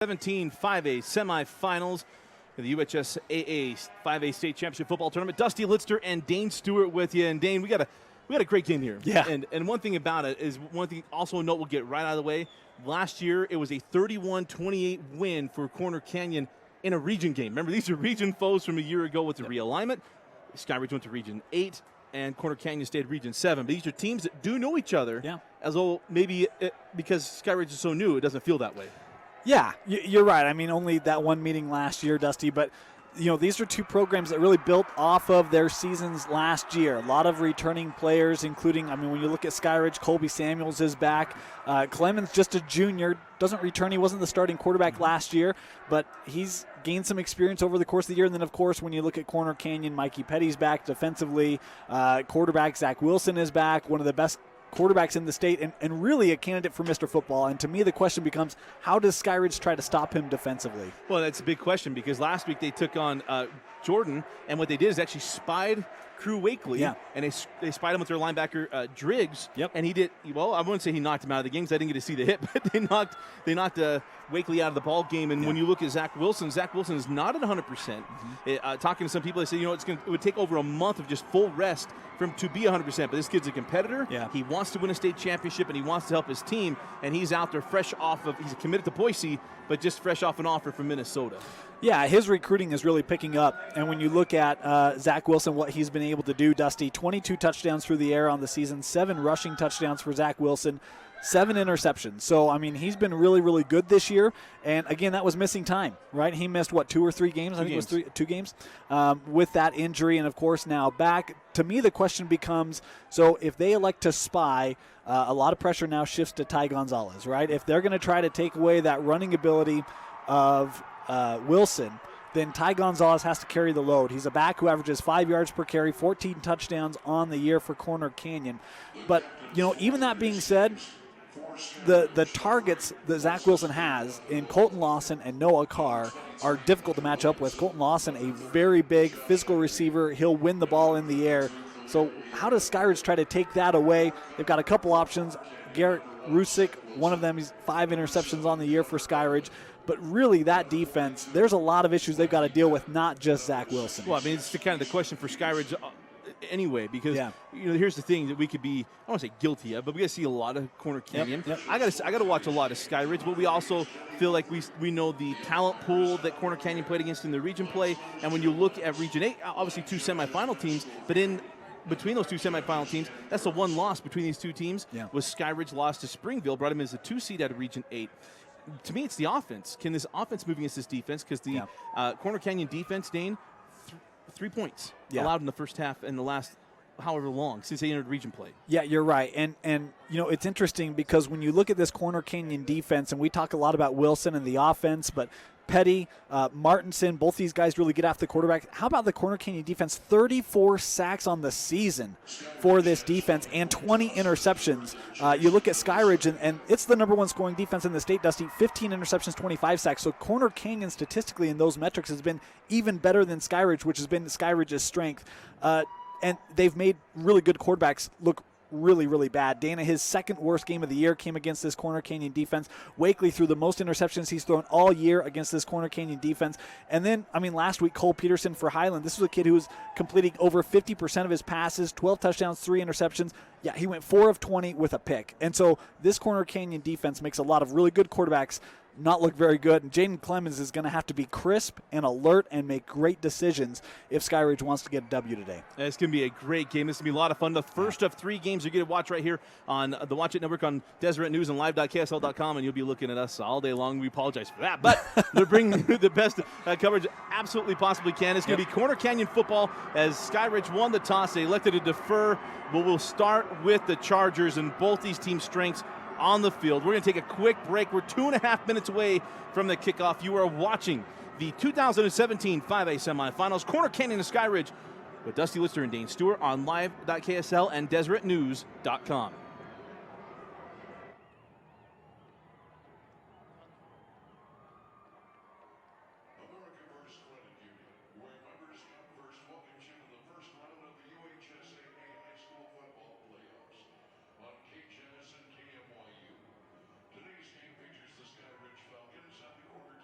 17 5A semifinals in the UHSAA 5A state championship football tournament. Dusty Litzter and Dane Stewart with you. And Dane, we got a great game here. Yeah. And one thing about it is, one thing also a note we'll get right out of the way. Last year it was a 31-28 win for Corner Canyon in a region game. Remember, these are region foes from a year ago with the realignment. Skyridge went to Region 8 and Corner Canyon stayed Region 7. But these are teams that do know each other. Yeah. As though maybe because Skyridge is so new, it doesn't feel that way. Yeah, you're right. I mean, only that one meeting last year, Dusty, but these are two programs that really built off of their seasons last year. A lot of returning players, including, when you look at Skyridge, Colby Samuels is back. Clemens, just a junior, doesn't return. He wasn't the starting quarterback last year, but he's gained some experience over the course of the year. And then, of course, when you look at Corner Canyon, Mikey Petty's back defensively. Quarterback Zach Wilson is back, one of the best quarterbacks in the state, and really a candidate for Mr. Football. And to me, the question becomes, how does Skyridge try to stop him defensively? Well, that's a big question, because last week they took on Jordan, and what they did is actually spied Crew Wakely, and they spied him with their linebacker Driggs, and he did well. I wouldn't say he knocked him out of the game because I didn't get to see the hit, but they knocked Wakely out of the ball game. And when you look at Zach Wilson is not at 100%. Talking to some people, they say it would take over a month of just full rest for him to be 100%. But this kid's a competitor. He wants to win a state championship, and he wants to help his team. And he's out there fresh off of, he's committed to Boise, but just fresh off an offer from Minnesota. Yeah, his recruiting is really picking up. And when you look at Zach Wilson, what he's been able to do, Dusty, 22 touchdowns through the air on the season, 7 rushing touchdowns for Zach Wilson, 7 interceptions. So, he's been really, really good this year. And, again, that was missing time, right? He missed, 2 or 3 games? I think it was 2 games with that injury. And, of course, now back. To me, the question becomes, so if they elect to spy, a lot of pressure now shifts to Ty Gonzalez, right? If they're going to try to take away that running ability of Wilson, then Ty Gonzalez has to carry the load. He's a back who averages 5 yards per carry, 14 touchdowns on the year for Corner Canyon. But, even that being said, the targets that Zach Wilson has in Colton Lawson and Noah Carr are difficult to match up with. Colton Lawson, a very big physical receiver. He'll win the ball in the air. So how does Skyridge try to take that away? They've got a couple options. Garrett Rusick, one of them, he's 5 interceptions on the year for Skyridge. But really, that defense, there's a lot of issues they've got to deal with, not just Zach Wilson. Well, it's the question for Skyridge anyway, because here's the thing that we could be, I don't want to say guilty of, but we got to see a lot of Corner Canyon. I got to watch a lot of Skyridge, but we also feel like we know the talent pool that Corner Canyon played against in the region play. And when you look at Region 8, obviously 2 semifinal teams, but between those 2 semifinal teams, that's the one loss between these 2 teams was Skyridge lost to Springville, brought him as the 2 seed out of Region 8. To me, it's the offense. Can this offense move against this defense? Because the Corner Canyon defense, Dane, 3 points allowed in the first half in the last however long since they entered region play. Yeah, you're right. And it's interesting because when you look at this Corner Canyon defense, and we talk a lot about Wilson and the offense, but Petty, Martinson, both these guys really get after the quarterback. How about the Corner Canyon defense? 34 sacks on the season for this defense and 20 interceptions. You look at Skyridge, and it's the number 1 scoring defense in the state, Dusty. 15 interceptions, 25 sacks. So Corner Canyon statistically in those metrics has been even better than Skyridge, which has been Skyridge's strength. And they've made really good quarterbacks look really, really bad. Dana, his second worst game of the year came against this Corner Canyon defense. Wakely threw the most interceptions he's thrown all year against this Corner Canyon defense. And then, last week, Cole Peterson for Highland. This was a kid who was completing over 50% of his passes, 12 touchdowns, 3 interceptions. Yeah, he went 4 of 20 with a pick. And so this Corner Canyon defense makes a lot of really good quarterbacks not look very good. And Jaden Clemens is going to have to be crisp and alert and make great decisions if Skyridge wants to get a W today. It's going to be a great game. This is going to be a lot of fun. The first of 3 games you're going to watch right here on the Watch It Network on Deseret News and live.ksl.com, and you'll be looking at us all day long. We apologize for that, but they're bringing you the best coverage absolutely possibly can. It's going to be Corner Canyon football as Skyridge won the toss. They elected to defer, but we'll start with the Chargers and both these teams' strengths on the field. We're going to take a quick break. We're 2.5 minutes away from the kickoff. You are watching the 2017 5A semifinals, Corner Canyon and Skyridge, with Dusty Litzter and Dane Stewart on live.ksl and deseretnews.com. Today's game features the Skyridge Falcons at the Corner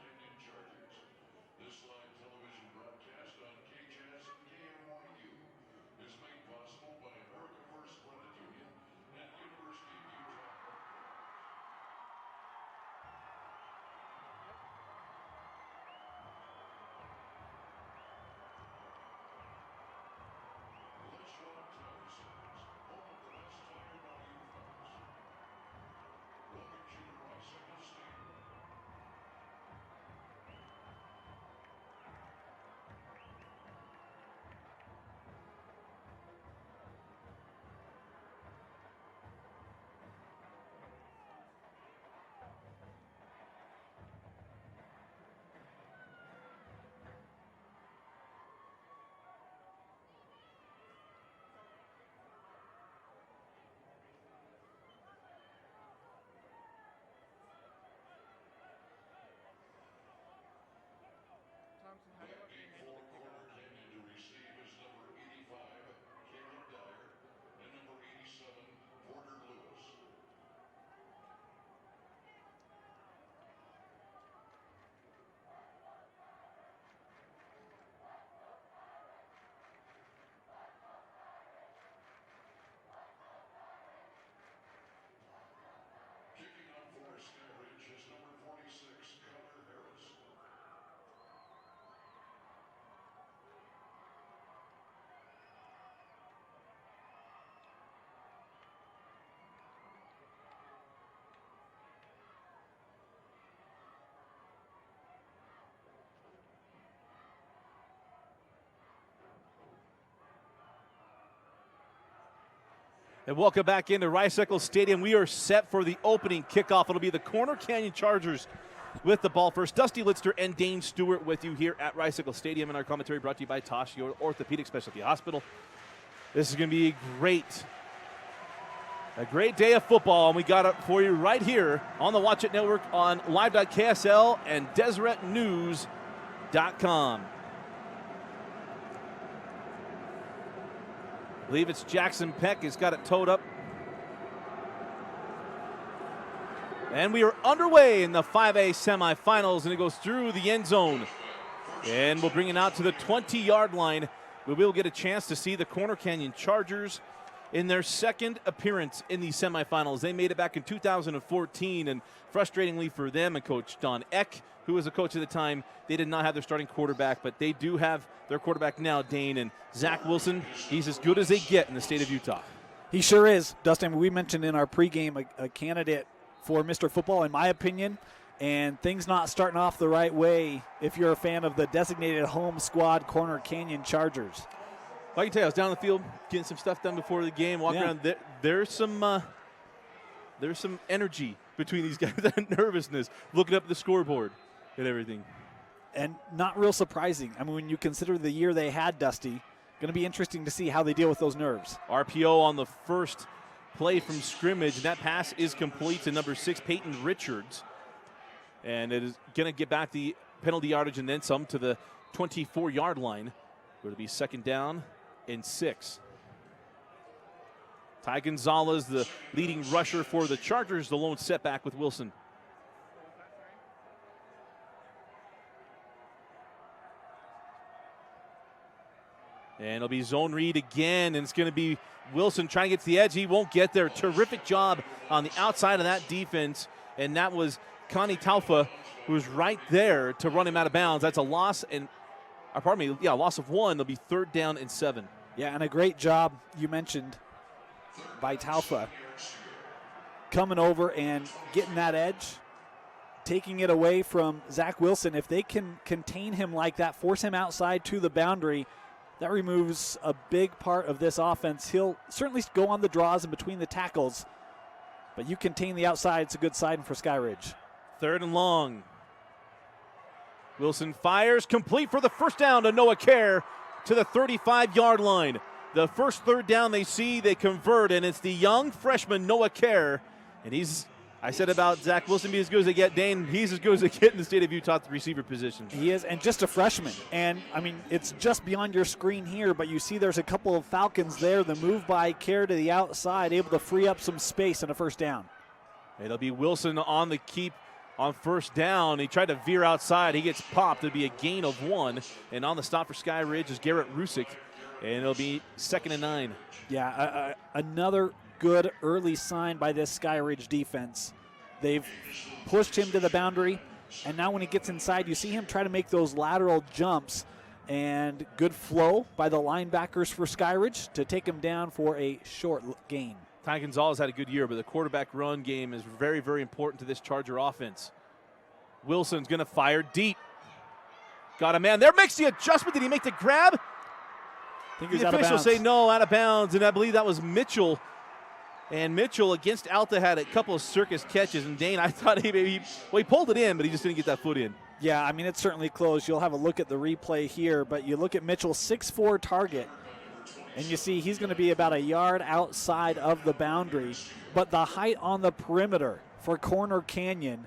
And welcome back into Rice-Eccles Stadium. We are set for the opening kickoff. It'll be the Corner Canyon Chargers with the ball first. Dusty Litster and Dane Stewart with you here at Rice-Eccles Stadium. And our commentary brought to you by Tosh, your orthopedic specialty hospital. This is going to be a great day of football, and we got it for you right here on the Watch It Network on live.ksl and DeseretNews.com. I believe it's Jackson Peck has got it towed up. And we are underway in the 5A semifinals, and it goes through the end zone. And we'll bring it out to the 20-yard line. We will get a chance to see the Corner Canyon Chargers in their second appearance in the semifinals. They made it back in 2014, and frustratingly for them and Coach Don Eck, who was the coach at the time, they did not have their starting quarterback, but they do have their quarterback now, Dane, and Zach Wilson. He's as good as they get in the state of Utah. He sure is, Dustin. We mentioned in our pregame a candidate for Mr. Football, in my opinion, and things not starting off the right way if you're a fan of the designated home squad Corner Canyon Chargers. I can tell you, I was down the field getting some stuff done before the game, walking around. There's some energy between these guys, that nervousness, looking up at the scoreboard and everything. And not real surprising. I mean, when you consider the year they had, Dusty, going to be interesting to see how they deal with those nerves. RPO on the first play from scrimmage, and that pass is complete to number 6, Peyton Richards. And it is going to get back the penalty yardage and then some to the 24-yard line. It'll be second down and 6. Ty Gonzalez, the leading rusher for the Chargers, the lone setback with Wilson. And it'll be zone read again, and it's going to be Wilson trying to get to the edge. He won't get there. Terrific job on the outside of that defense, and that was Connie Taufa, who was right there to run him out of bounds. That's a loss, loss of 1. It'll be third down and 7. Yeah, and a great job, you mentioned, by Taufa, coming over and getting that edge, taking it away from Zach Wilson. If they can contain him like that, force him outside to the boundary, that removes a big part of this offense. He'll certainly go on the draws in between the tackles, but you contain the outside, it's a good sign for Skyridge. Third and long. Wilson fires, complete for the first down to Noah Kerr to the 35-yard line. The first third down they see, they convert, and it's the young freshman Noah Kerr. And I said about Zach Wilson being as good as they get, Dane, he's as good as they get in the state of Utah at the receiver position. He is, and just a freshman. And, I mean, it's just beyond your screen here, but you see there's a couple of Falcons there. The move by Kerr to the outside, able to free up some space and a first down. It'll be Wilson on the keep on first down. He tried to veer outside. He gets popped. It'll be a gain of 1. And on the stop for Skyridge is Garrett Rusick. And it'll be 2nd and 9. Yeah, another good early sign by this Skyridge defense. They've pushed him to the boundary, and now when he gets inside, you see him try to make those lateral jumps, and good flow by the linebackers for Skyridge to take him down for a short gain. Ty Gonzalez had a good year, but the quarterback run game is very, very important to this Charger offense. Wilson's going to fire deep. Got a man there, makes the adjustment. Did he make the grab? I think he's the out of bounds. officials say no, out of bounds, and I believe that was Mitchell. And Mitchell against Alta had a couple of circus catches, and Dane, I thought he pulled it in, but he just didn't get that foot in. Yeah, I mean, it's certainly close. You'll have a look at the replay here, but you look at Mitchell's 6'4" target, and you see he's going to be about a yard outside of the boundary. But the height on the perimeter for Corner Canyon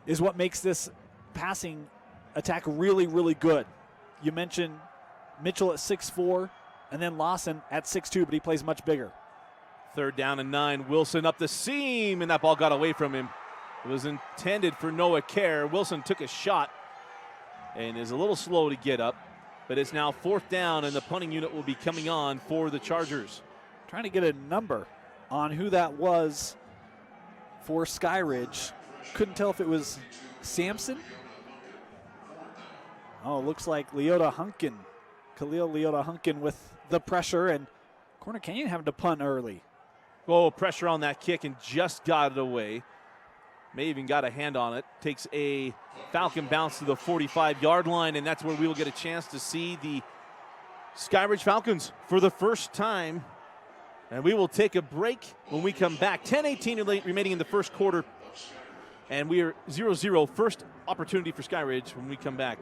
is what makes this passing attack really, really good. You mentioned Mitchell at 6'4", and then Lawson at 6'2", but he plays much bigger. Third down and 9. Wilson up the seam, and that ball got away from him. It was intended for Noah Kerr. Wilson took a shot and is a little slow to get up, but it's now 4th down, and the punting unit will be coming on for the Chargers. Trying to get a number on who that was for Skyridge. Couldn't tell if it was Sampson. Oh, looks like Khalil Leota Hunkin with the pressure, and Corner Canyon having to punt early. Oh, pressure on that kick and just got it away. May even got a hand on it. Takes a Falcon bounce to the 45-yard line, and that's where we will get a chance to see the Skyridge Falcons for the first time And we will take a break when we come back. 10:18 remaining in the first quarter. And we are 0-0. First opportunity for Skyridge when we come back.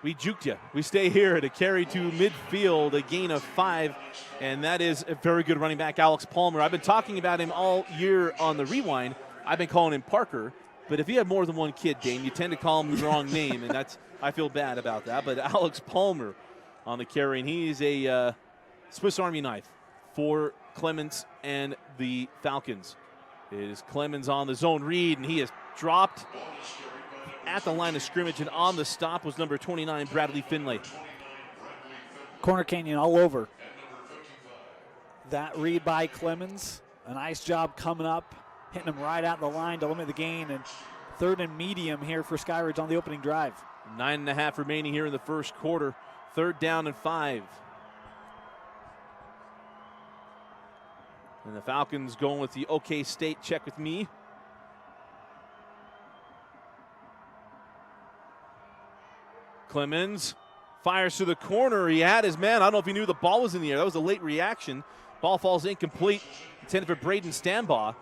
We juked you. We stay here at a carry to midfield, a gain of 5, and that is a very good running back, Alex Palmer. I've been talking about him all year on the Rewind. I've been calling him Parker, but if you have more than one kid, Dane, you tend to call him the wrong name, and I feel bad about that. But Alex Palmer on the carry, and he's a Swiss Army knife for Clemens and the Falcons. It is Clemens on the zone read, and he is dropped at the line of scrimmage, and on the stop was number 29, Bradley Finlay. Corner Canyon all over. That read by Clemens. A nice job coming up, hitting him right at the line to limit the gain, and 3rd and medium here for Skyridge on the opening drive. 9.5 remaining here in the first quarter. 3rd down and 5. And the Falcons going with the OK State check with me. Clemens fires to the corner. He had his man. I don't know if he knew the ball was in the air. That was a late reaction. Ball falls incomplete. Intended for Braden Stambaugh.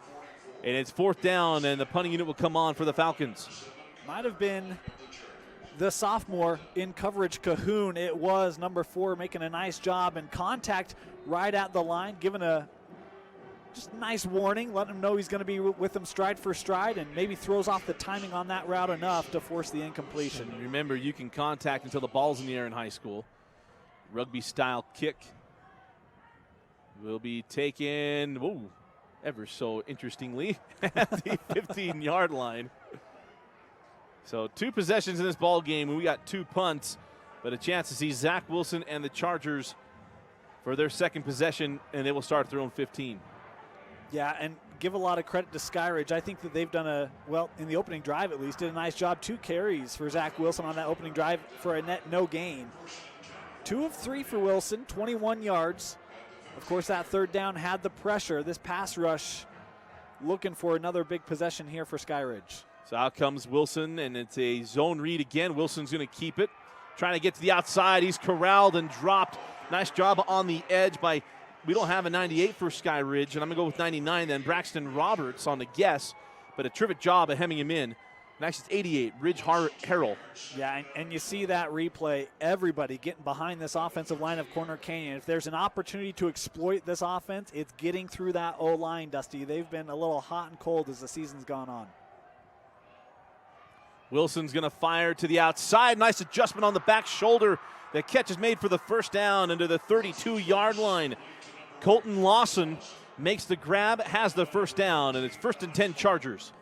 And it's 4th down, and the punting unit will come on for the Falcons. Might have been the sophomore in coverage, Cahoon. It was number 4 making a nice job and contact right at the line, giving a just nice warning, letting him know he's going to be with him stride for stride, and maybe throws off the timing on that route enough to force the incompletion. And remember, you can contact until the ball's in the air in high school. Rugby-style kick will be taken, whoa, ever so interestingly, at the 15-yard line. So 2 possessions in this ball game, and we got 2 punts, but a chance to see Zach Wilson and the Chargers for their second possession, and they will start their own 15. Yeah, and give a lot of credit to Skyridge. I think that they've done well, in the opening drive at least, did a nice job. 2 carries for Zach Wilson on that opening drive for a net no gain. 2 of 3 for Wilson, 21 yards. Of course, that 3rd down had the pressure. This pass rush looking for another big possession here for Skyridge. So out comes Wilson, and it's a zone read again. Wilson's going to keep it. Trying to get to the outside. He's corralled and dropped. Nice job on the edge by, we don't have a 98 for Skyridge, and I'm going to go with 99 then. Braxton Roberts on the guess, but a terrific job of hemming him in. Next, it's 88, Ridge Harrell. Yeah, and you see that replay, everybody getting behind this offensive line of Corner Canyon. If there's an opportunity to exploit this offense, it's getting through that O-line, Dusty. They've been a little hot and cold as the season's gone on. Wilson's going to fire to the outside. Nice adjustment on the back shoulder. The catch is made for the 1st down into the 32-yard line. Colton Lawson makes the grab, has the 1st down, and it's 1st and 10 Chargers.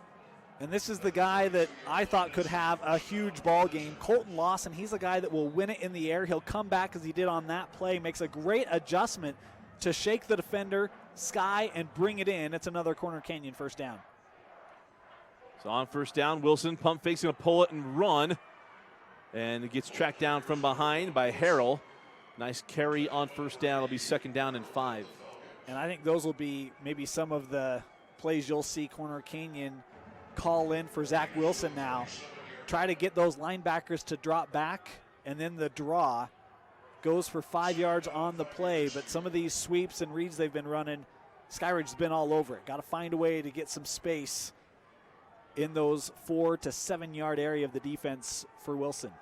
And this is the guy that I thought could have a huge ball game. Colton Lawson, he's the guy that will win it in the air. He'll come back as he did on that play, makes a great adjustment to shake the defender, sky, and bring it in. It's another Corner Canyon 1st down. So on 1st down, Wilson, pump fakes, going to pull it and run. And it gets tracked down from behind by Harrell. Nice carry on 1st down. It'll be 2nd down and 5. And I think those will be maybe some of the plays you'll see Corner Canyon call in for Zach Wilson now. Try to get those linebackers to drop back, and then the draw goes for 5 yards on the play. But some of these sweeps and reads they've been running, Skyridge's been all over it. Got to find a way to get some space in those 4 to 7 yard area of the defense for Wilson.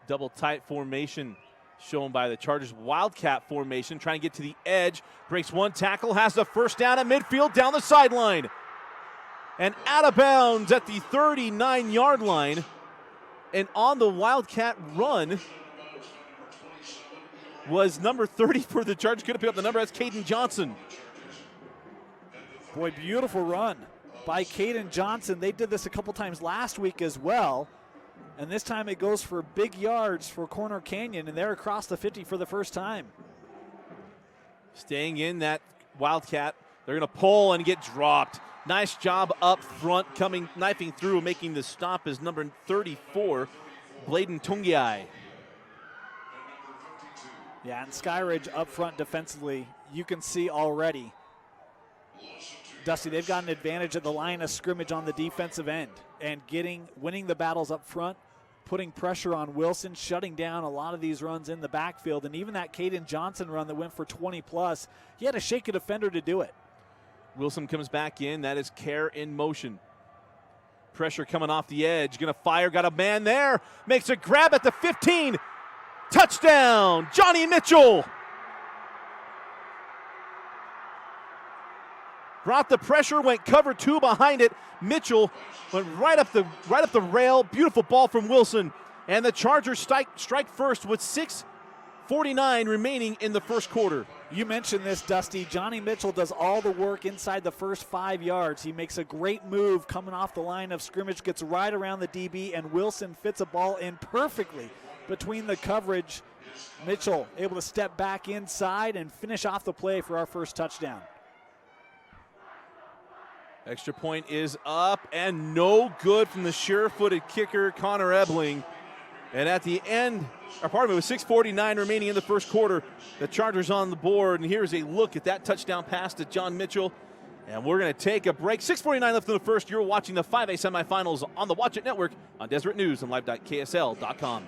Double tight formation shown by the Chargers. Wildcat formation, trying to get to the edge. Breaks 1 tackle, has the 1st down at midfield, down the sideline. And out of bounds at the 39-yard line. And on the Wildcat run was number 30 for the Chargers. Could have picked up the number. That's Caden Johnson. Boy, beautiful run by Caden Johnson. They did this a couple times last week as well. And this time it goes for big yards for Corner Canyon, and they're across the 50 for the 1st time. Staying in that Wildcat. They're going to pull and get dropped. Nice job up front, knifing through, making the stop is number 34, Bladen Tungiai. Yeah, and Skyridge up front defensively, you can see already, Dusty, they've got an advantage at the line of scrimmage on the defensive end and winning the battles up front, putting pressure on Wilson, shutting down a lot of these runs in the backfield. And even that Caden Johnson run that went for 20+, he had to shake a defender to do it. Wilson comes back in. That is Kerr in motion. Pressure coming off the edge. Going to fire. Got a man there. Makes a grab at the 15. Touchdown, Johnny Mitchell. Brought the pressure, went cover 2 behind it. Mitchell went right up the rail. Beautiful ball from Wilson. And the Chargers strike first with 6:49 remaining in the first quarter. You mentioned this, Dusty. Johnny Mitchell does all the work inside the first 5 yards. He makes a great move coming off the line of scrimmage, gets right around the DB, and Wilson fits a ball in perfectly between the coverage. Mitchell able to step back inside and finish off the play for our first touchdown. Extra point is up and no good from the sure-footed kicker, Connor Ebling. And at the end, with 6:49 remaining in the first quarter, the Chargers on the board. And here's a look at that touchdown pass to John Mitchell. And we're going to take a break. 6:49 left in the first. You're watching the 5A semifinals on the Watch It Network on Deseret News and live.ksl.com.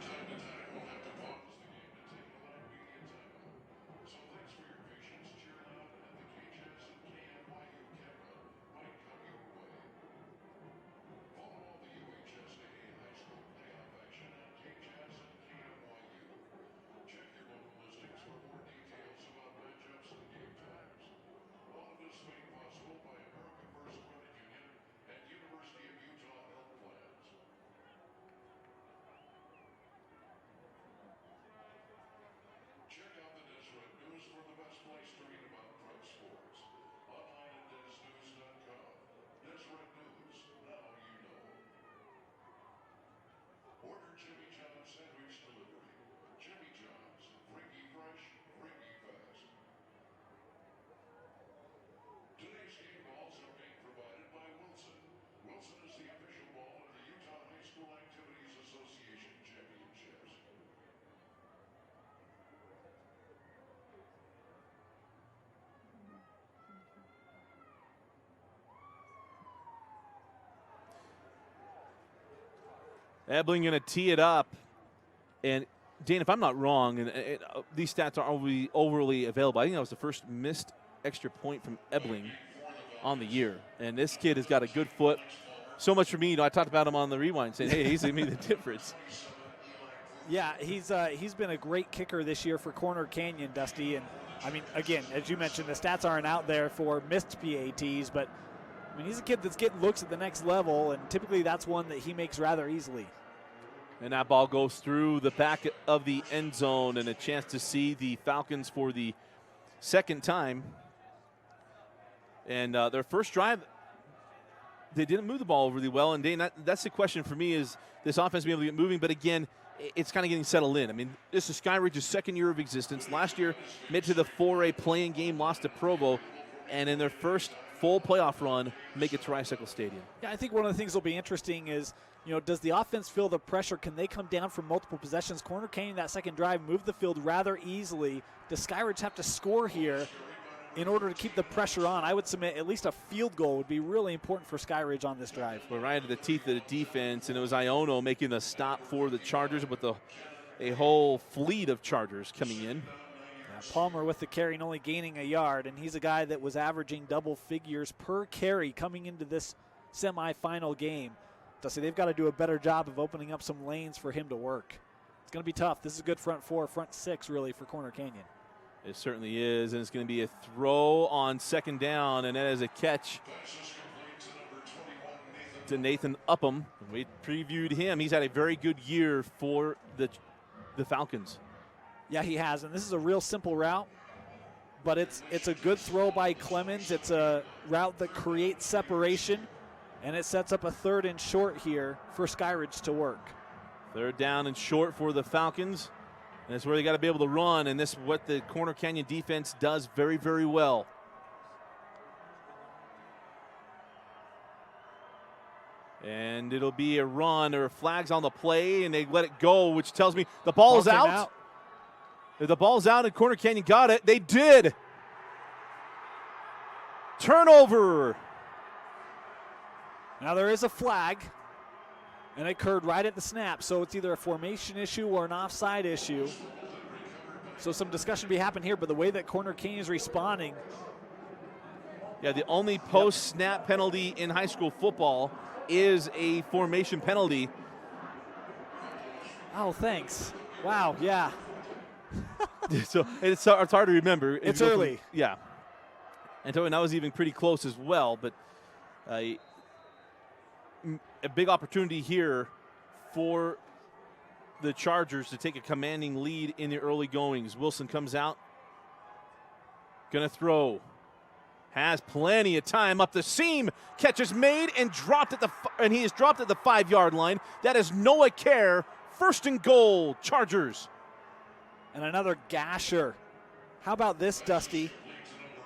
Ebling going to tee it up. And, Dane, if I'm not wrong, and these stats aren't overly available, I think that was the first missed extra point from Ebling on the year. And this kid has got a good foot. So much for me. I talked about him on the rewind, saying, hey, he's made the difference. Yeah, he's been a great kicker this year for Corner Canyon, Dusty. And, I mean, again, as you mentioned, the stats aren't out there for missed PATs, but, I mean, he's a kid that's getting looks at the next level, and typically that's one that he makes rather easily. And that ball goes through the back of the end zone, and a chance to see the Falcons for the second time. And their first drive, they didn't move the ball really well. And Dane, that's the question for me, is this offense being able to get moving. But again, it's kind of getting settled in. I mean, this is Skyridge's second year of existence. Last year, made to the 4A playing game, lost to Provo. And in their first full playoff run, make it to Rice-Eccles Stadium. Yeah, I think one of the things that will be interesting is, does the offense feel the pressure? Can they come down from multiple possessions? Corner Canyon, that second drive, moved the field rather easily. Does Skyridge have to score here in order to keep the pressure on? I would submit at least a field goal would be really important for Skyridge on this drive. We're right at the teeth of the defense, and it was Iono making the stop for the Chargers with a whole fleet of Chargers coming in. Palmer with the carry and only gaining a yard, and he's a guy that was averaging double figures per carry coming into this semifinal game. So they've got to do a better job of opening up some lanes for him to work. It's going to be tough. This is a good front four, front six, really, for Corner Canyon. It certainly is, and it's going to be a throw on second down, and that is a catch to Nathan Upham. We previewed him. He's had a very good year for the Falcons. Yeah, he has, and this is a real simple route, but it's a good throw by Clemens. It's a route that creates separation, and it sets up a 3rd and short here for Skyridge to work. 3rd down and short for the Falcons, and that's where they got to be able to run, and this is what the Corner Canyon defense does very, very well. And it'll be a run. There are flags on the play, and they let it go, which tells me the ball is out. If the ball's out and Corner Canyon got it, they did. Turnover. Now there is a flag, and it occurred right at the snap, so it's either a formation issue or an offside issue. So some discussion be happening here, but the way that Corner Canyon is responding. Yeah, the only post-snap penalty in high school football is a formation penalty. Oh, thanks. Wow, yeah. So it's hard to remember. It's early. Yeah. And that was even pretty close as well, but a big opportunity here for the Chargers to take a commanding lead in the early goings. Wilson comes out, gonna throw, has plenty of time up the seam, catch is made and dropped and he is dropped at the 5-yard line. That is Noah Kerr, 1st and goal, Chargers. And another gasher. How about this, Dusty?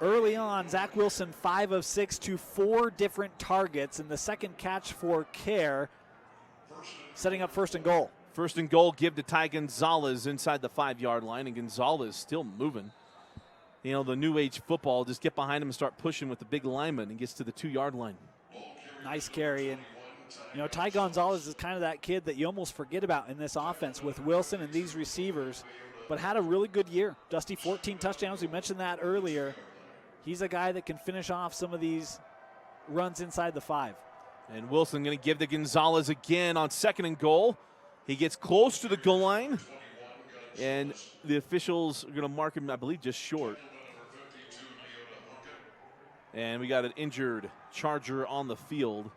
Early on, Zach Wilson 5 of 6 to 4 different targets, and the second catch for Kerr, setting up 1st and goal. 1st and goal, give to Ty Gonzalez inside the 5-yard line, and Gonzalez still moving. You know, the new age football, just get behind him and start pushing with the big lineman and gets to the 2-yard line. Nice carry. And, you know, Ty Gonzalez is kind of that kid that you almost forget about in this offense with Wilson and these receivers, but had a really good year. Dusty, 14 touchdowns. We mentioned that earlier. He's a guy that can finish off some of these runs inside the 5. And Wilson going to give to Gonzalez again on 2nd and goal. He gets close to the goal line, and the officials are going to mark him, I believe, just short. And we got an injured Charger on the field.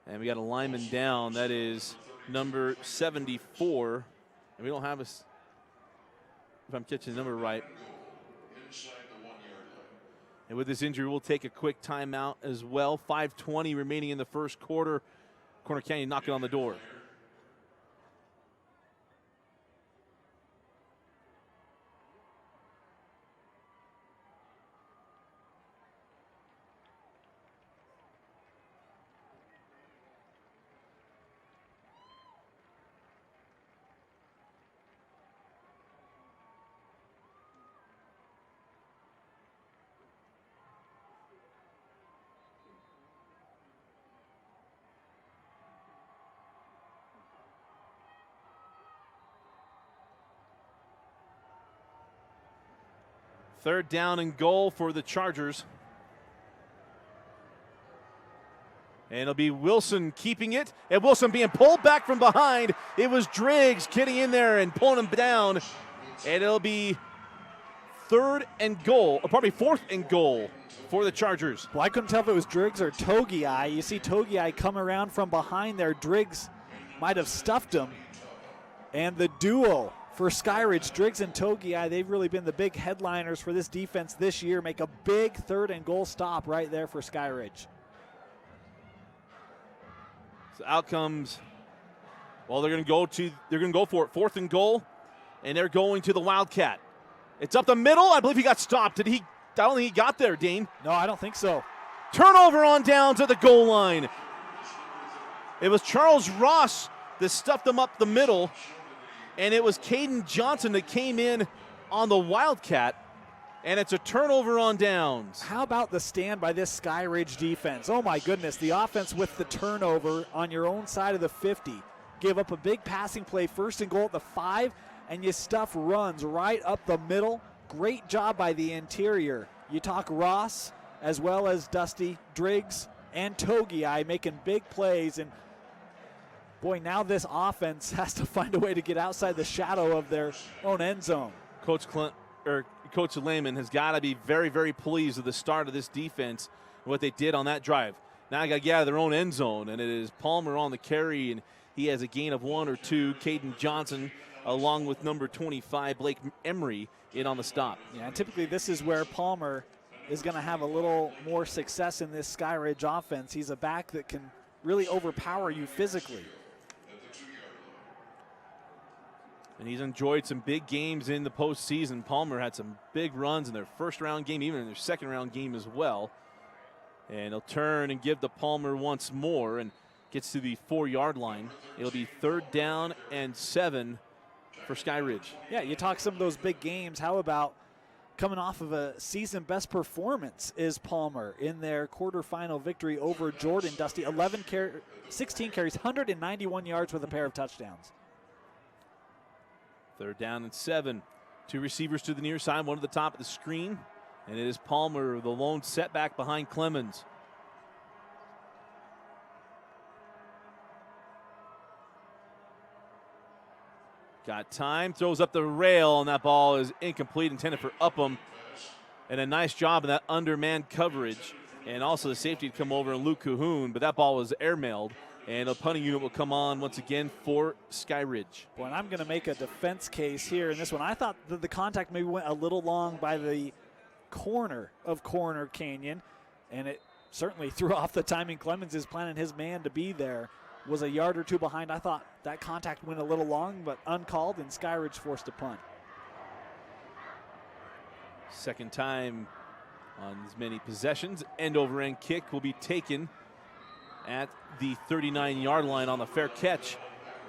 And we got a lineman down. That is number 74. And we don't have if I'm catching the number right. And with this injury, we'll take a quick timeout as well. 5:20 remaining in the first quarter. Corner Canyon knocking on the door. Third down and goal for the Chargers. And it'll be Wilson keeping it. And Wilson being pulled back from behind. It was Driggs getting in there and pulling him down. And it'll be 3rd and goal, or probably 4th and goal for the Chargers. Well, I couldn't tell if it was Driggs or Togiai. You see Togiai come around from behind there. Driggs might have stuffed him. And the duo for Skyridge, Driggs and Togiai, they've really been the big headliners for this defense this year. Make a big 3rd and goal stop right there for Skyridge. So out comes, well, they're going to go for it. 4th and goal, and they're going to the Wildcat. It's up the middle. I believe he got stopped. I don't think he got there, Dane. No, I don't think so. Turnover on down to the goal line. It was Charles Ross that stuffed them up the middle. And it was Caden Johnson that came in on the Wildcat, and it's a turnover on downs. How about the stand by this Skyridge defense? Oh, my goodness, the offense with the turnover on your own side of the 50. Give up a big passing play, 1st and goal at the 5, and you stuff runs right up the middle. Great job by the interior. You talk Ross as well as Dusty, Driggs, and Togiai making big plays, and boy, now this offense has to find a way to get outside the shadow of their own end zone. Coach Lehman has got to be very, very pleased with the start of this defense and what they did on that drive. Now I got to get out of their own end zone, and it is Palmer on the carry, and he has a gain of 1 or 2. Caden Johnson, along with number 25, Blake Emery, in on the stop. Yeah, and typically this is where Palmer is going to have a little more success in this Skyridge offense. He's a back that can really overpower you physically. And he's enjoyed some big games in the postseason. Palmer had some big runs in their 1st round game, even in their 2nd round game as well. And he'll turn and give to Palmer once more and gets to the 4-yard line. It'll be 3rd down and 7 for Skyridge. Yeah, you talk some of those big games. How about coming off of a season best performance is Palmer in their quarterfinal victory over Jordan. Dusty, 16 carries, 191 yards with a pair of touchdowns. 3rd down and 7. 2 receivers to the near side, one at the top of the screen. And it is Palmer, the lone setback behind Clemens. Got time, throws up the rail, and that ball is incomplete, intended for Upham. And a nice job in that undermanned coverage. And also the safety to come over and Luke Cahoon, but that ball was airmailed. And a punting unit will come on once again for Skyridge. Boy, and I'm going to make a defense case here in this one. I thought that the contact maybe went a little long by the corner of Corner Canyon, and it certainly threw off the timing. Clemens is planning his man to be there. Was a yard or two behind. I thought that contact went a little long, but uncalled, and Skyridge forced a punt. Second time on as many possessions. End over end kick will be taken at the 39-yard line on the fair catch,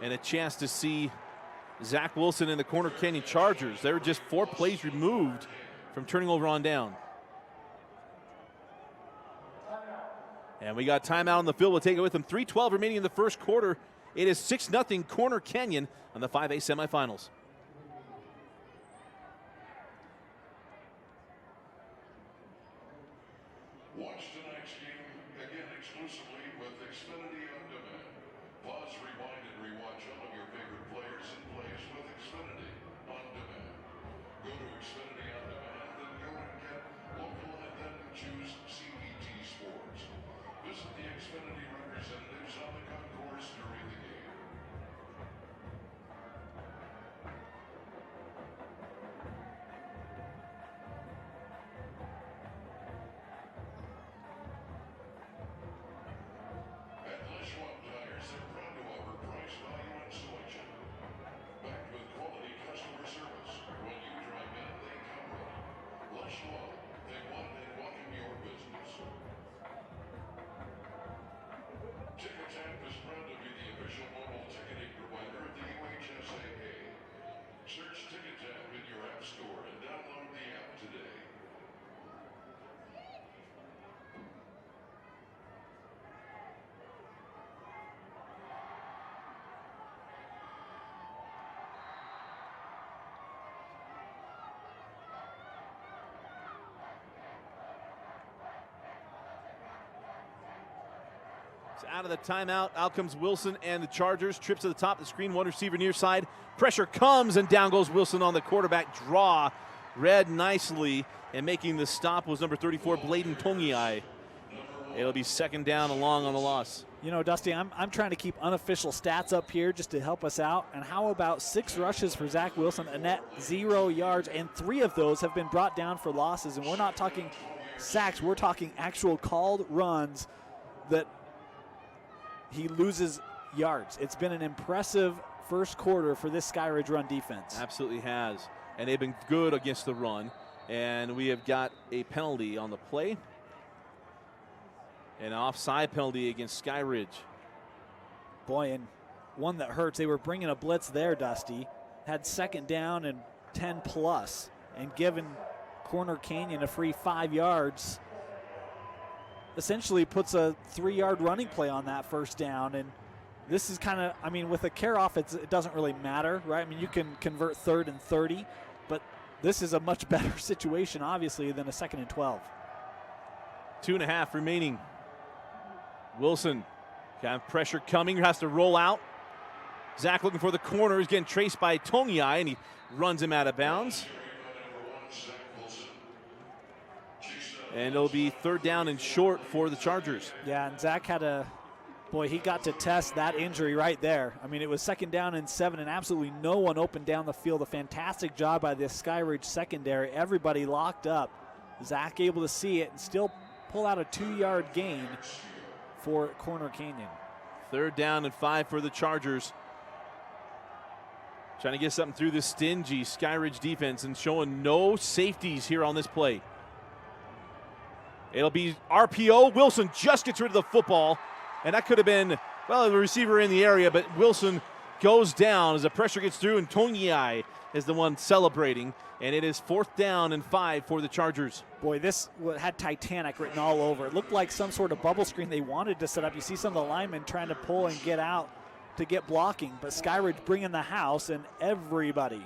and a chance to see Zach Wilson and the Corner Canyon Chargers. They were just 4 plays removed from turning over on down. And we got timeout on the field. We'll take it with them. 3:12 remaining in the first quarter. It is 6-0 Corner Canyon on the 5A semifinals. Watch tonight's game again exclusively with Xfinity On Demand. Pause, rewind, and rewatch all of your favorite players and plays with Xfinity On Demand. Go to Xfinity On Demand, then go and get local, and then choose CET Sports. Visit the Xfinity representatives on the concourse during the game. At Leschwab Tires, they're proud to offer price, value, and selection. Backed with quality customer service. When you drive in, they come running. Leschwab, they want and welcome your business. TicketTap is proud to be the official mobile ticketing provider of the UHSAA. Search TicketTap in your app store and download the app today. It's out of the timeout. Out comes Wilson and the Chargers. Trips to the top of the screen. 1 receiver near side. Pressure comes, and down goes Wilson on the quarterback draw. Read nicely, and making the stop was number 34, Bladen Tongiai. It'll be 2nd down along on the loss. You know, Dusty, I'm trying to keep unofficial stats up here just to help us out. And how about 6 rushes for Zach Wilson, a net 0 yards, and 3 of those have been brought down for losses. And we're not talking sacks. We're talking actual called runs that he loses yards. It's been an impressive first quarter for this Skyridge run defense. Absolutely has. And they've been good against the run. And we have got a penalty on the play. An offside penalty against Skyridge. Boy, and one that hurts. They were bringing a blitz there, Dusty. Had 2nd down and 10 plus, and given Corner Canyon a free 5 yards. Essentially puts a 3-yard running play on that 1st down. And this is kind of, I mean, with a care off, it doesn't really matter, right? I mean, you can convert 3rd and 30, but this is a much better situation, obviously, than a 2nd and 12. 2.5 remaining. Wilson got pressure coming, has to roll out. Zach looking for the corner. He's getting traced by Tongiai, and he runs him out of bounds. And it'll be 3rd down and short for the Chargers. Yeah, and Zach had he got to test that injury right there. I mean, it was 2nd down and 7, and absolutely no one opened down the field. A fantastic job by this Skyridge secondary. Everybody locked up. Zach able to see it and still pull out a 2-yard gain for Corner Canyon. 3rd down and 5 for the Chargers. Trying to get something through this stingy Skyridge defense and showing no safeties here on this play. It'll be RPO. Wilson just gets rid of the football, and that could have been, well, the receiver in the area, but Wilson goes down as the pressure gets through, and Tonyai is the one celebrating, and it is 4th down and 5 for the Chargers. Boy, this had Titanic written all over. It looked like some sort of bubble screen they wanted to set up. You see some of the linemen trying to pull and get out to get blocking, but Skyridge bringing the house, and everybody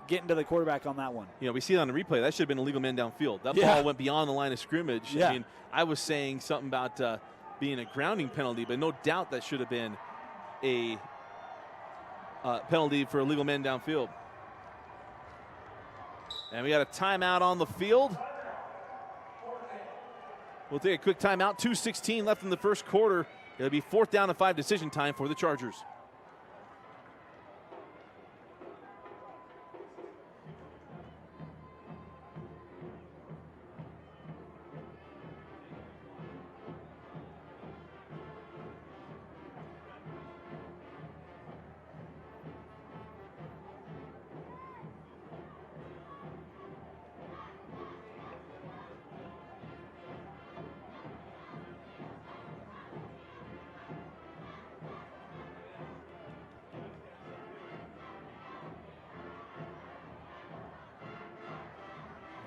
getting to the quarterback on that one. You know, we see it on the replay. That should have been a legal man downfield. That ball went beyond the line of scrimmage. Yeah. I mean, I was saying something about being a grounding penalty, but no doubt that should have been a penalty for a legal man downfield. And we got a timeout on the field. We'll take a quick timeout. 2:16 left in the first quarter. It'll be 4th down and 5 decision time for the Chargers.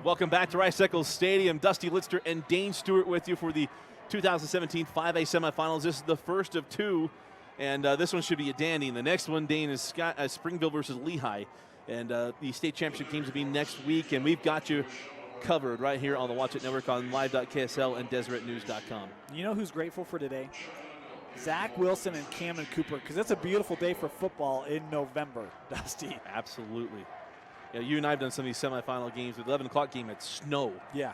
Welcome back to Rice Eccles Stadium. Dusty Litster and Dane Stewart with you for the 2017 5A semifinals. This is the first of 2, and this one should be a dandy. And the next one, Dane, is Springville versus Lehigh. And the state championship games will be next week, and we've got you covered right here on the Watch It Network on live.ksl and DeseretNews.com. You know who's grateful for today? Zach Wilson and Cameron Cooper, because it's a beautiful day for football in November, Dusty. Absolutely. Yeah, you and I have done some of these semifinal games. With 11 o'clock game, it's snow. Yeah.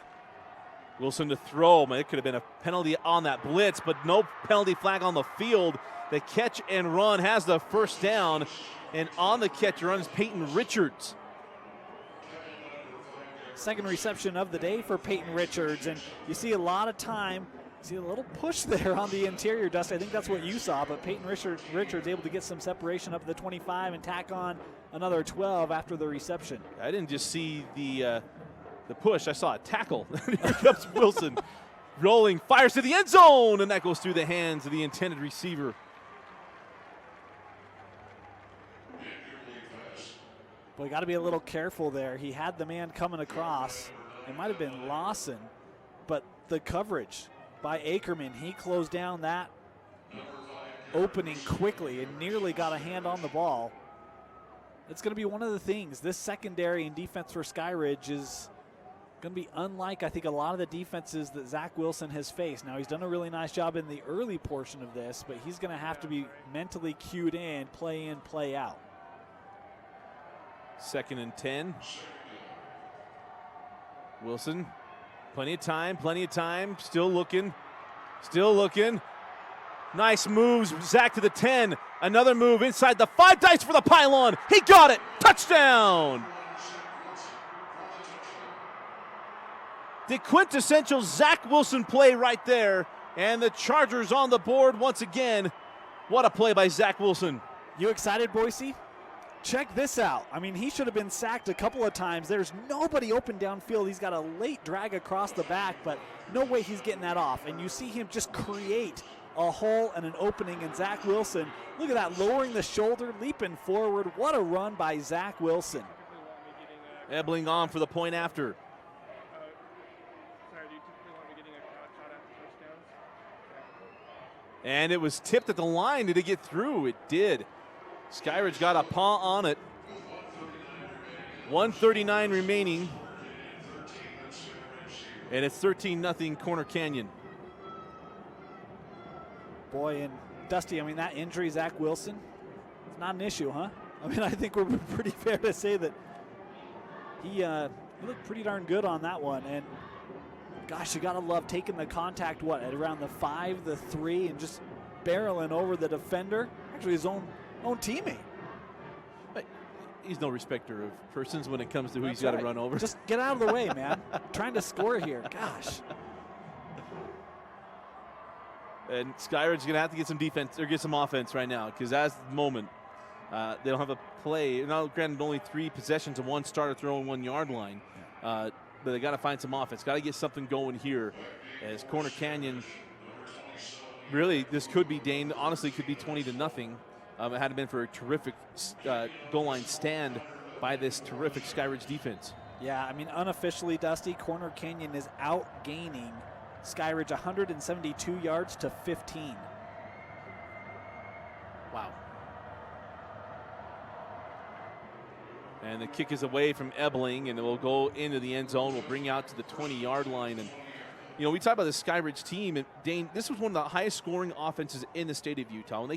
Wilson to throw. Man, it could have been a penalty on that blitz, but no penalty flag on the field. The catch and run has the first down, and on the catch and run is Peyton Richards. Second reception of the day for Peyton Richards, and you see a lot of time. See a little push there on the interior, Dusty. I think that's what you saw, but Peyton Richards able to get some separation up at the 25 and tack on another 12 after the reception. I didn't just see the push. I saw a tackle. Here comes Wilson. Rolling, fires to the end zone, and that goes through the hands of the intended receiver. Boy, got to be a little careful there. He had the man coming across. It might have been Lawson, but the coverage by Ackerman, he closed down that opening quickly and nearly got a hand on the ball. It's going to be one of the things. This secondary and defense for Skyridge is going to be unlike, I think, a lot of the defenses that Zach Wilson has faced. Now, he's done a really nice job in the early portion of this, but he's going to have to be mentally cued in, play out. 2nd and 10. Wilson, plenty of time, still looking. Nice moves, Zach to the 10. Another move inside the 5, dice for the pylon. He got it, touchdown. The quintessential Zach Wilson play right there, and the Chargers on the board once again. What a play by Zach Wilson. You excited, Boise? Check this out. I mean, he should have been sacked a couple of times. There's nobody open downfield. He's got a late drag across the back, but no way he's getting that off. And you see him just create a hole and an opening. And Zach Wilson, look at that, lowering the shoulder, leaping forward. What a run by Zach Wilson. Ebling on for the point after. And it was tipped at the line. Did it get through? It did. Skyridge got a paw on it. 1:39 remaining. And it's 13-0 Corner Canyon. Boy, and Dusty, I mean, that injury, Zach Wilson, it's not an issue, huh? I mean, I think we're pretty fair to say that he looked pretty darn good on that one. And gosh, you got to love taking the contact, at around the 5, the 3, and just barreling over the defender. Actually, his own teammate. But he's no respecter of persons when it comes to who he's got to run over. Just get out of the way, man. Trying to score here. Gosh. And Skyridge's going to have to get some defense or get some offense right now, because that's the moment. They don't have a play. Now, granted, only 3 possessions and 1 starter throw on 1 yard line. but they got to find some offense. Got to get something going here, as Corner Canyon. Really, this could be, Dane. Honestly, could be 20-0. It had been for a terrific goal line stand by this terrific Skyridge defense. Yeah, I mean, unofficially, Dusty, Corner Canyon is outgaining Skyridge 172 yards to 15. Wow. And the kick is away from Ebling, and it will go into the end zone. We'll bring out to the 20-yard line. And, you know, we talk about the Skyridge team, and Dane, this was one of the highest scoring offenses in the state of Utah. When they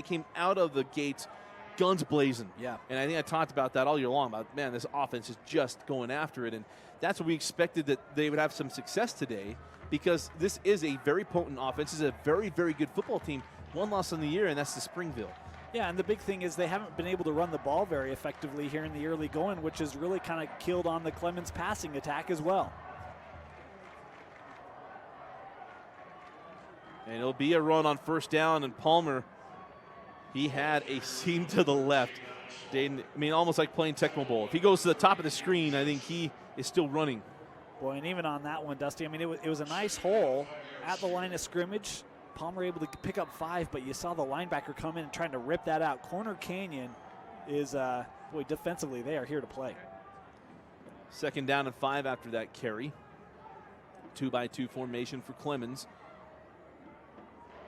came out of the gates, guns blazing. Yeah. And I think I talked about that all year long, about, man, this offense is just going after it. And that's what we expected, that they would have some success today, because this is a very potent offense. This is a very, very good football team. One loss on the year, and that's to Springville. Yeah, and the big thing is they haven't been able to run the ball very effectively here in the early going, which has really kind of killed on the Clemens passing attack as well. And it'll be a run on first down, and Palmer, he had a seam to the left. Dayton, I mean, almost like playing Tecmo Bowl. If he goes to the top of the screen, I think he is still running. Boy, and even on that one, Dusty, I mean, it was a nice hole at the line of scrimmage. Palmer able to pick up 5, but you saw the linebacker come in and trying to rip that out. Corner Canyon is, boy, defensively, they are here to play. 2nd down and 5 after that carry. 2-by-2 formation for Clemens.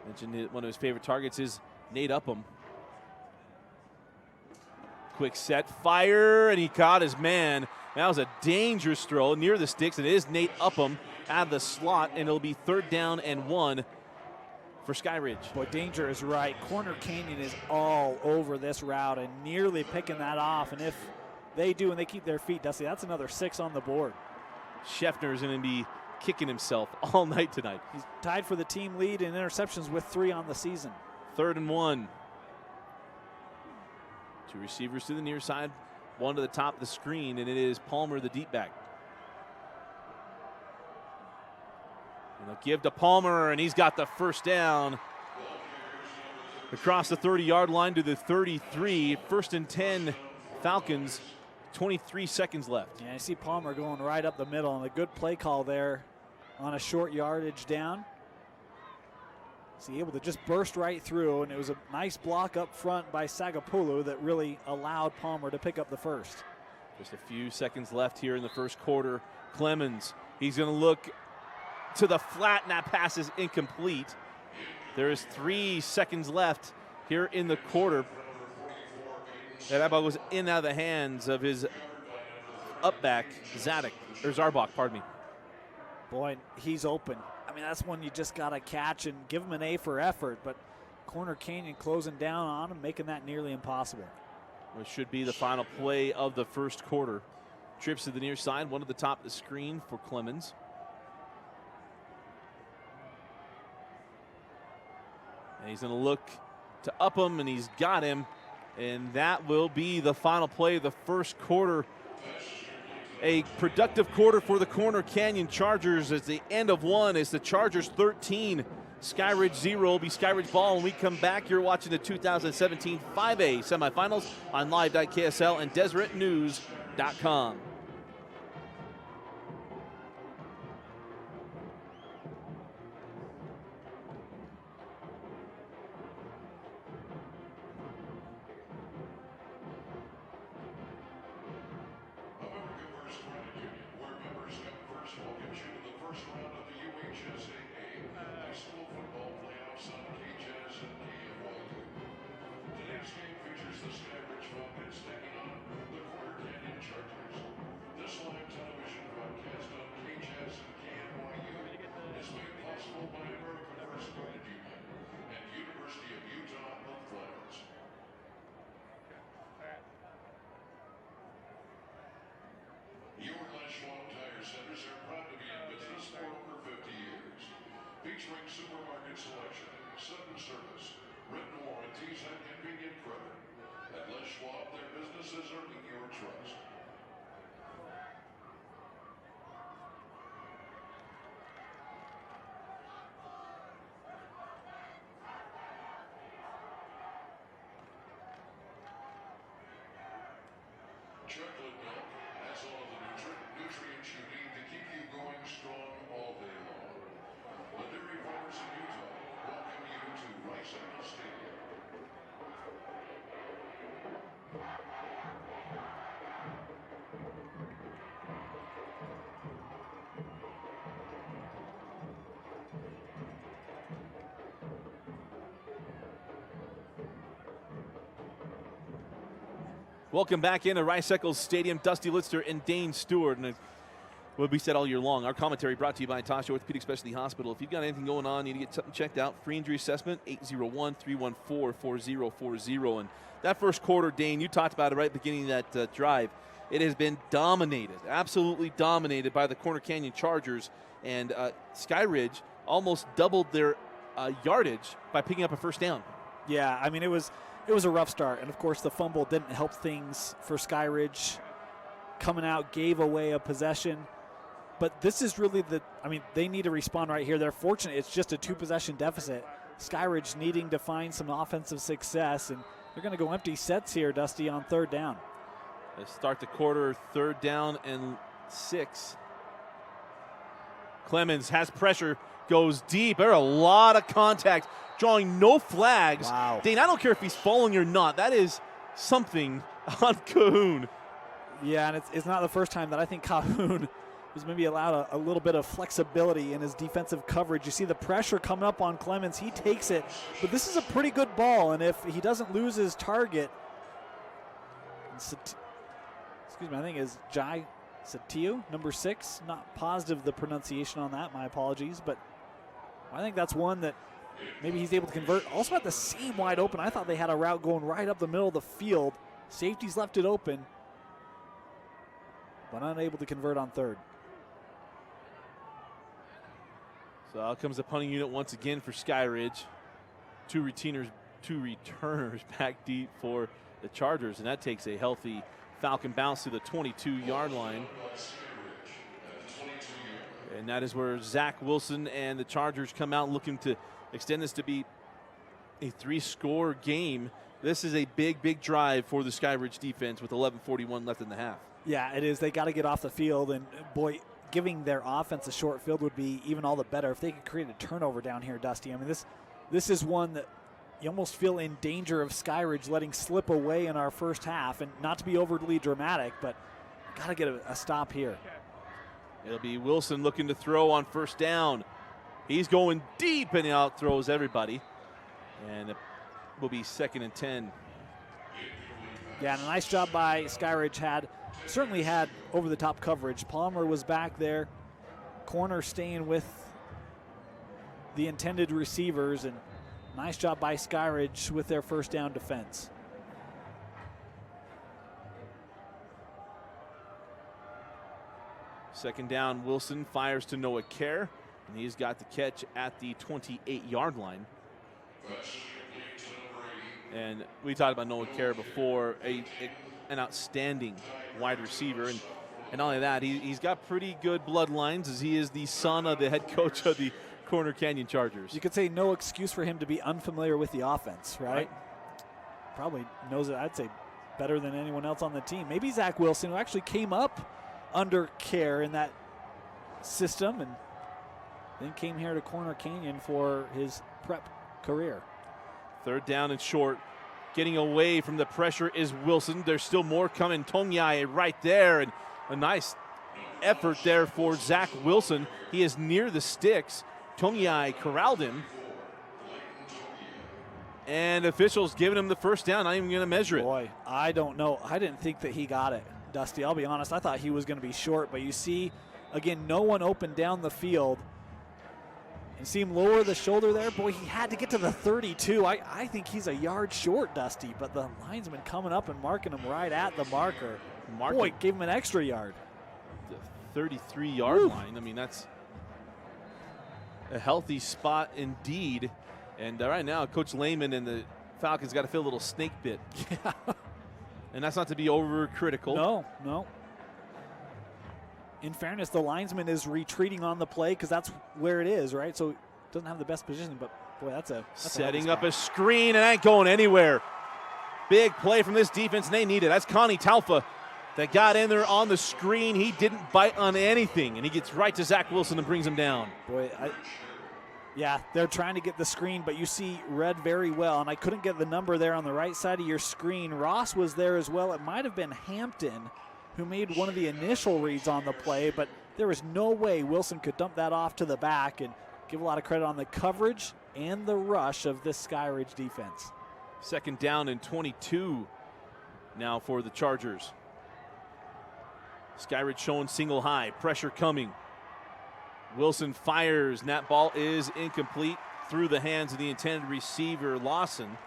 Mentioned that one of his favorite targets is Nate Upham. Quick set, fire, and he caught his man. That was a dangerous throw near the sticks, and it is Nate Upham out of the slot, and it'll be 3rd down and 1 for Skyridge. Boy, danger is right. Corner Canyon is all over this route and nearly picking that off. And if they do and they keep their feet, Dusty, that's another 6 on the board. Scheffner is going to be kicking himself all night tonight. He's tied for the team lead in interceptions with 3 on the season. 3rd and 1. 2 receivers to the near side, 1 to the top of the screen, and it is Palmer, the deep back. And they'll give to Palmer, and he's got the first down across the 30-yard line to the 33. 1st and 10, Falcons, 23 seconds left. Yeah, I see Palmer going right up the middle, and a good play call there on a short yardage down. So he able to just burst right through, and it was a nice block up front by Sagapulu that really allowed Palmer to pick up the first. Just a few seconds left here in the first quarter. Clemens, he's going to look to the flat, and that pass is incomplete. There is 3 seconds left here in the quarter. That ball was in and out of the hands of his up back, Zarbach, pardon me. Boy, he's open. I mean, that's one you just got to catch and give him an A for effort, but Corner Canyon closing down on him, making that nearly impossible. Which should be the final play of the first quarter. Trips to the near side, 1 to the top of the screen for Clemens. And he's going to look to Upham, and he's got him. And that will be the final play of the first quarter. A productive quarter for the Corner Canyon Chargers as the end of 1 is the Chargers 13. Skyridge 0 will be Skyridge ball when we come back. You're watching the 2017 5A semifinals on live.ksl and DeseretNews.com. Where members come first welcomes you to the first round of the UHSAA high school football playoffs on KJAS and KFYU. Today's game features the Skyridge Falcons taking on the Corner Canyon Chargers. This live television broadcast on KJAS and KFYU is made possible by American First Credit Union and University of Utah Athletics. Your Schwab Tire Centers are proud to be in business for over 50 years. Featuring supermarket selection, sudden service, written warranties, and convenient credit. At Les Schwab, their business is earning your trust. Chocolate milk has all of the nutrients nutrients you need to keep you going strong all day long. The dairy farmers in Utah welcome you to Rice Stadium. Welcome back into Rice-Eccles Stadium. Dusty Lister and Dane Stewart. And what we said all year long, our commentary brought to you by Tasha Orthopedic Specialty Hospital. If you've got anything going on, you need to get something checked out, free injury assessment, 801-314-4040. And that first quarter, Dane, you talked about it right at the beginning of that drive. It has been dominated, absolutely dominated by the Corner Canyon Chargers. And Skyridge almost doubled their yardage by picking up a first down. Yeah, I mean, it was a rough start. And, of course, the fumble didn't help things for Skyridge. Coming out, gave away a possession. But this is really they need to respond right here. They're fortunate it's just a 2-possession deficit. Skyridge needing to find some offensive success. And they're going to go empty sets here, Dusty, on third down. They start the quarter, 3rd down and 6. Clemens has pressure, goes deep. There are a lot of contact, drawing no flags. Wow. Dane, I don't care if he's falling or not. That is something on Cahoon. Yeah, and it's not the first time that I think Cahoon was maybe allowed a little bit of flexibility in his defensive coverage. You see the pressure coming up on Clemens. He takes it, but this is a pretty good ball, and if he doesn't lose his target, I think is Jai Satiu, number 6. Not positive the pronunciation on that. My apologies, but I think that's one that maybe he's able to convert. Also at the seam wide open. I thought they had a route going right up the middle of the field. Safeties left it open, but unable to convert on 3rd. So out comes the punting unit once again for Skyridge. Two returners back deep for the Chargers, and that takes a healthy Falcon bounce to the 22-yard line. And that is where Zach Wilson and the Chargers come out looking to extend this to be a 3-score game. This is a big, big drive for the Skyridge defense with 11:41 left in the half. Yeah, it is. They got to get off the field, and boy, giving their offense a short field would be even all the better if they could create a turnover down here, Dusty. I mean, this is one that you almost feel in danger of Skyridge letting slip away in our first half, and not to be overly dramatic, but got to get a stop here. It'll be Wilson looking to throw on 1st down. He's going deep, and he out-throws everybody. And it will be 2nd and 10. Yeah, and a nice job by Skyridge. Certainly had over-the-top coverage. Palmer was back there. Corner staying with the intended receivers, and nice job by Skyridge with their 1st down defense. Second down, Wilson fires to Noah Kerr, and he's got the catch at the 28-yard line. And we talked about Noah Kerr before, an outstanding wide receiver. And not only that, he's got pretty good bloodlines, as he is the son of the head coach of the Corner Canyon Chargers. You could say no excuse for him to be unfamiliar with the offense, right? Probably knows it, I'd say, better than anyone else on the team. Maybe Zach Wilson, who actually came up under Kerr in that system and then came here to Corner Canyon for his prep career. 3rd down and short. Getting away from the pressure is Wilson. There's still more coming. Tongyai right there, and a nice effort there for Zach Wilson. He is near the sticks. Tongyai corralled him. And officials giving him the 1st down. Not even going to measure it. Boy, I don't know. I didn't think that he got it, Dusty. I'll be honest. I thought he was going to be short, but you see, again, no one open down the field. You see him lower the shoulder there. Boy, he had to get to the 32. I think he's a yard short, Dusty, but the linesman coming up and marking him right at the marker. Boy, gave him an extra yard. The 33-yard line. I mean, that's a healthy spot indeed. And right now, Coach Lehman and the Falcons got to feel a little snake bit. Yeah. And that's not to be overcritical. No. In fairness, the linesman is retreating on the play because that's where it is, right? So doesn't have the best position, but boy, that's setting up a screen and ain't going anywhere. Big play from this defense, and they need it. That's Connie Talfa that got in there on the screen. He didn't bite on anything, and he gets right to Zach Wilson and brings him down. Boy, yeah, they're trying to get the screen, but you see red very well, and I couldn't get the number there on the right side of your screen. Ross was there as well. It might have been Hampton who made one of the initial reads on the play, but there was no way Wilson could dump that off to the back, and give a lot of credit on the coverage and the rush of this Skyridge defense. 2nd down and 22 now for the Chargers. Skyridge showing single high, pressure coming. Wilson fires, and that ball is incomplete through the hands of the intended receiver, Lawson.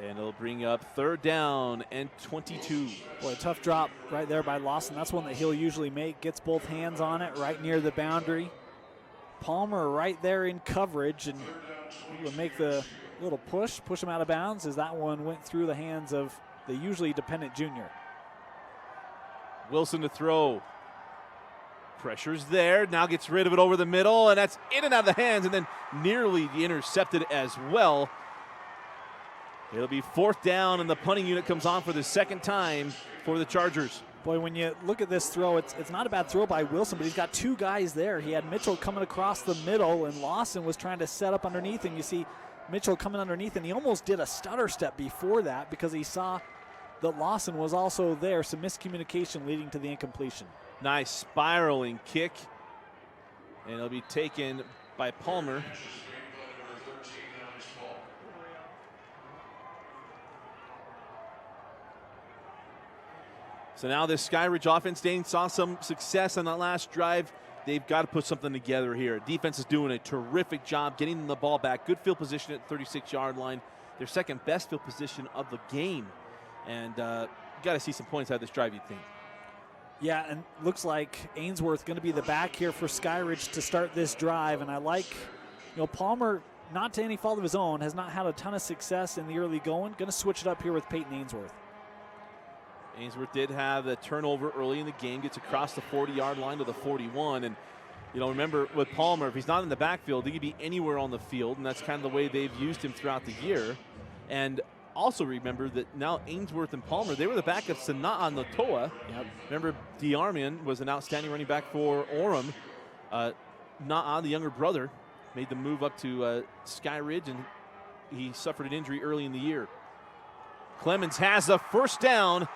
And it'll bring up 3rd down and 22. Boy, a tough drop right there by Lawson. That's one that he'll usually make. Gets both hands on it right near the boundary. Palmer right there in coverage, and will make the little push him out of bounds as that one went through the hands of the usually dependent junior. Wilson to throw. Pressure's there, now gets rid of it over the middle, and that's in and out of the hands, and then nearly intercepted as well. It'll be 4th down, and the punting unit comes on for the 2nd time for the Chargers. Boy, when you look at this throw, it's not a bad throw by Wilson, but he's got 2 guys there. He had Mitchell coming across the middle, and Lawson was trying to set up underneath, and you see Mitchell coming underneath, and he almost did a stutter step before that because he saw that Lawson was also there. Some miscommunication leading to the incompletion. Nice spiraling kick, and it'll be taken by Palmer. So now this Skyridge offense, Dane, saw some success on that last drive. They've got to put something together here. Defense is doing a terrific job getting them the ball back. Good field position at the 36-yard line. Their 2nd best field position of the game. And got to see some points out of this drive, you'd think. Yeah, and looks like Ainsworth going to be the back here for Skyridge to start this drive. And I like, Palmer, not to any fault of his own, has not had a ton of success in the early going. Going to switch it up here with Peyton Ainsworth. Ainsworth did have a turnover early in the game, gets across the 40-yard line to the 41. And, remember with Palmer, if he's not in the backfield, he could be anywhere on the field, and that's kind of the way they've used him throughout the year. And also remember that now Ainsworth and Palmer, they were the backups to Na'a Notoa. Yep. Remember, D'Armian was an outstanding running back for Orem. Na'a, the younger brother, made the move up to Skyridge, and he suffered an injury early in the year. Clemens has the 1st down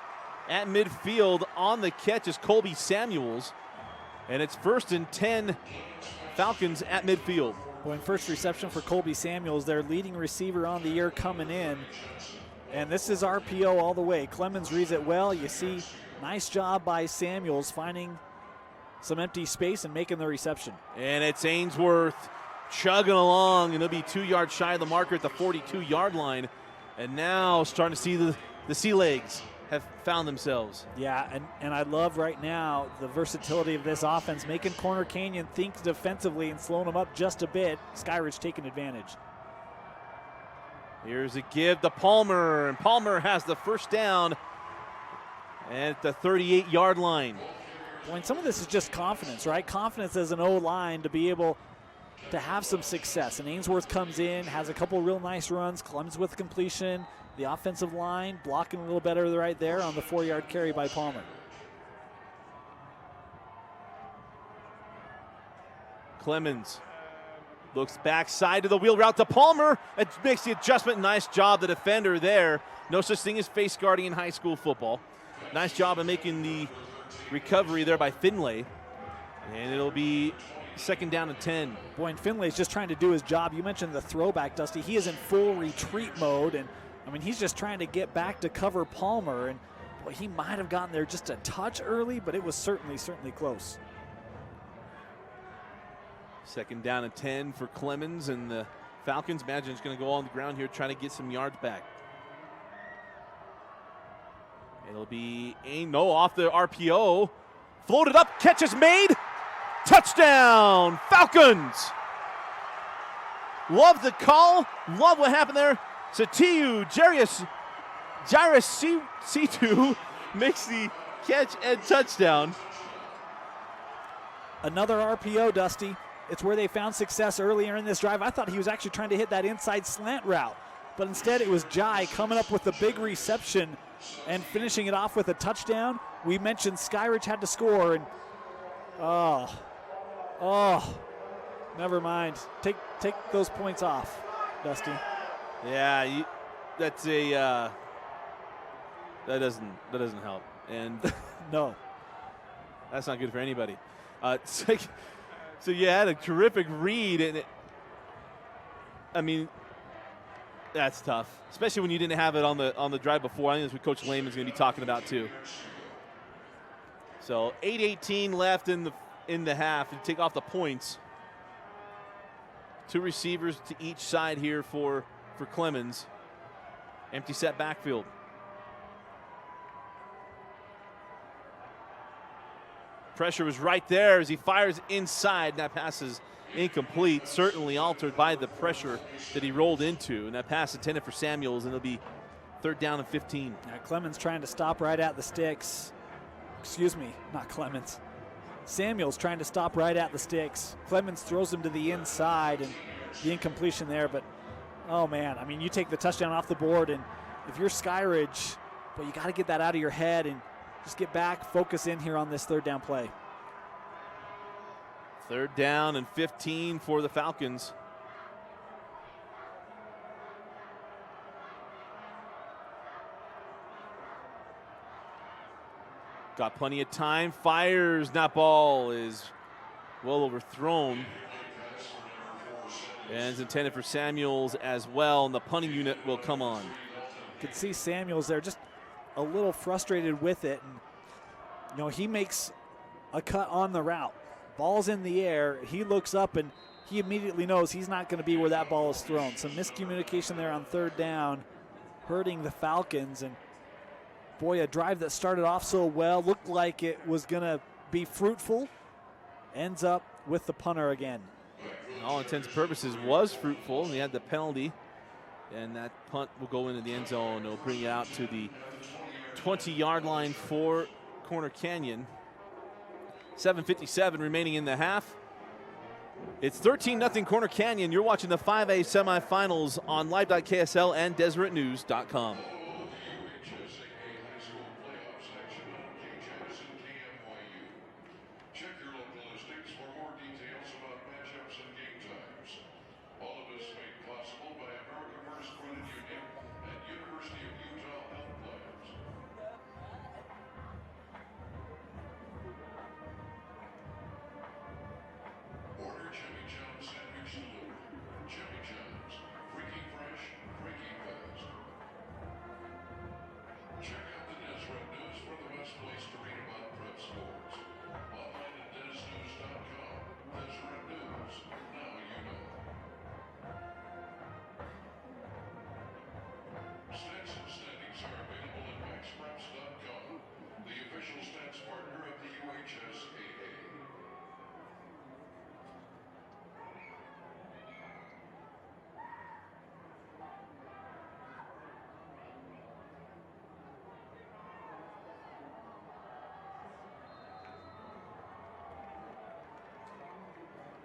at midfield. On the catch is Colby Samuels, and it's 1st and 10 Falcons at midfield. Boy, first reception for Colby Samuels, their leading receiver on the year coming in. And this is RPO all the way. Clemens reads it well. You see, nice job by Samuels finding some empty space and making the reception. And it's Ainsworth chugging along, and he'll be 2 yards shy of the marker at the 42-yard line. And now starting to see the sea legs have found themselves. Yeah, and I love right now the versatility of this offense, making Corner Canyon think defensively and slowing them up just a bit. Skyridge taking advantage. Here's a give to Palmer, and Palmer has the 1st down at the 38-yard line. Well, and some of this is just confidence, right? Confidence as an O-line to be able to have some success. And Ainsworth comes in, has a couple real nice runs, Clemens with completion. The offensive line blocking a little better right there on the 4-yard carry by Palmer. Clemens looks backside to the wheel route to Palmer. It makes the adjustment. Nice job, the defender there. No such thing as face guarding in high school football. Nice job of making the recovery there by Finlay. And it'll be 2nd down and 10. Boy, and Finlay's just trying to do his job. You mentioned the throwback, Dusty. He is in full retreat mode, and he's just trying to get back to cover Palmer, and boy, he might have gotten there just a touch early, but it was certainly close. 2nd down and 10 for Clemens, and the Falcons, imagine, is going to go on the ground here trying to get some yards back. It'll be off the RPO. Floated up, catch is made. Touchdown, Falcons! Love the call, love what happened there. Satiu Jairus C2 makes the catch and touchdown. Another RPO, Dusty. It's where they found success earlier in this drive. I thought he was actually trying to hit that inside slant route. but instead it was Jai coming up with the big reception and finishing it off with a touchdown. We mentioned Skyridge had to score, and never mind. Take those points off, Dusty. Yeah, that's a that doesn't help, and no, that's not good for anybody. So you had a terrific read, and that's tough, especially when you didn't have it on the drive before. I think that's what Coach Lehman's going to be talking about too. So 8:18 left in the half, and take off the points. 2 receivers to each side here for Clemens. Empty set backfield. Pressure was right there as he fires inside, and that pass is incomplete, certainly altered by the pressure that he rolled into. And that pass intended for Samuels, and it'll be 3rd down and 15. Now Clemens trying to stop right at the sticks. Excuse me, not Clemens. Samuels trying to stop right at the sticks. Clemens throws him to the inside, and the incompletion there. But, oh, man, you take the touchdown off the board, and if you're Skyridge, but you got to get that out of your head and just get back, focus in here on this 3rd down play. 3rd down and 15 for the Falcons. Got plenty of time, fires, that ball is well overthrown. And it's intended for Samuels as well, and the punting unit will come on. Could see Samuels there just a little frustrated with it. And, he makes a cut on the route. Ball's in the air. He looks up, and he immediately knows he's not going to be where that ball is thrown. Some miscommunication there on 3rd down, hurting the Falcons. And, boy, a drive that started off so well, looked like it was going to be fruitful, ends up with the punter again. All intents and purposes was fruitful, and he had the penalty, and that punt will go into the end zone. It'll bring it out to the 20-yard line for Corner Canyon. 7:57 remaining in the half. It's 13-0 Corner Canyon. You're watching the 5A semifinals on live.ksl and DeseretNews.com.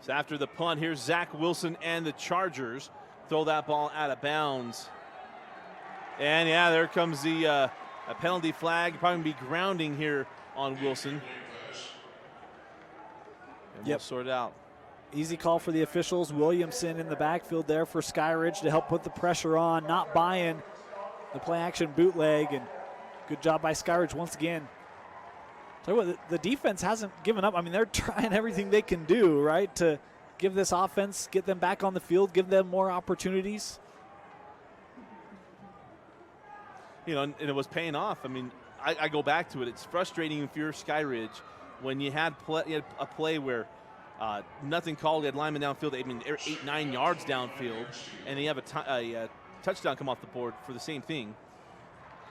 So after the punt, here's Zach Wilson and the Chargers throw that ball out of bounds. And yeah, there comes the a penalty flag. Probably be grounding here on Wilson. And we'll sort it out. Easy call for the officials. Williamson in the backfield there for Skyridge to help put the pressure on, not buying the play action bootleg, and good job by Skyridge once again. Tell you what, the defense hasn't given up. They're trying everything they can do, right, to give this offense, get them back on the field, give them more opportunities. And it was paying off. I go back to it. It's frustrating if you're Skyridge when you had a play where nothing called. You had linemen downfield, 8-9 yards downfield, and then you have a touchdown come off the board for the same thing.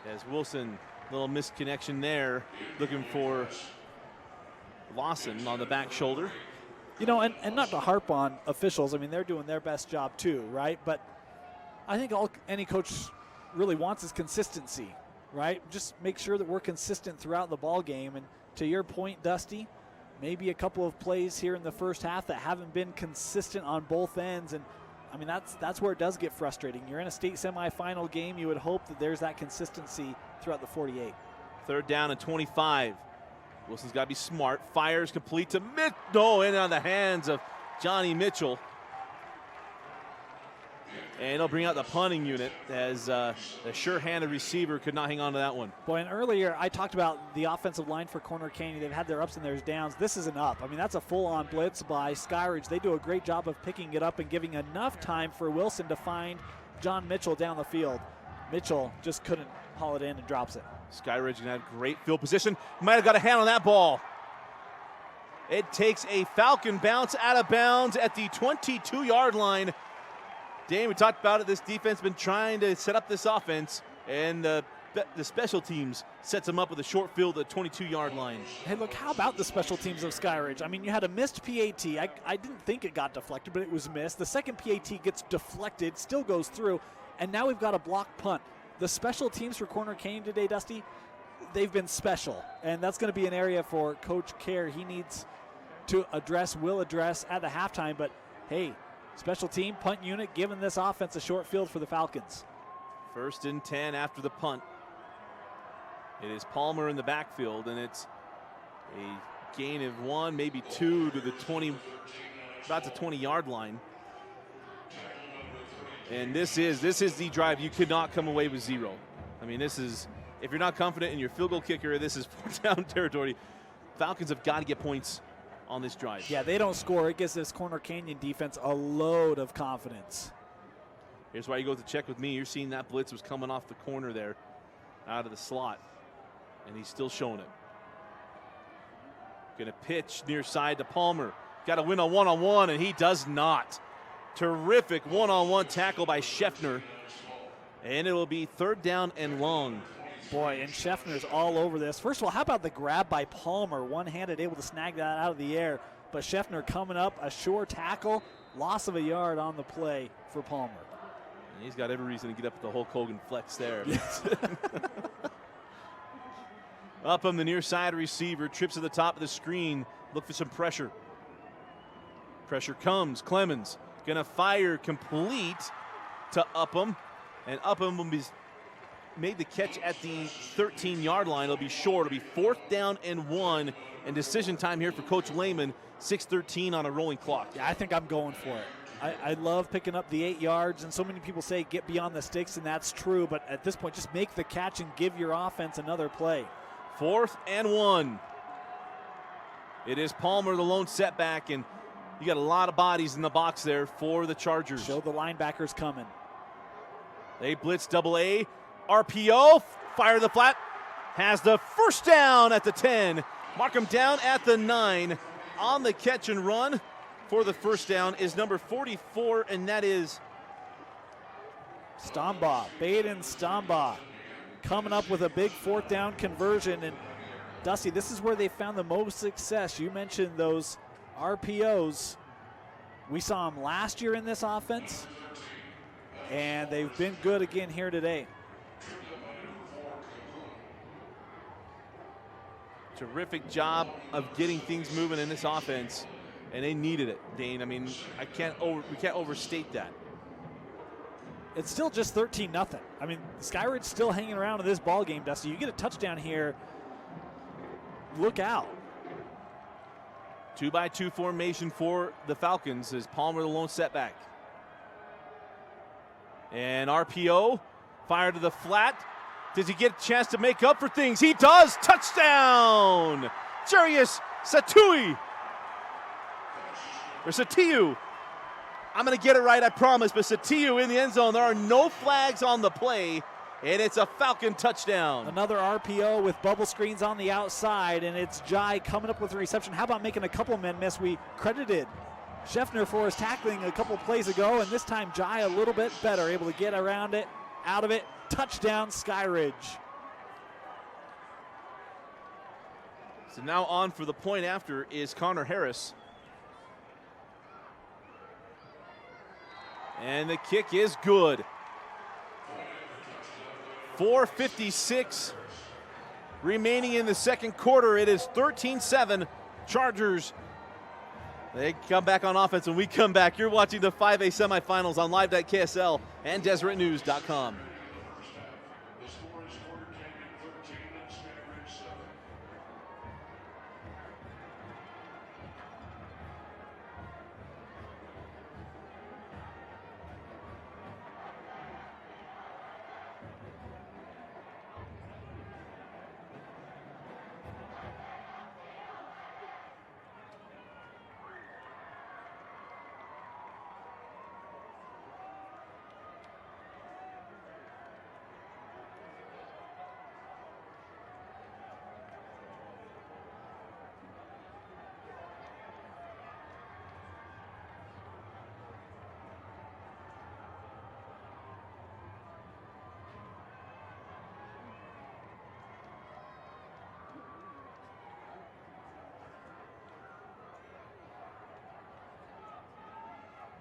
As Wilson, little misconnection there, looking for Lawson on the back shoulder. And not to harp on officials. They're doing their best job too, right? But I think any coach really wants is consistency, right? Just make sure that we're consistent throughout the ball game. And to your point, Dusty, maybe a couple of plays here in the first half that haven't been consistent on both ends. And I mean, that's where it does get frustrating. You're in a state semifinal game. You would hope that there's that consistency throughout the 48. 3rd down and 25. Wilson's got to be smart. Fires complete to no, in on the hands of Johnny Mitchell. And he'll bring out the punting unit as the sure-handed receiver could not hang on to that one. Boy, and earlier I talked about the offensive line for Corner Canyon. They've had their ups and their downs. This is an up. I mean, that's a full-on blitz by Skyridge. They do a great job of picking it up and giving enough time for Wilson to find John Mitchell down the field. Mitchell just couldn't haul it in and drops it. Skyridge gonna have great field position. Might have got a hand on that ball. It takes a Falcon bounce out of bounds at the 22-yard line. Dane, we talked about it. This defense has been trying to set up this offense, and the special teams sets them up with a short field at the 22-yard line. Hey, look, how about the special teams of Skyridge? I mean, you had a missed PAT. I didn't think it got deflected, but it was missed. The second PAT gets deflected, still goes through, and now we've got a block punt. The special teams for Corner Canyon today, Dusty, they've been special, and that's going to be an area for Coach Kerr he needs to will address at the halftime, but hey, special team, punt unit, giving this offense a short field for the Falcons. 1st and 10 after the punt. It is Palmer in the backfield, and it's a gain of 1, maybe 2 to the 20, about the 20-yard line. And this is the drive. You could not come away with 0. I mean, this is, if you're not confident in your field goal kicker, this is 4th-down territory. Falcons have got to get points on this drive. Yeah, they don't score. It gives this Corner Canyon defense a load of confidence. Here's why you go to check with me. You're seeing that blitz was coming off the corner there, out of the slot, and he's still showing it. Gonna pitch near side to Palmer. Got to win a one-on-one, and he does not. Terrific one-on-one tackle by Scheffner, and it will be 3rd down and long. Boy, and Scheffner's all over this. First of all, how about the grab by Palmer? One-handed, able to snag that out of the air. But Scheffner coming up, a sure tackle, loss of a yard on the play for Palmer. And he's got every reason to get up with the Hulk Hogan flex there. Up on the near side receiver, trips to the top of the screen, look for some pressure. Pressure comes, Clemens gonna fire complete to Upham, and Upham will be made the catch at the 13-yard line. It'll be short. It'll be 4th down and 1, and decision time here for Coach Lehman. 6:13 on a rolling clock. Yeah, I think I'm going for it. I love picking up the 8 yards, and so many people say get beyond the sticks, and that's true, but at this point, just make the catch and give your offense another play. 4th and 1. It is Palmer, the lone setback, and you got a lot of bodies in the box there for the Chargers. Show the linebackers coming. They blitz double A. RPO, fire the flat, has the 1st down at the 10. Mark him down at the 9. On the catch and run for the 1st down is number 44, and that is Stombaugh, Baden Stombaugh, coming up with a big 4th down conversion. And Dusty, this is where they found the most success. You mentioned those RPOs. We saw them last year in this offense, and they've been good again here today. Terrific job of getting things moving in this offense, and they needed it, Dane. I mean, we can't overstate that. It's still just 13-0. I mean, Skyridge still hanging around in this ball game, Dusty. You get a touchdown here, look out. 2-by-2 formation for the Falcons as Palmer the lone setback. And RPO, fire to the flat. Does he get a chance to make up for things? He does. Touchdown! Jarius Satui. Or Satiu. I'm going to get it right, I promise, but Satiu in the end zone. There are no flags on the play, and it's a Falcon touchdown. Another RPO with bubble screens on the outside, and it's Jai coming up with the reception. How about making a couple men miss? We credited Scheffner for his tackling a couple plays ago, and this time Jai a little bit better, able to get around it, out of it. Touchdown, Skyridge. So now on for the point after is Connor Harris. And the kick is good. 4:56 remaining in the second quarter. It is 13-7 Chargers. They come back on offense when we come back. You're watching the 5A semifinals on live.ksl and DeseretNews.com. The score is Pregame 13 and Skyridge 7.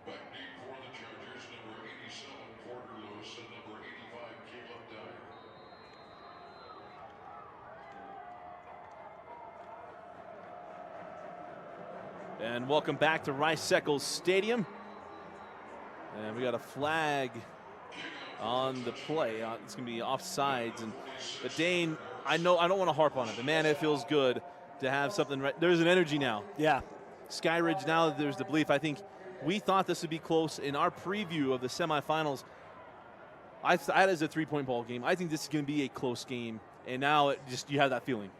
Back deep for the Chargers, number 87, Porter Lewis, and number 85, Caleb Dyer. And welcome back to Rice-Eccles Stadium. And we got a flag on the play. It's going to be offsides. But Dane, I don't want to harp on it, but man, it feels good to have something right. There's an energy now. Yeah. Skyridge, now there's the belief. I think we thought this would be close in our preview of the semifinals. I had it as a three-point ball game. I think this is going to be a close game, and now you have that feeling.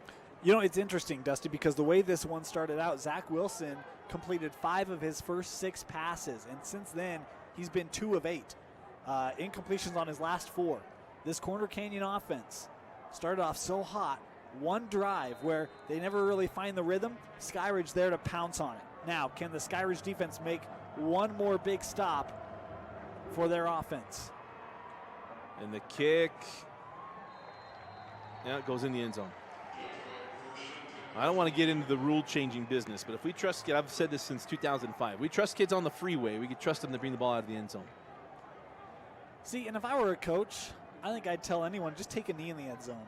You know, it's interesting, Dusty, because the way this one started out, Zach Wilson completed 5 of his first 6 passes, and since then, he's been 2 of 8. Incompletions on his last 4. This Corner Canyon offense started off so hot. One drive where they never really find the rhythm. Skyridge there to pounce on it. Now, can the Skyridge defense make one more big stop for their offense? And the kick, it goes in the end zone. I don't want to get into the rule-changing business, but if we trust kids, I've said this since 2005, we trust kids on the freeway, we could trust them to bring the ball out of the end zone. See, and if I were a coach, I think I'd tell anyone, just take a knee in the end zone.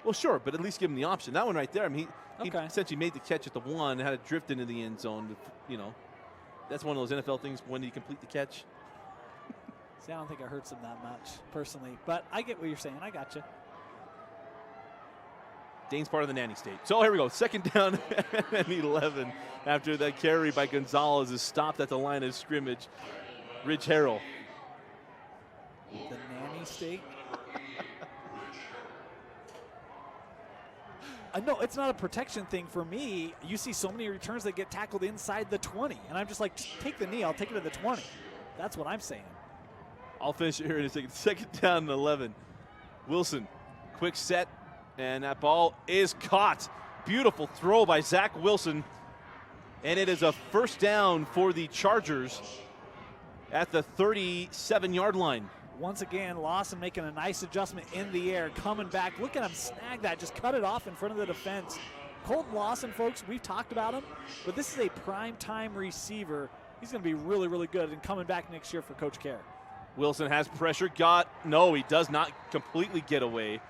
Well, sure, but at least give him the option. That one right there, I mean, he Okay. essentially made the catch at the 1 and had it drift into the end zone. You know, that's one of those NFL things. When did he complete the catch? See, I don't think it hurts him that much, personally. But I get what you're saying. I got you. Dane's part of the nanny state. So here we go. 2nd down and 11 after that carry by Gonzalez is stopped at the line of scrimmage. Ridge Harrell. The nanny state? No, it's not a protection thing for me. You see so many returns that get tackled inside the 20, and I'm just like, take the knee. I'll take it to the 20. That's what I'm saying. I'll finish it here in a second. 2nd down and 11. Wilson, quick set, and that ball is caught. Beautiful throw by Zach Wilson, and it is a 1st down for the Chargers at the 37-yard line. Once again, Lawson making a nice adjustment in the air, coming back. Look at him snag that, just cut it off in front of the defense. Colton Lawson, folks, we've talked about him, but this is a prime-time receiver. He's going to be really, really good and coming back next year for Coach Kerr. Wilson has pressure. No, he does not completely get away.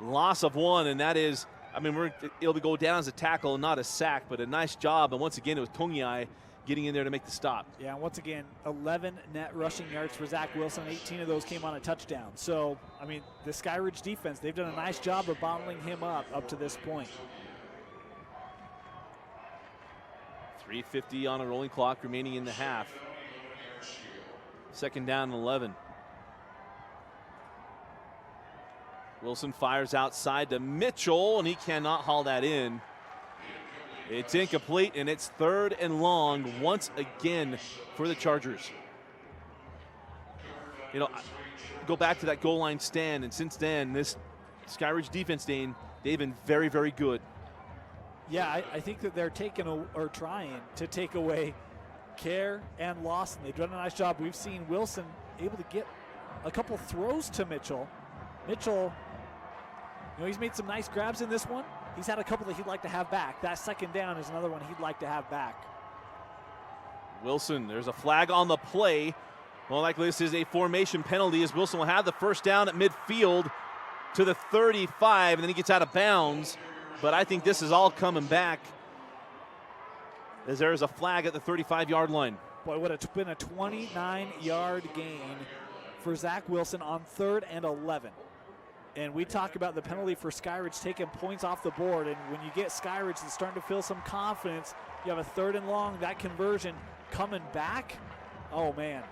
Loss of 1, and that is, I mean, it'll go down as a tackle and not a sack, but a nice job. And once again, it was Tungiai getting in there to make the stop. Yeah, and once again, 11 net rushing yards for Zach Wilson. 18 of those came on a touchdown. So, I mean, the Skyridge defense, they've done a nice job of bottling him up to this point. 3:50 on a rolling clock remaining in the half. 2nd down and 11. Wilson fires outside to Mitchell, and he cannot haul that in. It's incomplete, and it's 3rd and long once again for the Chargers. You know, go back to that goal line stand, and since then, this Skyridge defense, Dane, they've been very, very good. Yeah, I think that they're trying to take away Kerr and Lawson. They've done a nice job. We've seen Wilson able to get a couple throws to Mitchell. Mitchell, you know, he's made some nice grabs in this one. He's had a couple that he'd like to have back. That 2nd down is another one he'd like to have back. Wilson, there's a flag on the play. More likely this is a formation penalty as Wilson will have the 1st down at midfield to the 35, and then he gets out of bounds. But I think this is all coming back. as there is a flag at the 35-yard line. Boy, would have been a 29-yard gain for Zach Wilson on 3rd and 11. And we talk about the penalty for Skyridge taking points off the board. And when you get Skyridge that's starting to feel some confidence, you have a 3rd and long, that conversion coming back. Oh, man.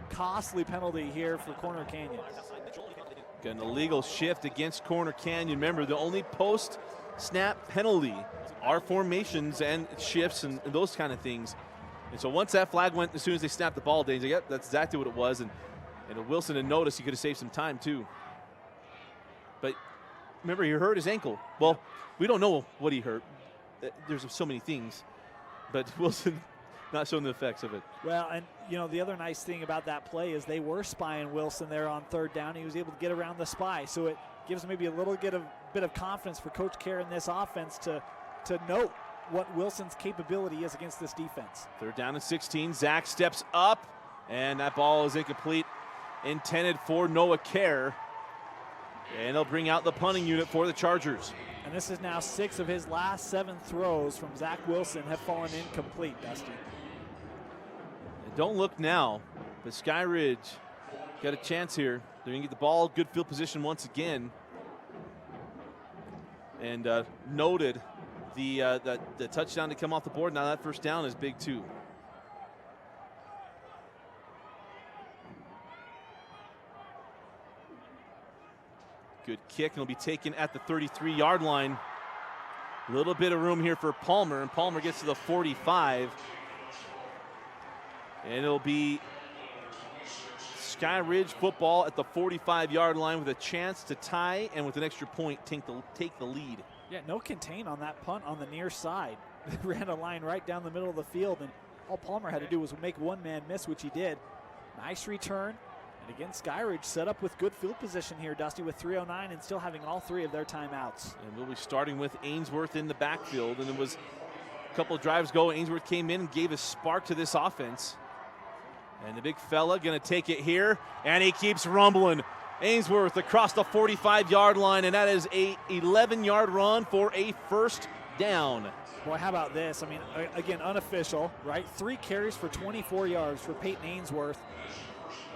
Costly penalty here for Corner Canyon. An illegal shift against Corner Canyon. Remember, the only post-snap penalty are formations and shifts and those kind of things. And so once that flag went, as soon as they snapped the ball, Dane's like, yep, that's exactly what it was. And Wilson had noticed he could have saved some time too. But remember, he hurt his ankle. Well, we don't know what he hurt. There's so many things. But Wilson not showing the effects of it. Well, and you know, the other nice thing about that play is they were spying Wilson there on 3rd down. He was able to get around the spy. So it gives maybe a little bit of confidence for Coach Kerr in this offense to note what Wilson's capability is against this defense. 3rd down and 16. Zach steps up, and that ball is incomplete, intended for Noah Kerr. And they'll bring out the punting unit for the Chargers. And this is now 6 of his last 7 throws from Zach Wilson have fallen incomplete, Dusty. And don't look now, but Skyridge got a chance here. They're going to get the ball, good field position once again. And noted the touchdown to come off the board. Now that 1st down is big too. Good kick, and it'll be taken at the 33-yard line. A little bit of room here for Palmer, and Palmer gets to the 45. And it'll be Skyridge football at the 45-yard line with a chance to tie and with an extra point take the lead. Yeah, no contain on that punt on the near side. They ran a line right down the middle of the field, and all Palmer had to do was make one man miss, which he did. Nice return. And again, Skyridge set up with good field position here, Dusty, with 3:09 and still having all 3 of their timeouts. And we'll be starting with Ainsworth in the backfield. And it was a couple of drives ago, Ainsworth came in and gave a spark to this offense. And the big fella going to take it here, and he keeps rumbling. Ainsworth across the 45-yard line, and that is a 11-yard run for a 1st down. Boy, how about this? I mean, again, unofficial, right? 3 carries for 24 yards for Peyton Ainsworth,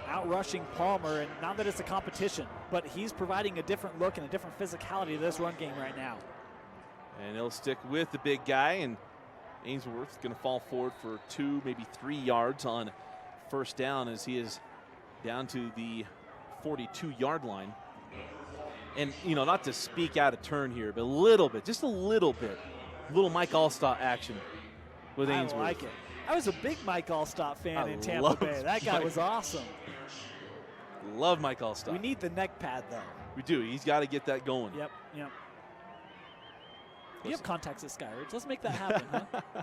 out rushing Palmer, and not that it's a competition, but he's providing a different look and a different physicality to this run game right now. And he'll stick with the big guy, and Ainsworth's going to fall forward for 2, maybe 3 yards on 1st down as he is down to the 42-yard line. And, you know, not to speak out of turn here, but a little bit, just a little bit, little Mike Allstott action with Ainsworth. I like it. I was a big Mike Allstott fan in Tampa Bay. That guy was awesome. Love Mike Allstott. We need the neck pad, though. We do. He's got to get that going. Yep. You have contacts at Skyridge. Let's make that happen, huh?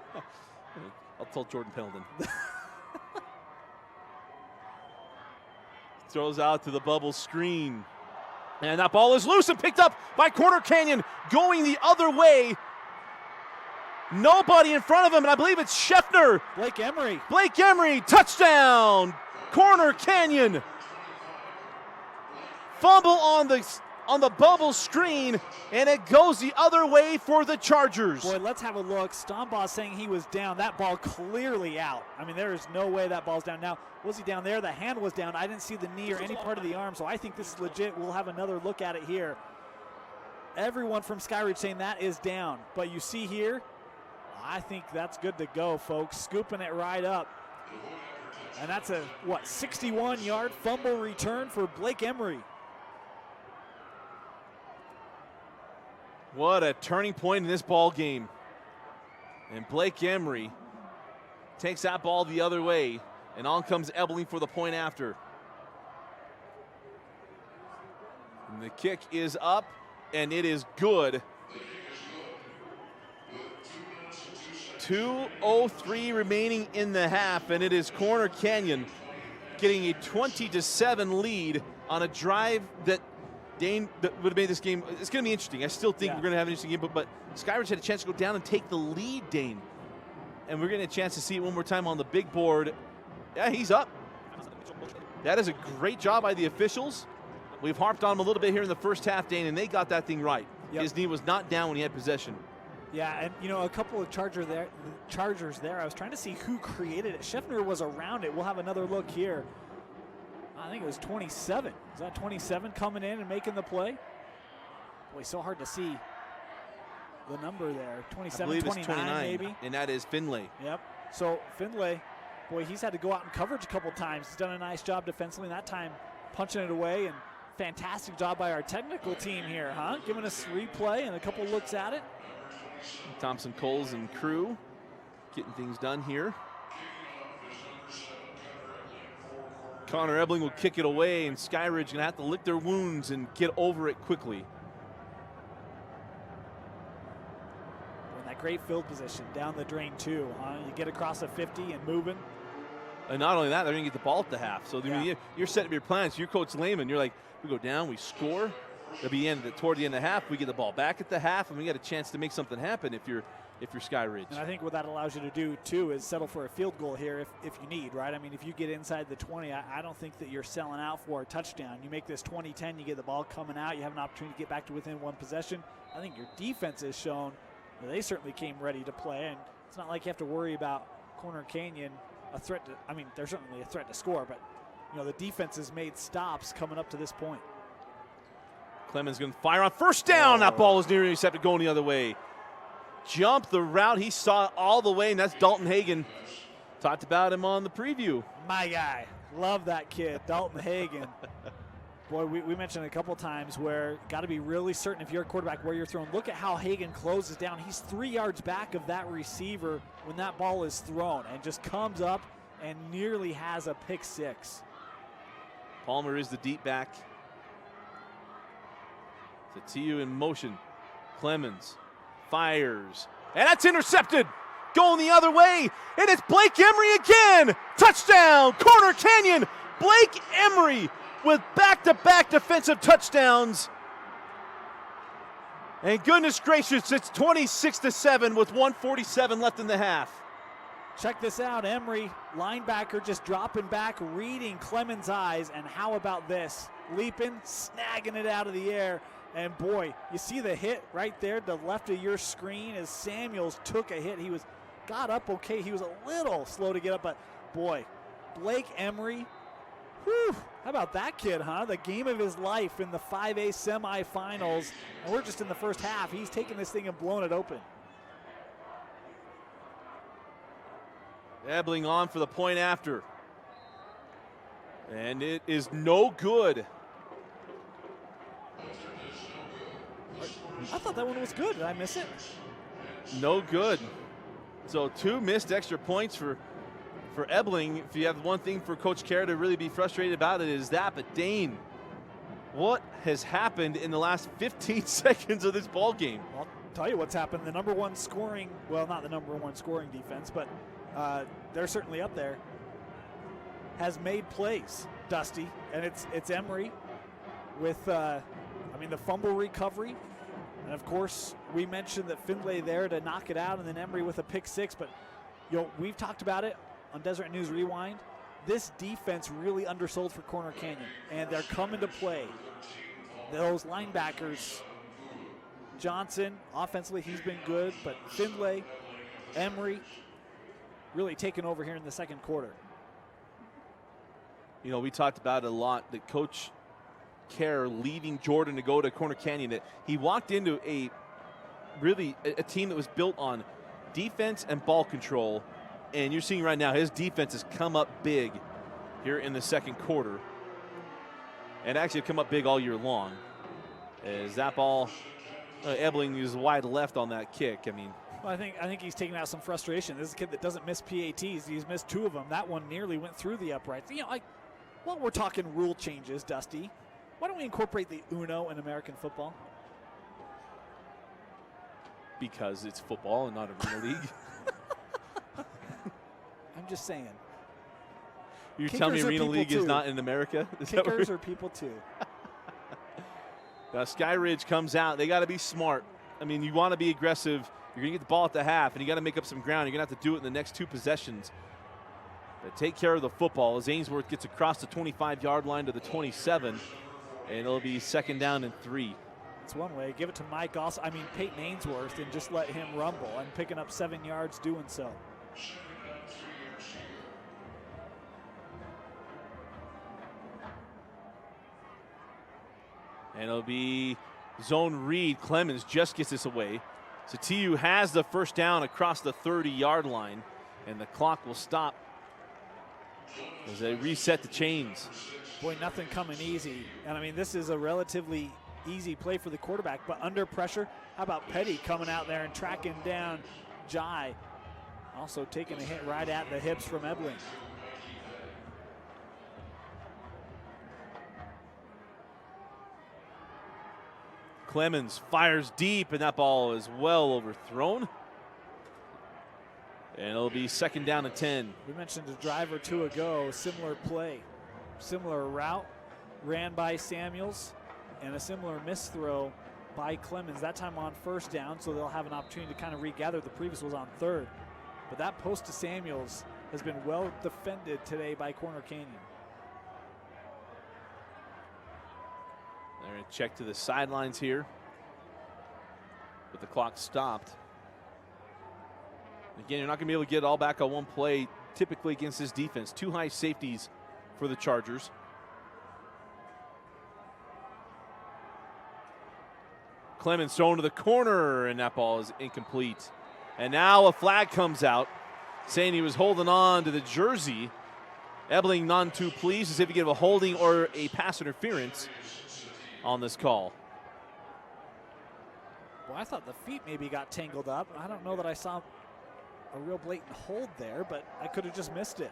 I'll tell Jordan Pendleton. Throws out to the bubble screen. And that ball is loose and picked up by Corner Canyon, going the other way. Nobody in front of him, and I believe it's Scheffner. Blake Emery, touchdown! Corner Canyon. Fumble on the bubble screen, and it goes the other way for the Chargers. Boy, let's have a look. Stombaugh saying he was down. That ball clearly out. I mean, there is no way that ball's down. Now, was he down there? The hand was down. I didn't see the knee or any part of the arm, so I think this is legit. We'll have another look at it here. Everyone from Skyridge saying that is down. But you see here, I think that's good to go, folks. Scooping it right up. And that's a, 61-yard fumble return for Blake Emery. What a turning point in this ball game. And Blake Emery takes that ball the other way, and on comes Ebeling for the point after. And the kick is up, and it is good. 2:03 remaining in the half, and it is Corner Canyon getting a 20-7 lead on a drive that Dane would have made this game. It's going to be interesting. I still think we're going to have an interesting game, but Skyridge had a chance to go down and take the lead, Dane. And we're getting a chance to see it one more time on the big board. Yeah, he's up. That is a great job by the officials. We've harped on him a little bit here in the first half, Dane, and they got that thing right. His knee was not down when he had possession. Yeah, and a couple of Chargers there. I was trying to see who created it. Scheffner was around it. We'll have another look here. I think it was 27. Is that 27 coming in and making the play? Boy, so hard to see the number there. 27, 29 maybe. And that is Finlay. Yep. So Finlay, boy, he's had to go out in coverage a couple times. He's done a nice job defensively, and that time punching it away. And fantastic job by our technical team here, huh? Giving us replay and a couple looks at it. Thompson, Coles, and crew getting things done here. Connor Ebling will kick it away, and Skyridge going to have to lick their wounds and get over it quickly. In that great field position, down the drain too, huh? You get across the 50 and moving. And not only that, they're going to get the ball at the half. So Yeah. you're setting up your plans. You're Coach Lehman. You're like, we go down, we score. It'll be toward the end of the half. We get the ball back at the half, and we got a chance to make something happen if you're Skyridge. And I think what that allows you to do too is settle for a field goal here if you need, right? I mean, if you get inside the 20, I don't think that you're selling out for a touchdown. You make this 20-10, you get the ball coming out, you have an opportunity to get back to within one possession. I think your defense has shown that they certainly came ready to play, and it's not like you have to worry about Corner Canyon a threat to, I mean, they're certainly a threat to score, but the defense has made stops coming up to this point. Clemens going to fire on first down. That ball was nearly intercepted going the other way. Jump the route. He saw it all the way, and that's Dalton Hagan. Talked about him on the preview. My guy. Love that kid, Dalton Hagan. Boy, we mentioned a couple times where got to be really certain if you're a quarterback where you're throwing. Look at how Hagan closes down. He's 3 yards back of that receiver when that ball is thrown and just comes up and nearly has a pick six. Palmer is the deep back. Satiu in motion. Clemens fires. And that's intercepted. Going the other way. And it's Blake Emery again. Touchdown. Corner Canyon. Blake Emery with back-to-back defensive touchdowns. And goodness gracious, it's 26-7 with 1:47 left in the half. Check this out. Emery, linebacker, just dropping back, reading Clemens' eyes. And how about this? Leaping, snagging it out of the air. And boy, you see the hit right there to the left of your screen as Samuels took a hit. He got up okay. He was a little slow to get up, but boy, Blake Emery, whew, how about that kid, huh? The game of his life in the 5A semifinals. And we're just in the first half. He's taken this thing and blown it open. Ebling on for the point after. And it is no good. I thought that one was good. Did I miss it? No good. So 2 missed extra points for Ebling. If you have one thing for Coach Kerr to really be frustrated about, it is that. But Dane, what has happened in the last 15 seconds of this ball game? I'll tell you what's happened. The number one scoring, well, not the number one scoring defense, but they're certainly up there, has made plays, Dusty. And it's Emery with, the fumble recovery. And of course, we mentioned that Finlay there to knock it out, and then Emery with a pick six. But we've talked about it on Deseret News Rewind. This defense really undersold for Corner Canyon, and they're coming to play. Those linebackers, Johnson, offensively he's been good, but Finlay, Emery, really taking over here in the second quarter. We talked about it a lot, that Coach Kerr leaving Jordan to go to Corner Canyon, that he walked into a team that was built on defense and ball control, and you're seeing right now his defense has come up big here in the second quarter, and actually come up big all year long. As that ball, Ebling is wide left on that kick. Well, I think he's taking out some frustration. This is a kid that doesn't miss PATs. He's missed 2 of them. That one nearly went through the uprights. While we're talking rule changes, Dusty, why don't we incorporate the Uno in American football? Because it's football and not a real league. I'm just saying. You're telling me Arena League is not in America? Kickers are people too. Now Skyridge comes out. They got to be smart. You want to be aggressive. You're going to get the ball at the half, and you got to make up some ground. You're going to have to do it in the next 2 possessions. But take care of the football as Ainsworth gets across the 25-yard line to the 27, and it'll be 2nd down and 3. It's one way. Give it to Mike also. I mean, Peyton Ainsworth, and just let him rumble, and picking up 7 yards doing so. And it'll be zone read. Clemens just gets this away. So TU has the first down across the 30-yard line, and the clock will stop as they reset the chains. Boy, nothing coming easy. And I mean, this is a relatively easy play for the quarterback, but under pressure, how about Petty coming out there and tracking down Jai? Also taking a hit right at the hips from Ebling. Clemens fires deep, and that ball is well overthrown. And it'll be second down and 10. We mentioned a drive or two ago, similar play, similar route ran by Samuels, and a similar misthrow by Clemens, that time on first down, so they'll have an opportunity to kind of regather. The previous was on third. But that post to Samuels has been well defended today by Corner Canyon. They're going to check to the sidelines here, but the clock stopped. Again, you're not going to be able to get it all back on one play, typically against this defense. 2 high safeties for the Chargers. Clemens thrown to the corner, and that ball is incomplete. And now a flag comes out saying he was holding on to the jersey. Ebling none too pleased, as if he gave a holding or a pass interference on this call. Well, I thought the feet maybe got tangled up. I don't know that I saw a real blatant hold there, but I could have just missed it.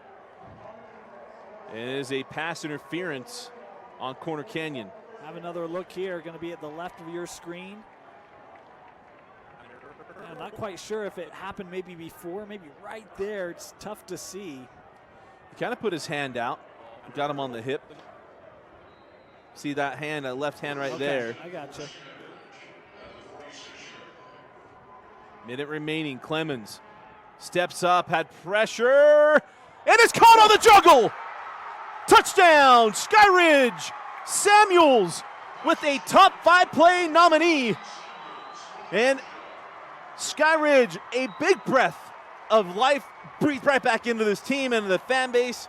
It is a pass interference on Corner Canyon. Have another look here, going to be at the left of your screen. I'm not quite sure if it happened maybe before, maybe right there. It's tough to see. He kind of put his hand out, got him on the hip. See that hand, that left hand right there. I got you. Minute remaining. Clemens steps up, had pressure, and it's caught on the juggle. Touchdown, Skyridge. Samuels with a top 5 play nominee. And Skyridge, a big breath of life breathed right back into this team and the fan base.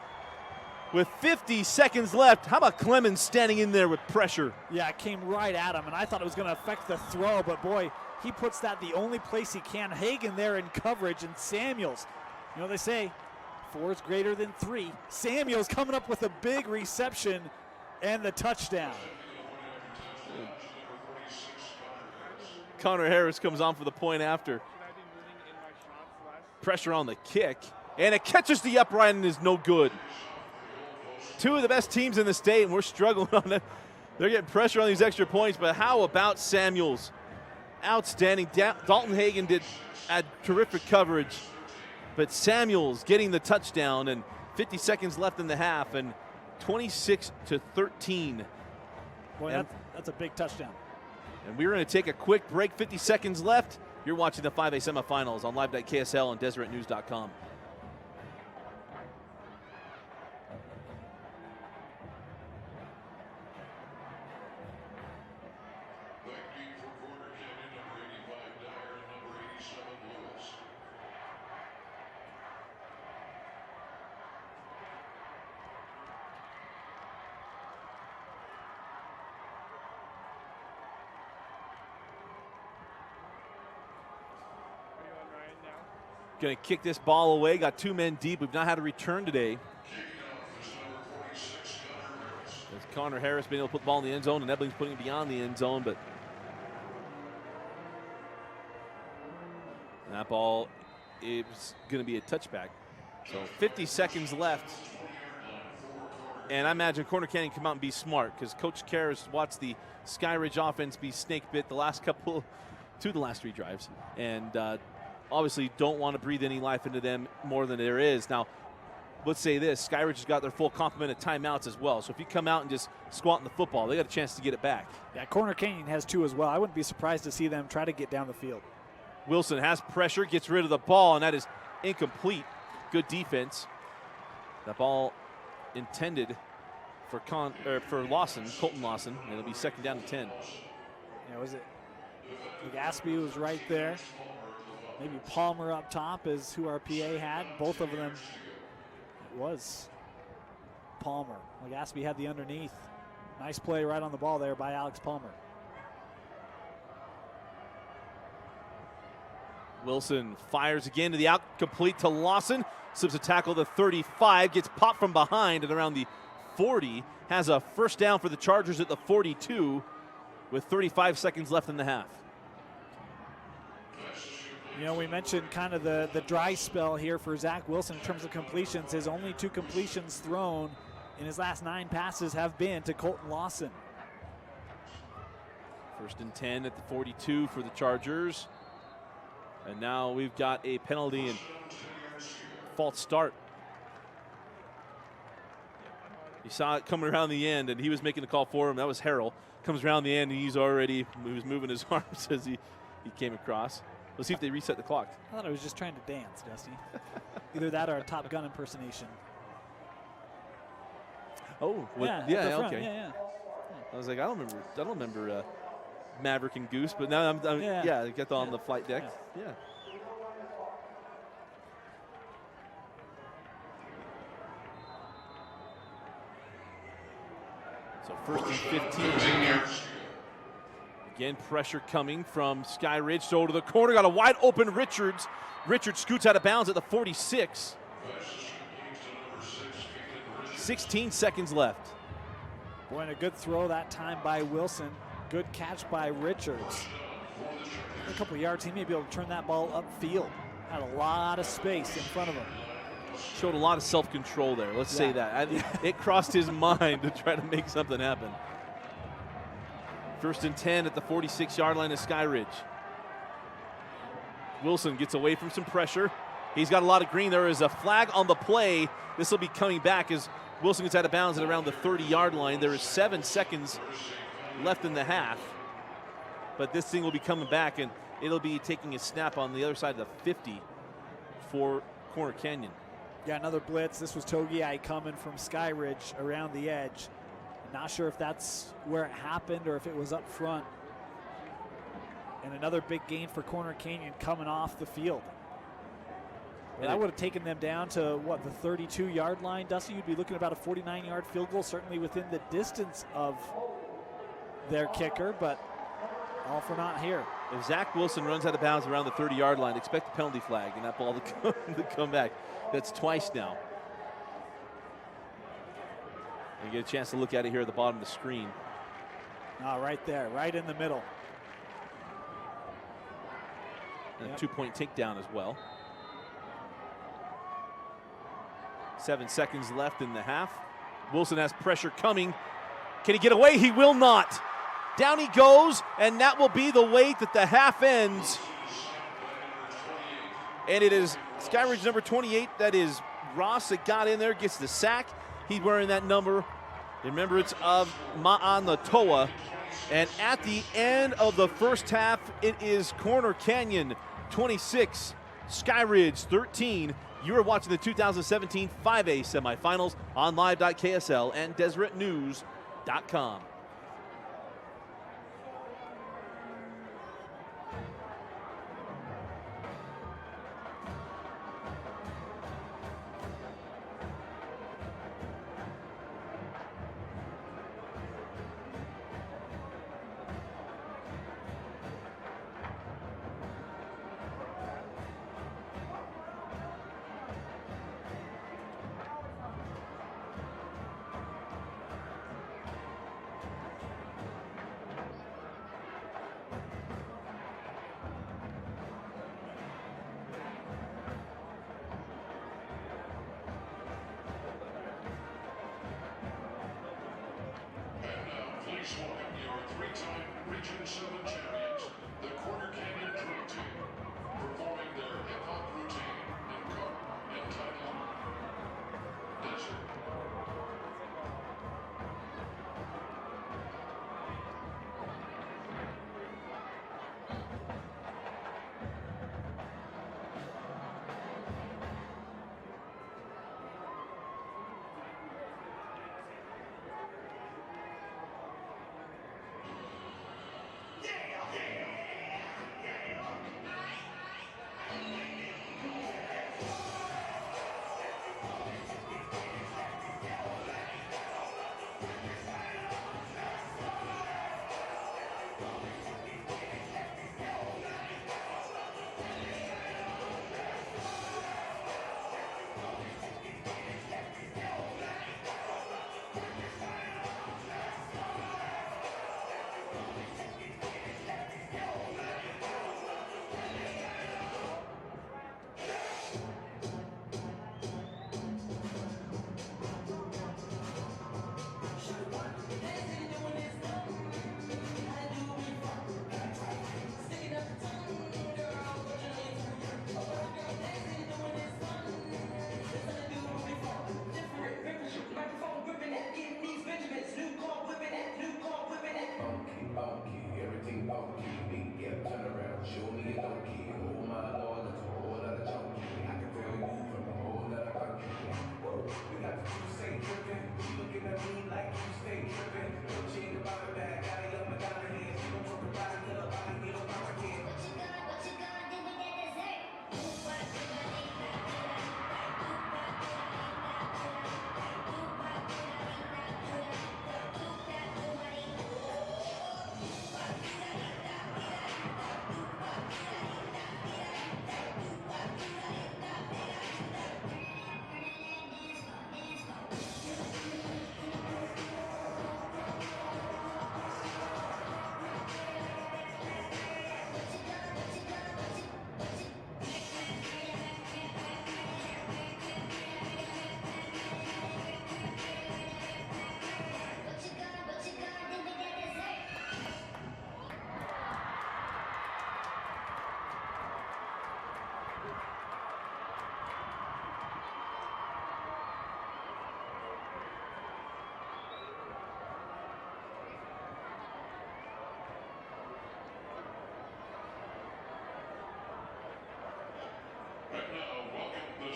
With 50 seconds left, how about Clemens standing in there with pressure? Yeah, it came right at him, and I thought it was going to affect the throw, but boy, he puts that the only place he can. Hagan there in coverage, and Samuels. You know, they say 4 is greater than 3. Samuels coming up with a big reception and the touchdown. Connor Harris comes on for the point after. Pressure on the kick, and it catches the upright and is no good. 2 of the best teams in the state, and we're struggling on it. They're getting pressure on these extra points, but how about Samuels? Outstanding. Dalton Hagan had terrific coverage, but Samuels getting the touchdown, and 50 seconds left in the half, and 26-13. Boy, that's a big touchdown. And we're going to take a quick break. 50 seconds left. You're watching the 5A semifinals on live.ksl and DeseretNews.com. Going to kick this ball away. Got 2 men deep. We've not had a return today. As Connor Harris being able to put the ball in the end zone, and Ebling's putting it beyond the end zone, but that ball is going to be a touchback. So 50 seconds left. And I imagine Corner Canyon come out and be smart, because Coach Karras watched the Skyridge offense be snake bit the last 3 drives. And obviously don't want to breathe any life into them more than there is. Now, let's say this, Skyridge has got their full complement of timeouts as well. So if you come out and just squat in the football, they got a chance to get it back. Yeah, Corner Canyon has 2 as well. I wouldn't be surprised to see them try to get down the field. Wilson has pressure, gets rid of the ball, and that is incomplete. Good defense. That ball intended for Lawson, Colton Lawson, and it'll be second down and 10. Yeah, was it Legaspi was right there. Maybe Palmer up top is who our PA had. Both of them, it was Palmer. Legaspi had the underneath. Nice play right on the ball there by Alex Palmer. Wilson fires again to the out, complete to Lawson. Slips a tackle to 35, gets popped from behind at around the 40. Has a first down for the Chargers at the 42 with 35 seconds left in the half. You know, we mentioned kind of the dry spell here for Zach Wilson in terms of completions. His only 2 completions thrown in his last 9 passes have been to Colton Lawson. First and 10 at the 42 for the Chargers. And now we've got a penalty and false start. You saw it coming around the end, and he was making the call for him. That was Harrell. Comes around the end, and he was moving his arms as he came across. Let's see if they reset the clock. I thought I was just trying to dance, Dusty. Either that or a Top Gun impersonation. Oh, yeah, okay. Yeah. I was like, I don't remember Maverick and Goose, but now I'm I got on the flight deck. Yeah. So first and 15. Again, pressure coming from Skyridge. So to the corner, got a wide open Richards. Richards scoots out of bounds at the 46. 16 seconds left. Boy, and a good throw that time by Wilson. Good catch by Richards. A couple of yards, he may be able to turn that ball upfield. Had a lot of space in front of him. Showed a lot of self-control there. Let's say that. It crossed his mind to try to make something happen. First and 10 at the 46-yard line of Skyridge. Wilson gets away from some pressure. He's got a lot of green. There is a flag on the play. This will be coming back as Wilson gets out of bounds at around the 30-yard line. There is 7 seconds left in the half. But this thing will be coming back, and it'll be taking a snap on the other side of the 50 for Corner Canyon. Yeah, another blitz. This was Togiai coming from Skyridge around the edge. Not sure if that's where it happened or if it was up front. And another big gain for Corner Canyon coming off the field. Well, that would have taken them down to, what, the 32-yard line, Dusty? You'd be looking at about a 49-yard field goal, certainly within the distance of their kicker, but all for naught here. If Zach Wilson runs out of bounds around the 30-yard line, expect a penalty flag and that ball to come back. That's twice now. You get a chance to look at it here at the bottom of the screen. Right there, right in the middle. And a 2-point takedown as well. 7 seconds left in the half. Wilson has pressure coming. Can he get away? He will not. Down he goes, and that will be the way that the half ends. And it is Skyridge number 28. That is Ross that got in there, gets the sack. He's wearing that number in remembrance of Ma'an Latoa. And at the end of the first half, it is Corner Canyon 26, Skyridge 13. You are watching the 2017 5A semifinals on live.ksl and DeseretNews.com.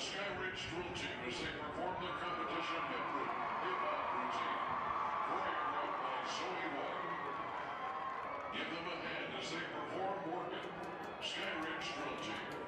Skyridge drill team as they perform their competition hip-hop routine. Choreographed by Zoe White. Give them a hand as they perform Workin'. Skyridge drill team.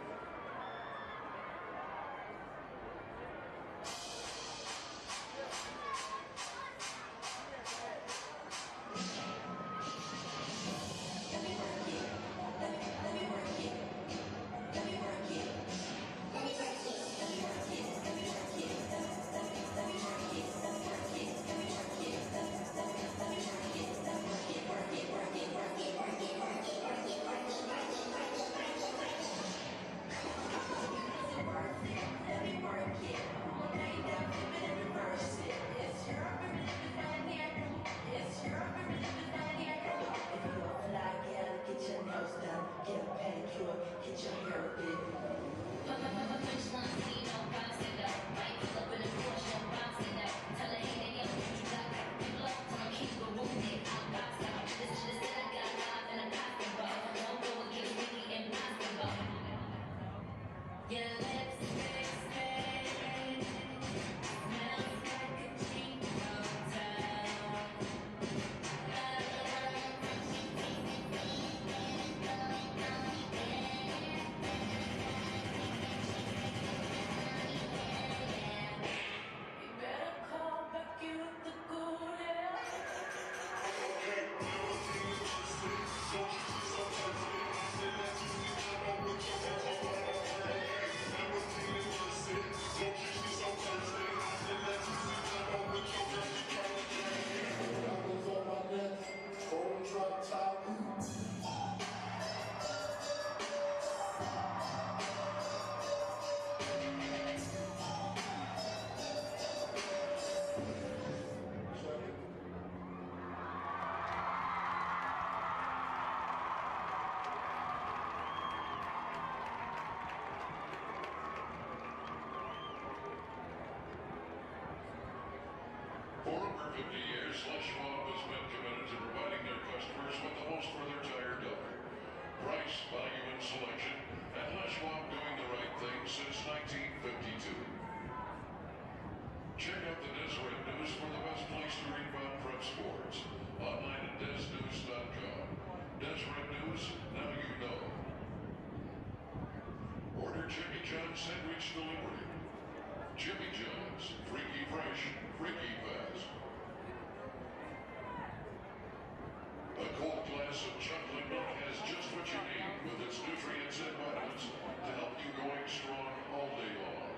For over 50 years, Schwab has been committed to providing their customers with the most for their tire dollar. Price, value, and selection, and Schwab doing the right thing since 1952. Check out the Deseret News for the best place to read about prep sports. Online at desnews.com. Deseret News, now you know. Order Jimmy John's sandwich delivery. Jimmy John's, freaky fresh, freaky fast. A cold glass of chocolate milk has just what you need with its nutrients and vitamins to help you going strong all day long.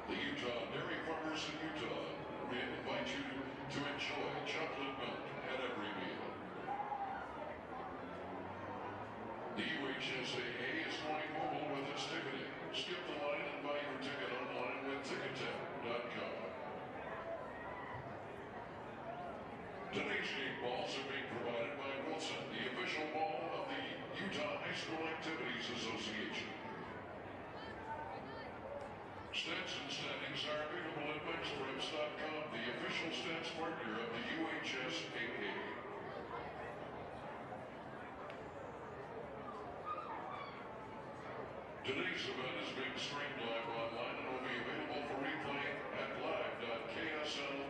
The Utah Dairy Farmers in Utah invite you to enjoy chocolate milk at every meal. The UHSAA is going mobile with its ticketing. Skip the line and buy your ticket online with Ticketek.com. Today's game balls are being provided by Wilson, the official ball of the Utah High School Activities Association. Stats and standings are available at MaxPreps.com, the official stats partner of the UHSAA. Today's event is being streamed live online and will be available for replay at live.ksl.com.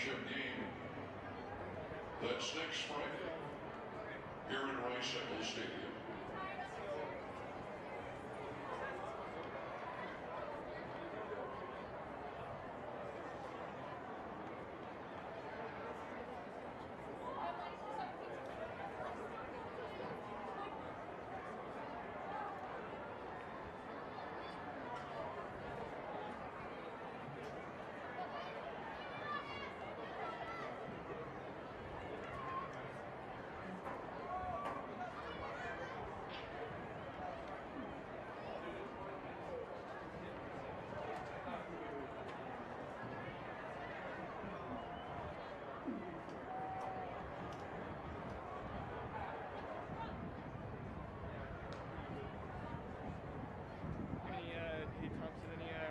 championship game. That's next Friday here in Rice Stadium.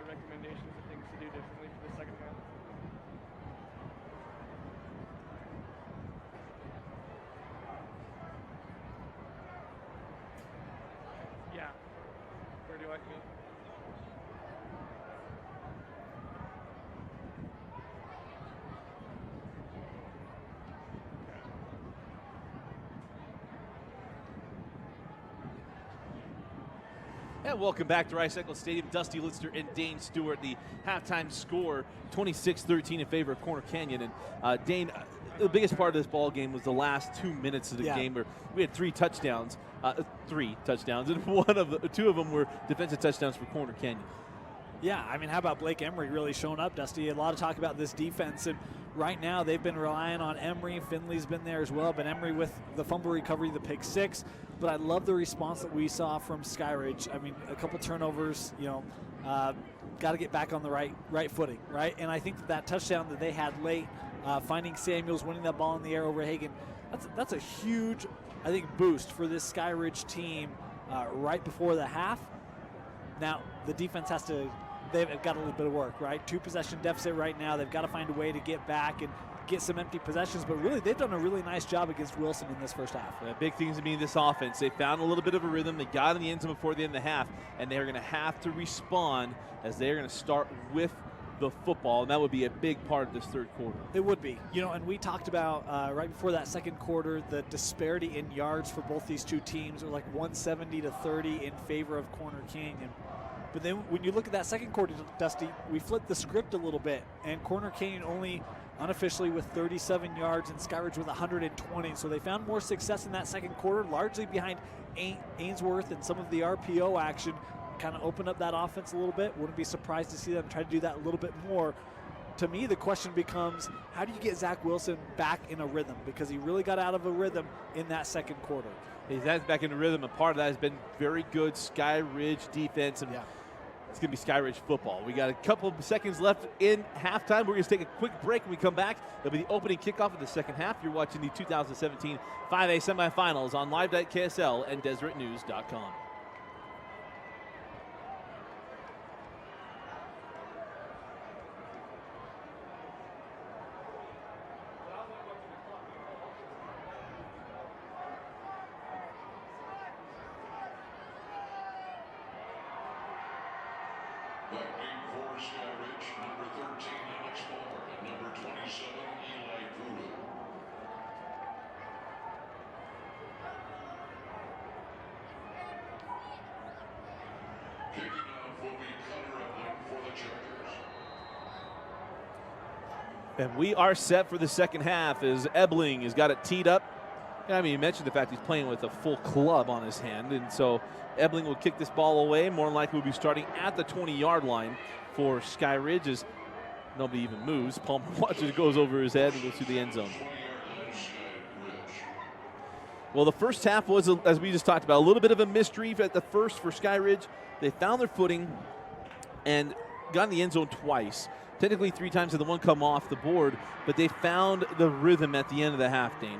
Recommendations of things to do differently for the second half? Yeah. Where do you like me? And welcome back to Rice Stadium. Dusty Lister and Dane Stewart. The halftime score, 26-13 in favor of Corner Canyon. And Dane, the biggest part of this ball game was the last 2 minutes of the game, where we had three touchdowns, and two of them were defensive touchdowns for Corner Canyon. Yeah, I mean, how about Blake Emery really showing up, Dusty? A lot of talk about this defense, and right now they've been relying on Emery. Finley's been there as well, but Emery with the fumble recovery, the pick six. But I love the response that we saw from Skyridge. I mean, a couple turnovers, got to get back on the right footing, right? And I think that touchdown that they had late, finding Samuels, winning that ball in the air over Hagan, that's a huge, I think, boost for this Skyridge team right before the half. Now, the defense they've got a little bit of work, right? 2-possession deficit right now. They've got to find a way to get back and get some empty possessions, but really they've done a really nice job against Wilson in this first half. Big things to me in this offense. They found a little bit of a rhythm. They got in the end zone before the end of the half, and they're going to have to respond as they're going to start with the football, and that would be a big part of this third quarter. It would be. And we talked about right before that second quarter, the disparity in yards for both these two teams are like 170-30 in favor of Corner Canyon. But then when you look at that second quarter, Dusty, we flipped the script a little bit, and Corner Canyon only unofficially with 37 yards and Skyridge with 120. So they found more success in that second quarter, largely behind Ainsworth and some of the RPO action. Kind of opened up that offense a little bit. Wouldn't be surprised to see them try to do that a little bit more. To me, the question becomes, how do you get Zach Wilson back in a rhythm? Because he really got out of a rhythm in that second quarter. He's back in a rhythm, and part of that has been very good Skyridge defense. And it's going to be Skyridge football. We got a couple of seconds left in halftime. We're going to take a quick break. When we come back, it'll be the opening kickoff of the second half. You're watching the 2017 5A semifinals on live.ksl and DeseretNews.com. Back deep for Skyridge, number 13, Alex Palmer, and number 27, Eli Voodoo. Kicking off will be Connor Ebling for the Chargers. And we are set for the second half as Ebling has got it teed up. I mean, you mentioned the fact he's playing with a full club on his hand, and so Ebling will kick this ball away. More than likely will be starting at the 20-yard line for Skyridge as nobody even moves. Palmer watches, goes over his head and goes through the end zone. Well, the first half was, as we just talked about, a little bit of a mystery at the first for Skyridge. They found their footing and got in the end zone twice. Technically 3 times and the one come off the board, but they found the rhythm at the end of the half, Dane.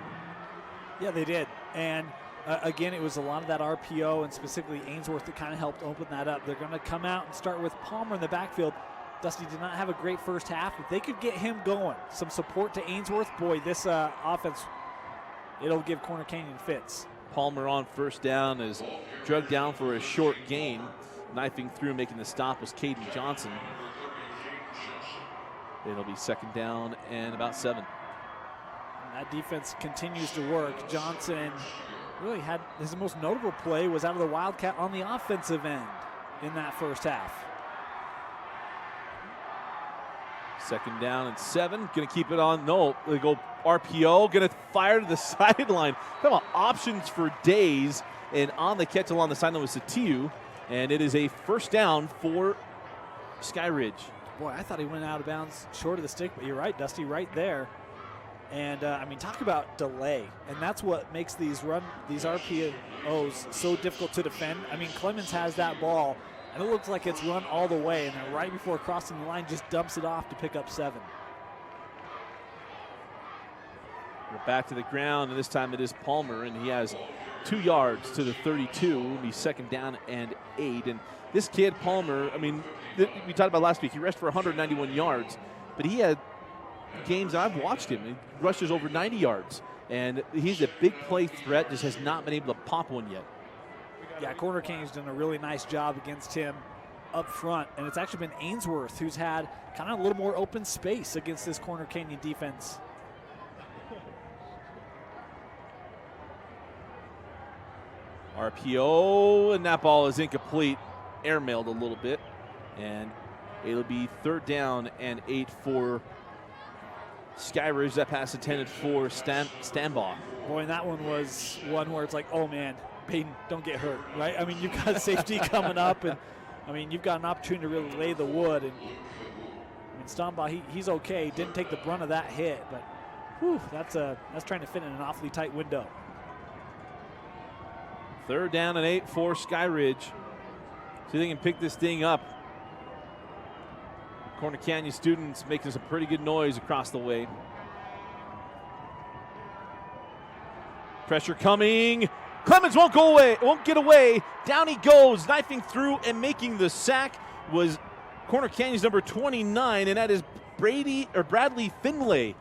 Yeah, they did. And again, it was a lot of that RPO and specifically Ainsworth that kind of helped open that up. They're going to come out and start with Palmer in the backfield. Dusty did not have a great first half. If they could get him going, some support to Ainsworth, boy, this offense, it'll give Corner Canyon fits. Palmer on first down is drugged down for a short gain. Knifing through, making the stop was Caden Johnson. It'll be second down and about 7. And that defense continues to work. Johnson really had his most notable play was out of the Wildcat on the offensive end in that first half. Second down and 7. Going to keep it on. No, they go RPO. Going to fire to the sideline. Talk about options for days. And on the catch along the sideline was Satiu. And it is a first down for Skyridge. Boy, I thought he went out of bounds short of the stick, but you're right, Dusty, right there. And I mean, talk about delay, and that's what makes these RPOs so difficult to defend. I mean, Clemens has that ball, and it looks like it's run all the way, and then right before crossing the line, just dumps it off to pick up 7. We're back to the ground, and this time it is Palmer, and he has 2 yards to the 32. It'll be second down and 8. And this kid, Palmer, I mean, we talked about last week, he rushed for 191 yards, but he had games I've watched him. He rushes over 90 yards, and he's a big play threat, just has not been able to pop one yet. Yeah, Corner Canyon's done a really nice job against him up front, and it's actually been Ainsworth who's had kind of a little more open space against this Corner Canyon defense. RPO, and that ball is incomplete. Airmailed a little bit, and it'll be third down and 8 for Skyridge. That pass intended for Stambaugh. Boy, and that one was one where it's like, oh man, Peyton, don't get hurt, right? I mean, you've got safety coming up, and I mean, you've got an opportunity to really lay the wood. And I mean, Stambaugh, he's okay. Didn't take the brunt of that hit, but whew, that's trying to fit in an awfully tight window. Third down and 8 for Skyridge. See if they can pick this thing up. Corner Canyon students making some pretty good noise across the way. Pressure coming. Clemens won't go away, won't get away. Down he goes, knifing through and making the sack was Corner Canyon's number 29, and that is Bradley Finlay.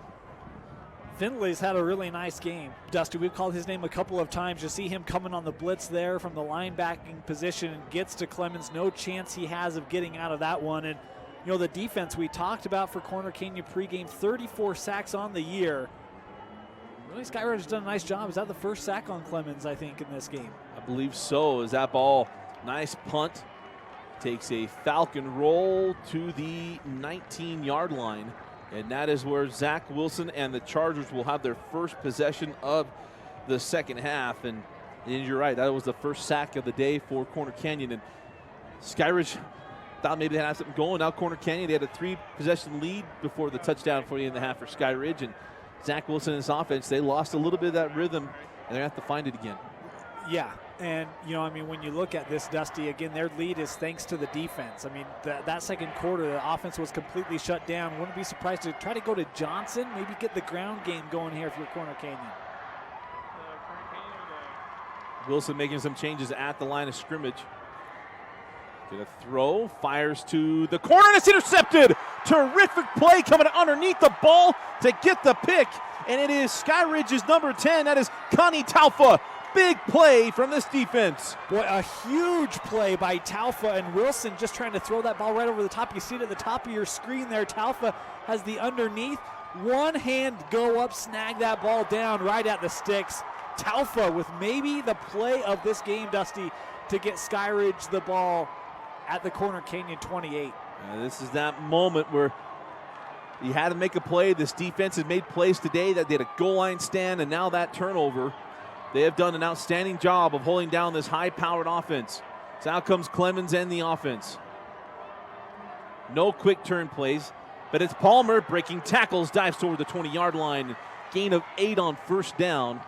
Finlay's had a really nice game. Dusty, we've called his name a couple of times. You see him coming on the blitz there from the linebacking position and gets to Clemens. No chance he has of getting out of that one. And, you know, the defense we talked about for Corner Canyon pregame, 34 sacks on the year. Really, Skyridge has done a nice job. Is that the first sack on Clemens, I think, in this game? I believe so. Is that ball, nice punt, takes a Falcon roll to the 19-yard line. And that is where Zach Wilson and the Chargers will have their first possession of the second half. And you're right, that was the first sack of the day for Corner Canyon. And Skyridge thought maybe they had something going. Now Corner Canyon, they had a 3-possession lead before the touchdown for the end of the half for Skyridge. And Zach Wilson and his offense, they lost a little bit of that rhythm, and they're going to have to find it again. Yeah, and, you know, I mean, when you look at this, Dusty, again, their lead is thanks to the defense. I mean, that second quarter, the offense was completely shut down. Wouldn't be surprised to try to go to Johnson, maybe get the ground game going here if you're Corner Canyon. Wilson making some changes at the line of scrimmage. Get a throw, fires to the corner, and it's intercepted. Terrific play coming underneath the ball to get the pick, and it is Skyridge's number 10. That is Connie Taufa. Big play from this defense. Boy, a huge play by Taufa, and Wilson just trying to throw that ball right over the top. You see it at the top of your screen there. Taufa has the underneath. One hand go up, snag that ball down right at the sticks. Taufa with maybe the play of this game, Dusty, to get Skyridge the ball at the Corner Canyon 28. This is that moment where you had to make a play. This defense has made plays today that they had a goal line stand, and now that turnover. They have done an outstanding job of holding down this high-powered offense. So out comes Clemens and the offense. No quick turn plays, but it's Palmer breaking tackles, dives toward the 20-yard line. Gain of 8 on first down.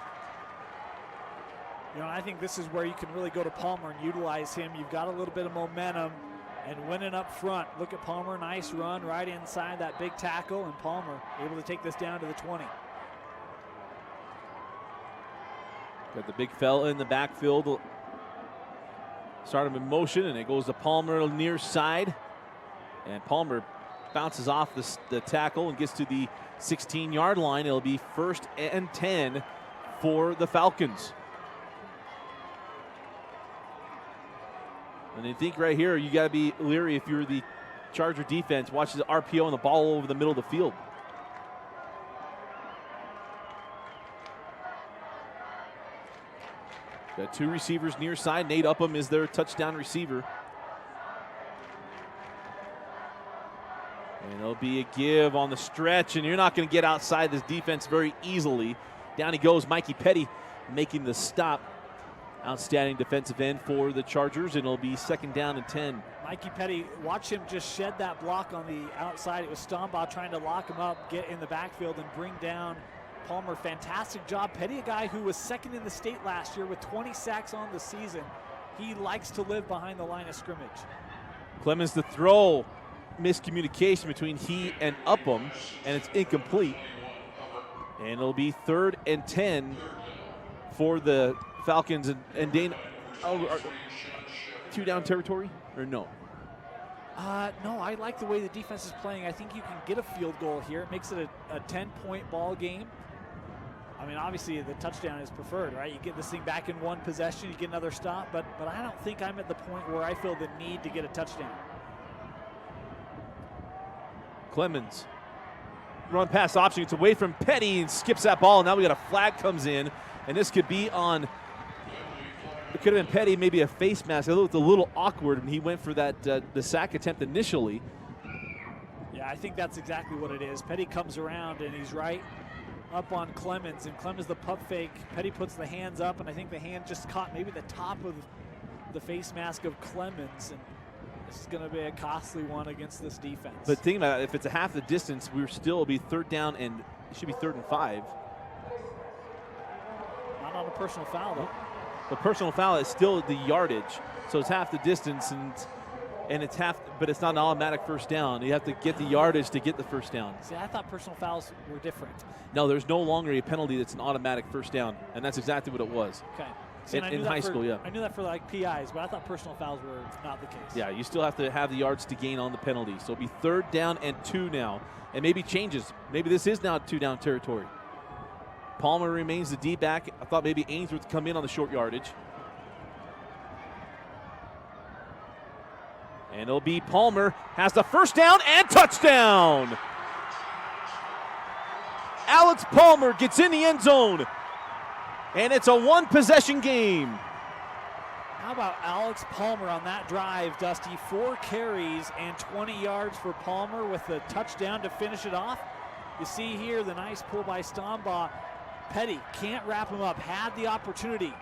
You know, I think this is where you can really go to Palmer and utilize him. You've got a little bit of momentum and winning up front. Look at Palmer, nice run right inside that big tackle, and Palmer able to take this down to the 20. Got the big fella in the backfield. Start him in motion, and it goes to Palmer near side. And Palmer bounces off the tackle and gets to the 16-yard line. It'll be first and 10 for the Falcons. And I think right here you got to be leery if you're the Charger defense watches the RPO and the ball over the middle of the field. Got 2 receivers near side. Nate Upham is their touchdown receiver. And there'll be a give on the stretch, and you're not going to get outside this defense very easily. Down he goes, Mikey Petty making the stop. Outstanding defensive end for the Chargers, and it'll be 2nd down and 10. Mikey Petty, watch him just shed that block on the outside. It was Stombaugh trying to lock him up, get in the backfield, and bring down Palmer. Fantastic job. Petty, a guy who was 2nd in the state last year with 20 sacks on the season. He likes to live behind the line of scrimmage. Clemens the throw. Miscommunication between he and Upham, and it's incomplete. And it'll be 3rd and 10 for the Falcons. And Dane, 2-down territory or no? No, I like the way the defense is playing. I think you can get a field goal here. It makes it a 10-point ball game. I mean, obviously the touchdown is preferred, right? You get this thing back in 1 possession, you get another stop, but I don't think I'm at the point where I feel the need to get a touchdown. Clemens, run pass option. It's away from Petty and skips that ball. Now we got a flag comes in, and this could be on. It could have been Petty, maybe a face mask. It looked a little awkward when he went for that the sack attempt initially. Yeah, I think that's exactly what it is. Petty comes around and he's right up on Clemens, and Clemens the pump fake. Petty puts the hands up, and I think the hand just caught maybe the top of the face mask of Clemens, and this is going to be a costly one against this defense. But think about it, if it's a half the distance, we're still be 3rd down, and it should be 3rd and 5. Not on a personal foul, though. The personal foul is still the yardage, so it's half the distance, and it's half, but it's not an automatic 1st down. You have to get the yardage to get the 1st down. See, I thought personal fouls were different. No, there's no longer a penalty that's an automatic 1st down, and that's exactly what it was. Okay. In high school, yeah. I knew that for like PIs, but I thought personal fouls were not the case. Yeah, you still have to have the yards to gain on the penalty. So it'll be 3rd down and 2 now, and maybe changes. Maybe this is now 2-down territory. Palmer remains the D-back. I thought maybe Ainsworth would come in on the short yardage. And it'll be Palmer has the 1st down and touchdown. Alex Palmer gets in the end zone. And it's a 1-possession game. How about Alex Palmer on that drive, Dusty? 4 carries and 20 yards for Palmer with the touchdown to finish it off. You see here the nice pull by Stombaugh. Petty can't wrap him up, had the opportunity.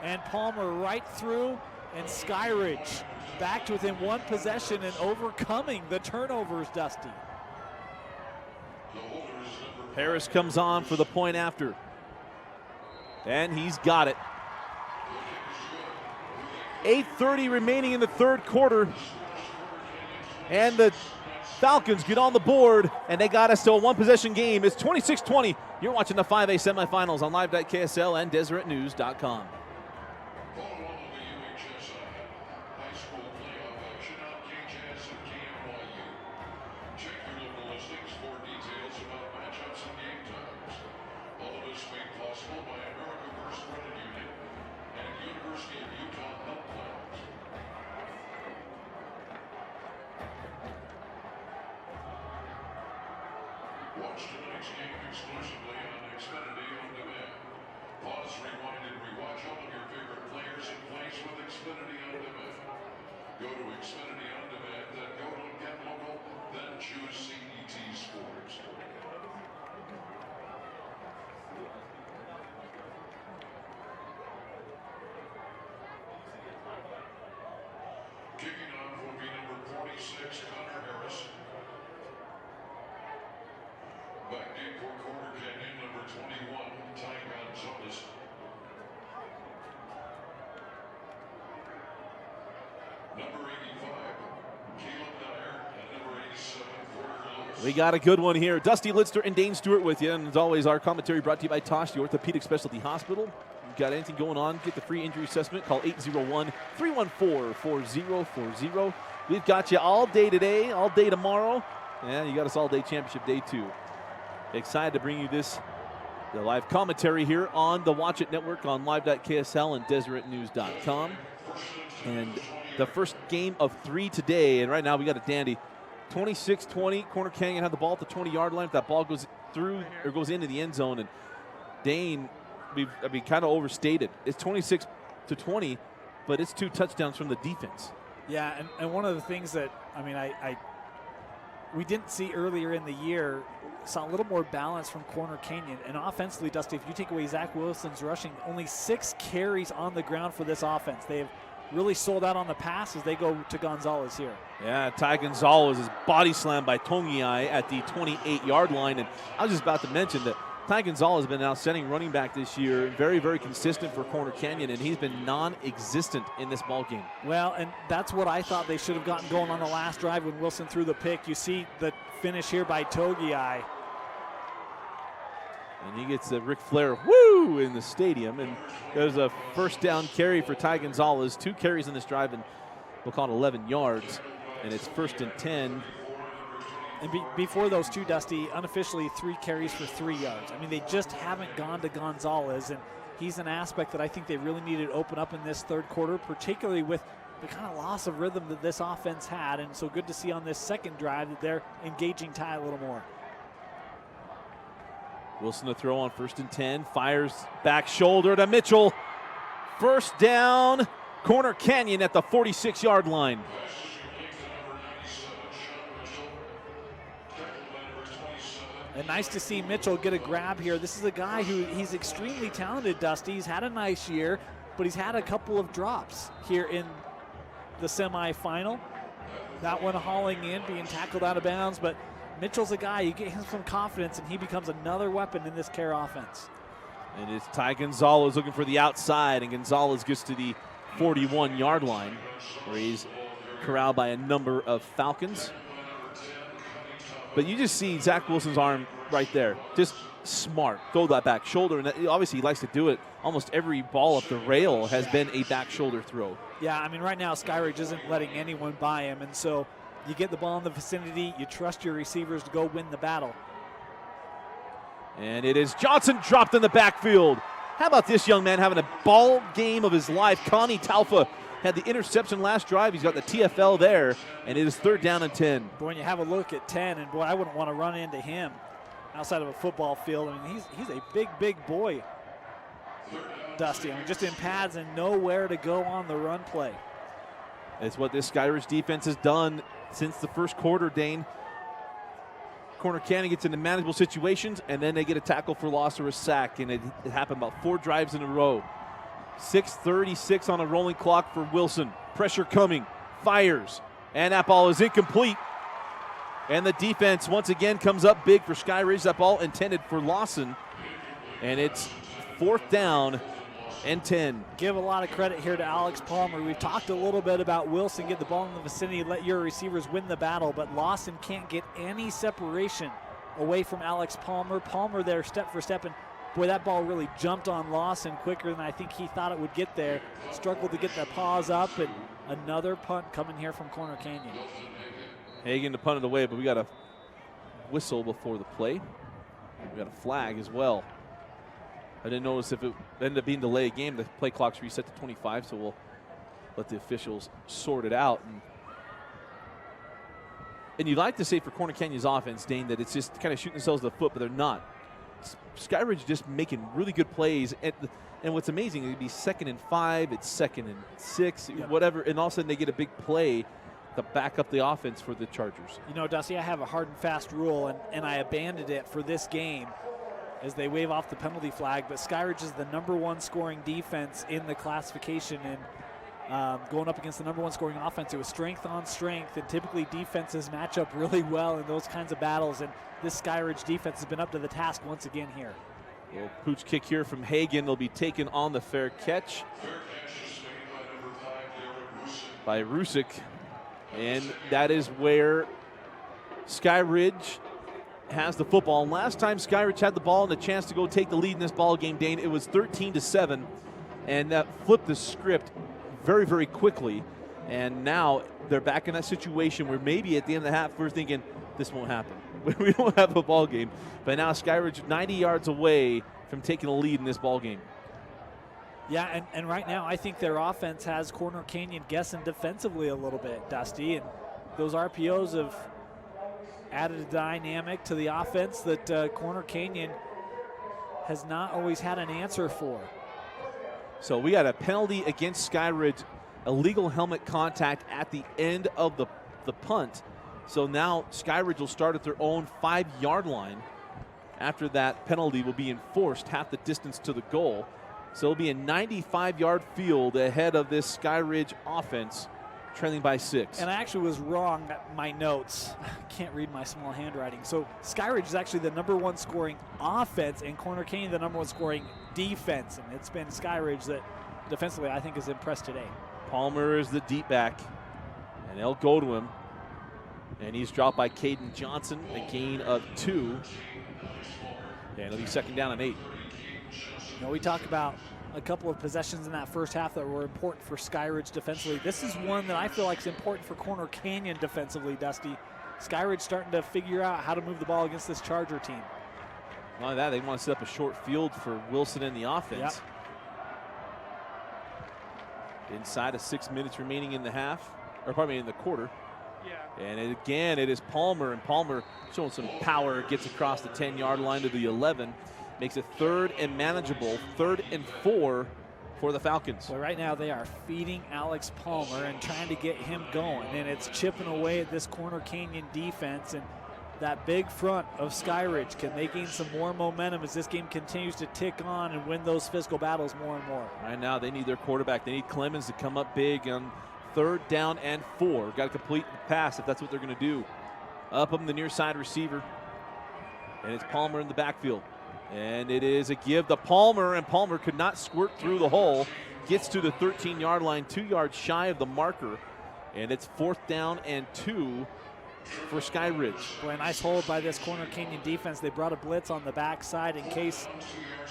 And Palmer right through, and Skyridge back to within 1 possession and overcoming the turnovers, Dusty. Harris comes on for the point after. And he's got it. 8:30 remaining in the 3rd quarter. And the Falcons get on the board, and they got us to a 1-possession game. It's 26-20. You're watching the 5A semifinals on live.ksl and DeseretNews.com. Follow on the UHSAA high school playoff action on KJS and KMYU. Check your local listings for details about matchups and game times. All of this made possible by America First Credit Union and University of Utah Health Plans. Watch tonight's game exclusively on Xfinity On Demand. Pause, rewind, and rewatch all of your favorite players and plays with Xfinity On Demand. Go to Xfinity On Demand, then go to Get Local, then choose CET Sports. Kicking off will be number 46, Connor Harris. Back deep for Quarter Canyon, number 21, Ty Gonzalez. Number 85, Caleb Dyer, and number 87, Porter Lewis. We got a good one here. Dusty Lidster and Dane Stewart with you. And as always, our commentary brought to you by Tosh, the Orthopedic Specialty Hospital. You've got anything going on, get the free injury assessment. Call 801-314-4040. We've got you all day today, all day tomorrow. And you got us all day championship day 2. Excited to bring you the live commentary here on the Watch It Network on live.ksl and DeseretNews.com. And the first game of 3 today, and right now we got a dandy. 26-20. Corner Canyon had the ball at the 20-yard line. If that ball goes through or goes into the end zone, and Dane, kind of overstated. It's 26-20, but it's 2 touchdowns from the defense. Yeah, and one of the things that, we didn't see earlier in the year, saw a little more balance from Corner Canyon. And offensively, Dusty, if you take away Zach Wilson's rushing, only 6 carries on the ground for this offense. They've really sold out on the pass as they go to Gonzalez here. Yeah, Ty Gonzalez is body slammed by Tongiai at the 28-yard line. And I was just about to mention that Ty Gonzalez has been an outstanding running back this year, very, very consistent for Corner Canyon, and he's been non-existent in this ball game. Well, and that's what I thought they should have gotten going on the last drive when Wilson threw the pick. You see the finish here by Togiai. And he gets a Ric Flair woo in the stadium, and there's a first down carry for Ty Gonzalez. 2 carries in this drive, and we'll call it 11 yards, and it's 1st and 10. And before those 2, Dusty, unofficially 3 carries for 3 yards. They just haven't gone to Gonzalez, and he's an aspect that I think they really needed to open up in this third quarter, particularly with the kind of loss of rhythm that this offense had. And so good to see on this second drive that they're engaging Ty a little more. Wilson to throw on 1st and 10, fires back shoulder to Mitchell. First down, Corner Canyon at the 46-yard line. And nice to see Mitchell get a grab here. This is a guy he's extremely talented, Dusty. He's had a nice year, but he's had a couple of drops here in the semifinal. That one hauling in, being tackled out of bounds, but Mitchell's a guy, you get him some confidence, and he becomes another weapon in this Care offense. And it's Ty Gonzalez looking for the outside, and Gonzalez gets to the 41-yard line, where he's corralled by a number of Falcons. But you just see Zach Wilson's arm right there. Just smart. Throw that back shoulder. And obviously he likes to do it. Almost every ball up the rail has been a back shoulder throw. Yeah, right now Skyridge isn't letting anyone by him. And so you get the ball in the vicinity. You trust your receivers to go win the battle. And it is Johnson dropped in the backfield. How about this young man having a ball game of his life? Connie Taufa had the interception last drive. He's got the TFL there, and it is 3rd down and 10. Boy, when you have a look at 10, and boy, I wouldn't want to run into him outside of a football field. He's a big boy, Dusty. Just in pads and nowhere to go on the run play. It's what this Skyridge defense has done since the first quarter, Dane. Corner Canyon gets into manageable situations, and then they get a tackle for loss or a sack, and it happened about 4 drives in a row. 6:36 on a rolling clock for Wilson. Pressure coming, fires, and that ball is incomplete. And the defense once again comes up big for Skyridge. That ball intended for Lawson, and it's 4th down and 10. Give a lot of credit here to Alex Palmer. We've talked a little bit about Wilson, get the ball in the vicinity, let your receivers win the battle, but Lawson can't get any separation away from Alex Palmer. Palmer there step for step, and boy, that ball really jumped on Lawson quicker than I think he thought it would get there. Struggled to get the paws up, and another punt coming here from Corner Canyon. Hagan to punt it away, but we got a whistle before the play. We got a flag as well. I didn't notice if it ended up being delayed game. The play clock's reset to 25, so we'll let the officials sort it out. And you'd like to say for Corner Canyon's offense, Dane, that it's just kind of shooting themselves in the foot, but they're not. Skyridge just making really good plays. And what's amazing, it'd be 2nd and 5, it's 2nd and 6, whatever, and all of a sudden they get a big play to back up the offense for the Chargers. Dusty, I have a hard and fast rule, and I abandoned it for this game as they wave off the penalty flag. But Skyridge is the #1 scoring defense in the classification, and going up against the #1 scoring offense, it was strength on strength, and typically defenses match up really well in those kinds of battles, and this Skyridge defense has been up to the task once again here. A little pooch kick here from Hagan. They'll be taken on the fair catch by Rusick. And that is where Skyridge has the football. And last time Skyridge had the ball and a chance to go take the lead in this ball game, Dane, it was 13-7. And that flipped the script very, very quickly. And now they're back in that situation where maybe at the end of the half we're thinking, this won't happen. We don't have a ball game. But now Skyridge 90 yards away from taking the lead in this ball game. Yeah, and right now I think their offense has Corner Canyon guessing defensively a little bit, Dusty. And those RPOs have added a dynamic to the offense that Corner Canyon has not always had an answer for. So we got a penalty against Skyridge, illegal helmet contact at the end of the punt. So now Skyridge will start at their own 5-yard line. After that penalty will be enforced half the distance to the goal. So it'll be a 95-yard field ahead of this Skyridge offense, trailing by 6. And I actually was wrong at my notes. I can't read my small handwriting. So Skyridge is actually the #1 scoring offense, and Corner Canyon the #1 scoring defense. And it's been Skyridge that defensively I think is impressed today. Palmer is the deep back, and they'll go to him. And he's dropped by Caden Johnson, a gain of 2. And it'll be 2nd down and 8. You know, we talk about a couple of possessions in that first half that were important for Skyridge defensively. This is one that I feel like is important for Corner Canyon defensively, Dusty. Skyridge starting to figure out how to move the ball against this Charger team. Not only that, they want to set up a short field for Wilson and the offense. Yep. Inside of 6 minutes remaining in the half, or pardon me, in the quarter. Yeah. And again, it is Palmer, and Palmer showing some power, gets across the 10-yard line to the 11, makes it 3rd and manageable, 3rd and 4 for the Falcons. Well, right now they are feeding Alex Palmer and trying to get him going, and it's chipping away at this Corner Canyon defense, and that big front of Skyridge, can they gain some more momentum as this game continues to tick on and win those physical battles more and more? Right now they need their quarterback. They need Clemens to come up big on 3rd down and 4. Got to complete the pass if that's what they're going to do. Up on the near side receiver. And it's Palmer in the backfield. And it is a give to Palmer, and Palmer could not squirt through the hole. Gets to the 13-yard line, 2 yards shy of the marker. And it's 4th down and 2 for Skyridge. Boy, a nice hold by this Corner Canyon defense. They brought a blitz on the backside in case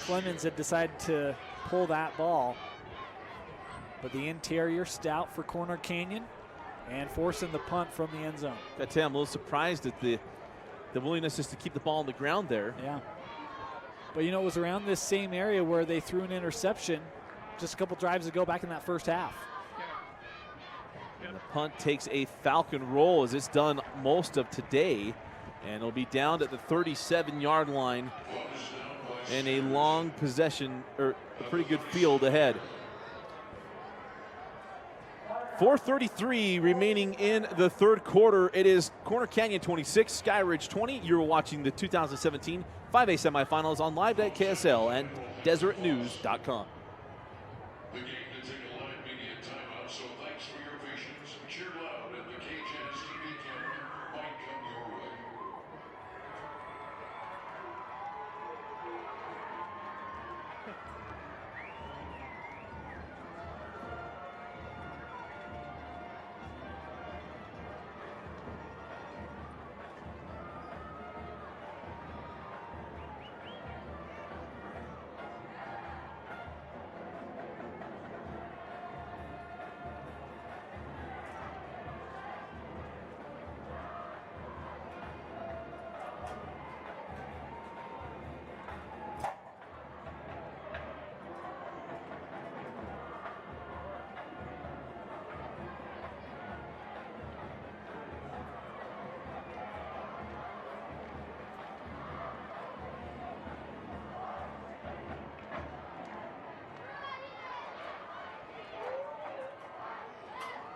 Clemens had decided to pull that ball. But the interior stout for Corner Canyon and forcing the punt from the end zone. I tell you, I'm a little surprised at the willingness just to keep the ball on the ground there. Yeah. But you know, it was around this same area where they threw an interception just a couple drives ago back in that first half. And the punt takes a Falcon roll, as it's done most of today. And it'll be down at the 37-yard line. And a long possession, or a pretty good field ahead. 4:33 remaining in the 3rd quarter. It is Corner Canyon 26, Skyridge 20. You're watching the 2017 5A semifinals on live.ksl and DeseretNews.com. The game to take a live media timeout, so thanks for your patience. Cheer loud, and the KJS TV camera might come your way.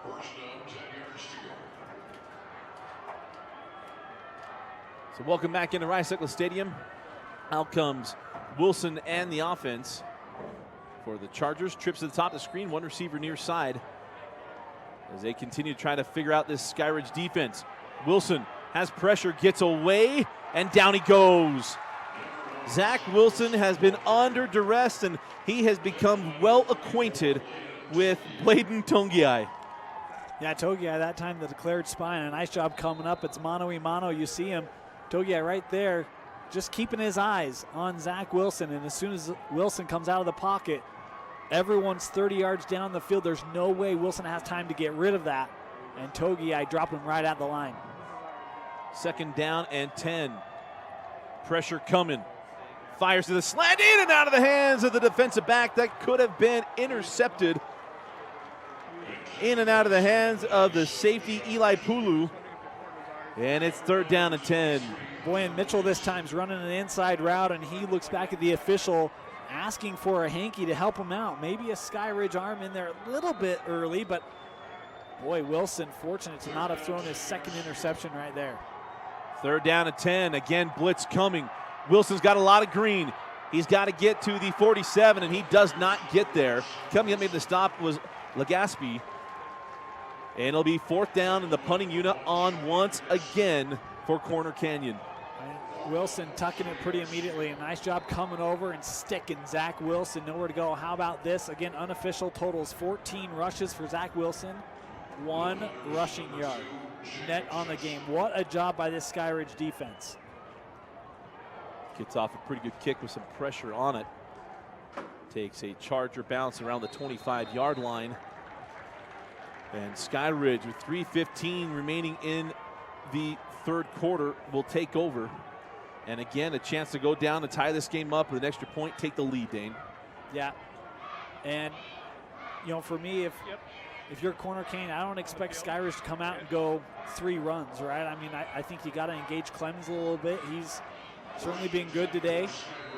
First down, 10 yards to go. So welcome back into Rice Eccles Stadium. Out comes Wilson and the offense for the Chargers. Trips to the top of the screen, one receiver near side as they continue to try to figure out this Skyridge defense. Wilson has pressure, gets away, and down he goes. Zach Wilson has been under duress, and he has become well acquainted with Bladen Tongiai. Yeah, Togiai that time the declared spine. A nice job coming up. It's mano-a-mano. You see him, Togiai right there, just keeping his eyes on Zach Wilson. And as soon as Wilson comes out of the pocket, everyone's 30 yards down the field. There's no way Wilson has time to get rid of that. And Togiai dropped him right at the line. 2nd down and 10. Pressure coming. Fires to the slant, in and out of the hands of the defensive back. That could have been intercepted. In and out of the hands of the safety, Eli Pulu. And it's 3rd down and 10. Boy, and Mitchell this time's running an inside route, and he looks back at the official asking for a hanky to help him out. Maybe a Skyridge arm in there a little bit early, but boy, Wilson fortunate to not have thrown his 2nd interception right there. 3rd down and 10. Again, blitz coming. Wilson's got a lot of green. He's got to get to the 47, and he does not get there. Coming up, maybe the stop was Legaspi. And it'll be 4th down, and the punting unit on once again for Corner Canyon. And Wilson tucking it pretty immediately. A nice job coming over and sticking Zach Wilson. Nowhere to go. How about this? Again, unofficial totals 14 rushes for Zach Wilson, 1 rushing yard. Net on the game. What a job by this Skyridge defense. Gets off a pretty good kick with some pressure on it. Takes a Charger bounce around the 25-yard line. And Skyridge with 3:15 remaining in the 3rd quarter will take over. And again, a chance to go down and tie this game up with an extra point, take the lead, Dane. Yeah. And, you know, for me, if you're Corner Canyon, I don't expect Skyridge to come out and go 3 runs, right? I mean, I think you got to engage Clemens a little bit. He's certainly been good today.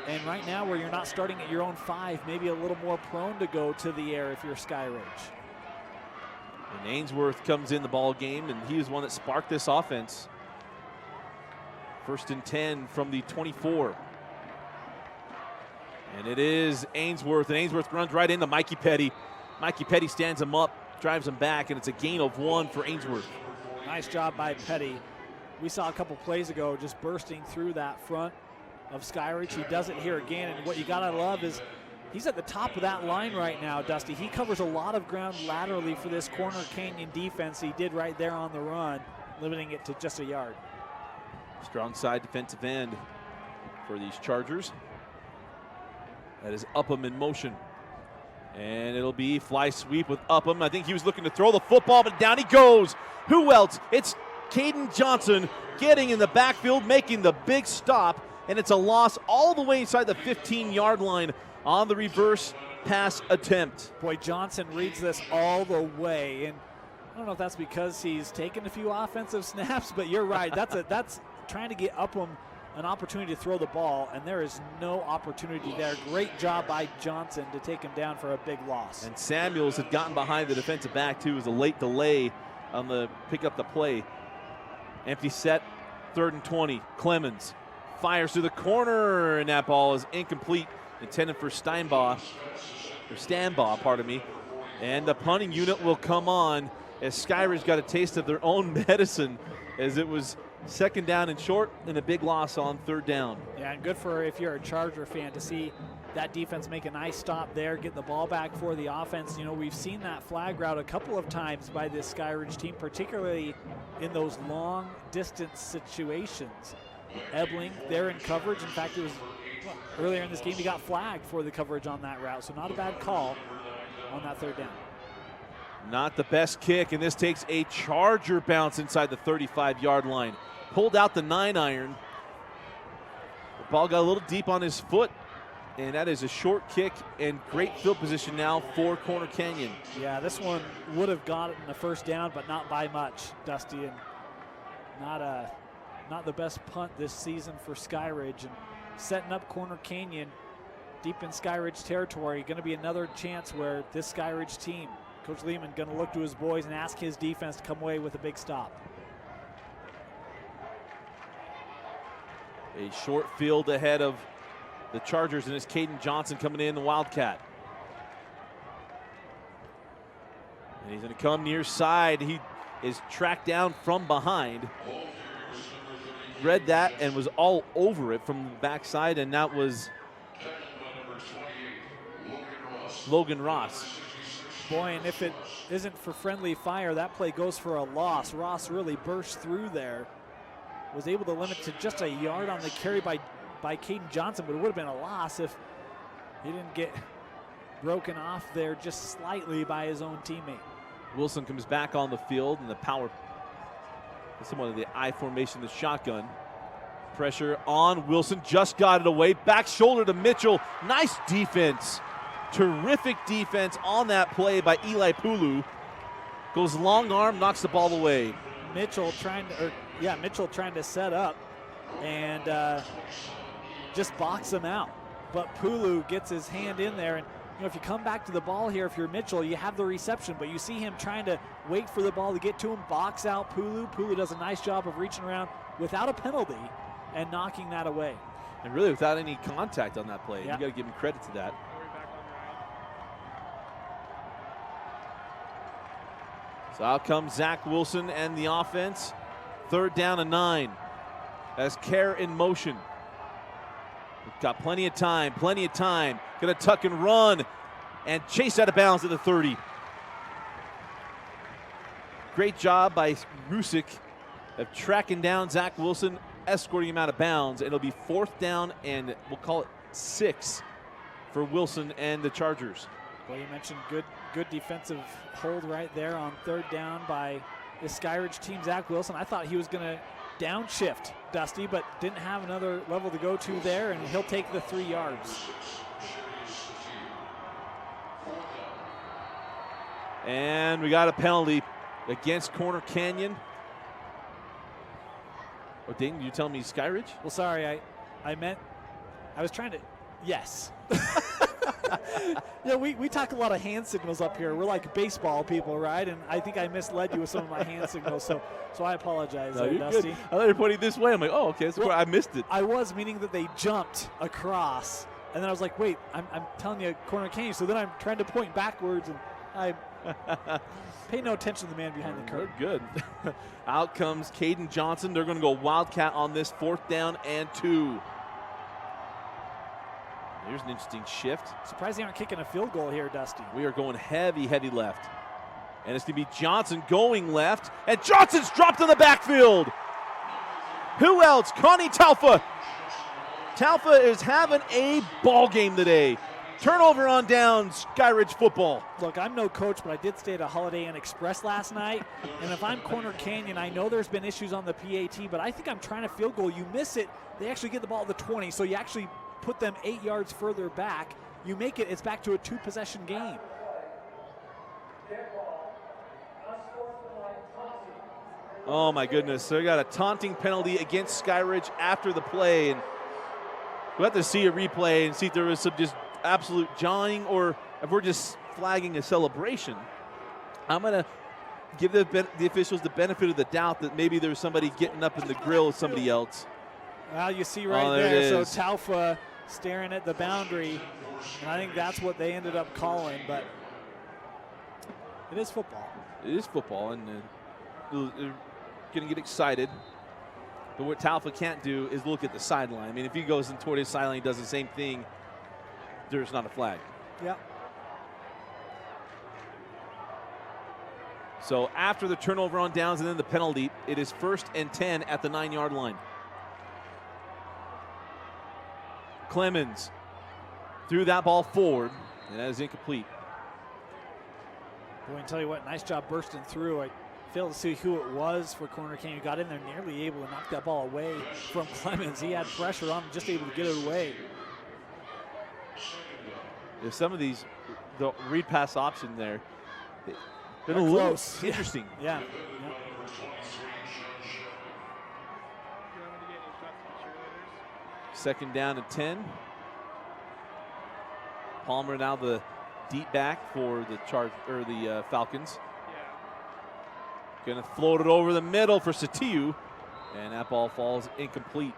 And right now, where you're not starting at your own 5, maybe a little more prone to go to the air if you're Skyridge. And Ainsworth comes in the ball game, and he was one that sparked this offense. 1st and 10 from the 24. And it is Ainsworth, and Ainsworth runs right into Mikey Petty. Mikey Petty stands him up, drives him back, and it's a gain of 1 for Ainsworth. Nice job by Petty. We saw a couple plays ago just bursting through that front of Skyridge. He does it here again, and what you gotta love is he's at the top of that line right now, Dusty. He covers a lot of ground laterally for this Corner Canyon defense. He did right there on the run, limiting it to just a yard. Strong side defensive end for these Chargers. That is Upham in motion. And it'll be fly sweep with Upham. I think he was looking to throw the football, but down he goes. Who else? It's Caden Johnson getting in the backfield, making the big stop, and it's a loss all the way inside the 15-yard line on the reverse pass attempt. Boy, Johnson reads this all the way, and I don't know if that's because he's taken a few offensive snaps, but you're right. That's trying to get Upham an opportunity to throw the ball, and there is no opportunity there. Great job by Johnson to take him down for a big loss. And Samuels had gotten behind the defensive back, too. It was a late delay on the pick up the play. Empty set, 3rd and 20. Clemens fires to the corner, and that ball is incomplete, intended for Stanbaugh, pardon me. And the punting unit will come on as Skyridge got a taste of their own medicine, as it was 2nd down and short, and a big loss on 3rd down. Yeah, and good for if you're a Charger fan to see that defense make a nice stop there, get the ball back for the offense. You know, we've seen that flag route a couple of times by this Skyridge team, particularly in those long distance situations. Ebling there in coverage. In fact, it was earlier in this game he got flagged for the coverage on that route, so not a bad call on that 3rd down. Not the best kick, and this takes a Charger bounce inside the 35-yard line. Pulled out the 9-iron. The ball got a little deep on his foot, and that is a short kick and great field position now for Corner Canyon. Yeah, this one would have gotten a 1st down, but not by much, Dusty, and not the best punt this season for Skyridge. And setting up Corner Canyon deep in Skyridge territory, going to be another chance where this Skyridge team, Coach Lehman, going to look to his boys and ask his defense to come away with a big stop. A short field ahead of the Chargers, and it's Caden Johnson coming in, the Wildcat. And he's going to come near side. He is tracked down from behind. Read that and was all over it from the backside, and that was Logan Ross. Boy, and if it isn't for friendly fire, that play goes for a loss. Ross really burst through there. Was able to limit to just a yard on the carry by Caden Johnson, but it would have been a loss if he didn't get broken off there just slightly by his own teammate. Wilson comes back on the field, and the power, somewhat of the I formation, the shotgun. Pressure on Wilson, just got it away. Back shoulder to Mitchell. Nice defense. Terrific defense on that play by Eli Pulu. Goes long arm, knocks the ball away. Mitchell Yeah, Mitchell trying to set up and just box him out. But Pulu gets his hand in there, and if you come back to the ball here, if you're Mitchell, you have the reception, but you see him trying to wait for the ball to get to him, box out Pulu. Pulu does a nice job of reaching around without a penalty and knocking that away. And really without any contact on that play. Yeah. You got to give him credit to that. So out comes Zach Wilson and the offense. 3rd down and 9 as Kerr in motion. We've got plenty of time. Gonna tuck and run and chase out of bounds at the 30. Great job by Rusick of tracking down Zach Wilson, escorting him out of bounds, and it'll be 4th down and we'll call it 6 for Wilson and the Chargers. Well, you mentioned good defensive hold right there on 3rd down by the Skyridge team. Zach Wilson, I thought he was going to downshift Dusty, but didn't have another level to go to there, and he'll take the 3 yards. And we got a penalty against Corner Canyon. Oh, Dayton, you telling me Skyridge? Well, sorry, I was trying to, yes. Yeah, we talk a lot of hand signals up here. We're like baseball people, right? And I think I misled you with some of my hand signals, so I apologize, No, you're Dusty. good. I thought you were pointing this way. I'm like, oh, okay, that's cool. I missed it. I was, meaning that they jumped across, and then I was like, wait, I'm telling you Corner Canyon, so then I'm trying to point backwards, and I pay no attention to the man behind the curtain. Good. Out comes Caden Johnson. They're going to go Wildcat on this 4th down and 2. Here's an interesting shift. Surprised they aren't kicking a field goal here, Dusty. We are going heavy left. And it's going to be Johnson going left. And Johnson's dropped in the backfield. Who else? Connie Talfa. Talfa is having a ball game today. Turnover on downs, Skyridge football. Look, I'm no coach, but I did stay at a Holiday Inn Express last night. And if I'm Corner Canyon, I know there's been issues on the PAT, but I think I'm trying to field goal. You miss it, they actually get the ball at the 20, so you actually put them 8 yards further back. You make it, it's back to a 2-possession game. Oh my goodness, so we got a taunting penalty against Skyridge after the play, and we'll have to see a replay and see if there was some just absolute jawing or if we're just flagging a celebration. I'm gonna give the officials the benefit of the doubt that maybe there was somebody getting up in the grill of somebody else. Well, you see right there, so Taufa staring at the boundary, and I think that's what they ended up calling, but it is football. It is football, and they're going to get excited. But what Taufa can't do is look at the sideline. I mean, if he goes in toward his sideline and does the same thing, there's not a flag. Yeah. So after the turnover on downs and then the penalty, it is 1st and 10 at the 9-yard line. Clemens threw that ball forward, and that is incomplete. Boy, I tell you what, nice job bursting through. I failed to see who it was for Corner Canyon. He got in there nearly able to knock that ball away from Clemens. He had pressure on him, just able to get it away. There's some of these, the read pass option there, been a They're little close. interesting. Yeah. Second down and 10. Palmer now the deep back for the Falcons. Gonna float it over the middle for Satiu, and that ball falls incomplete.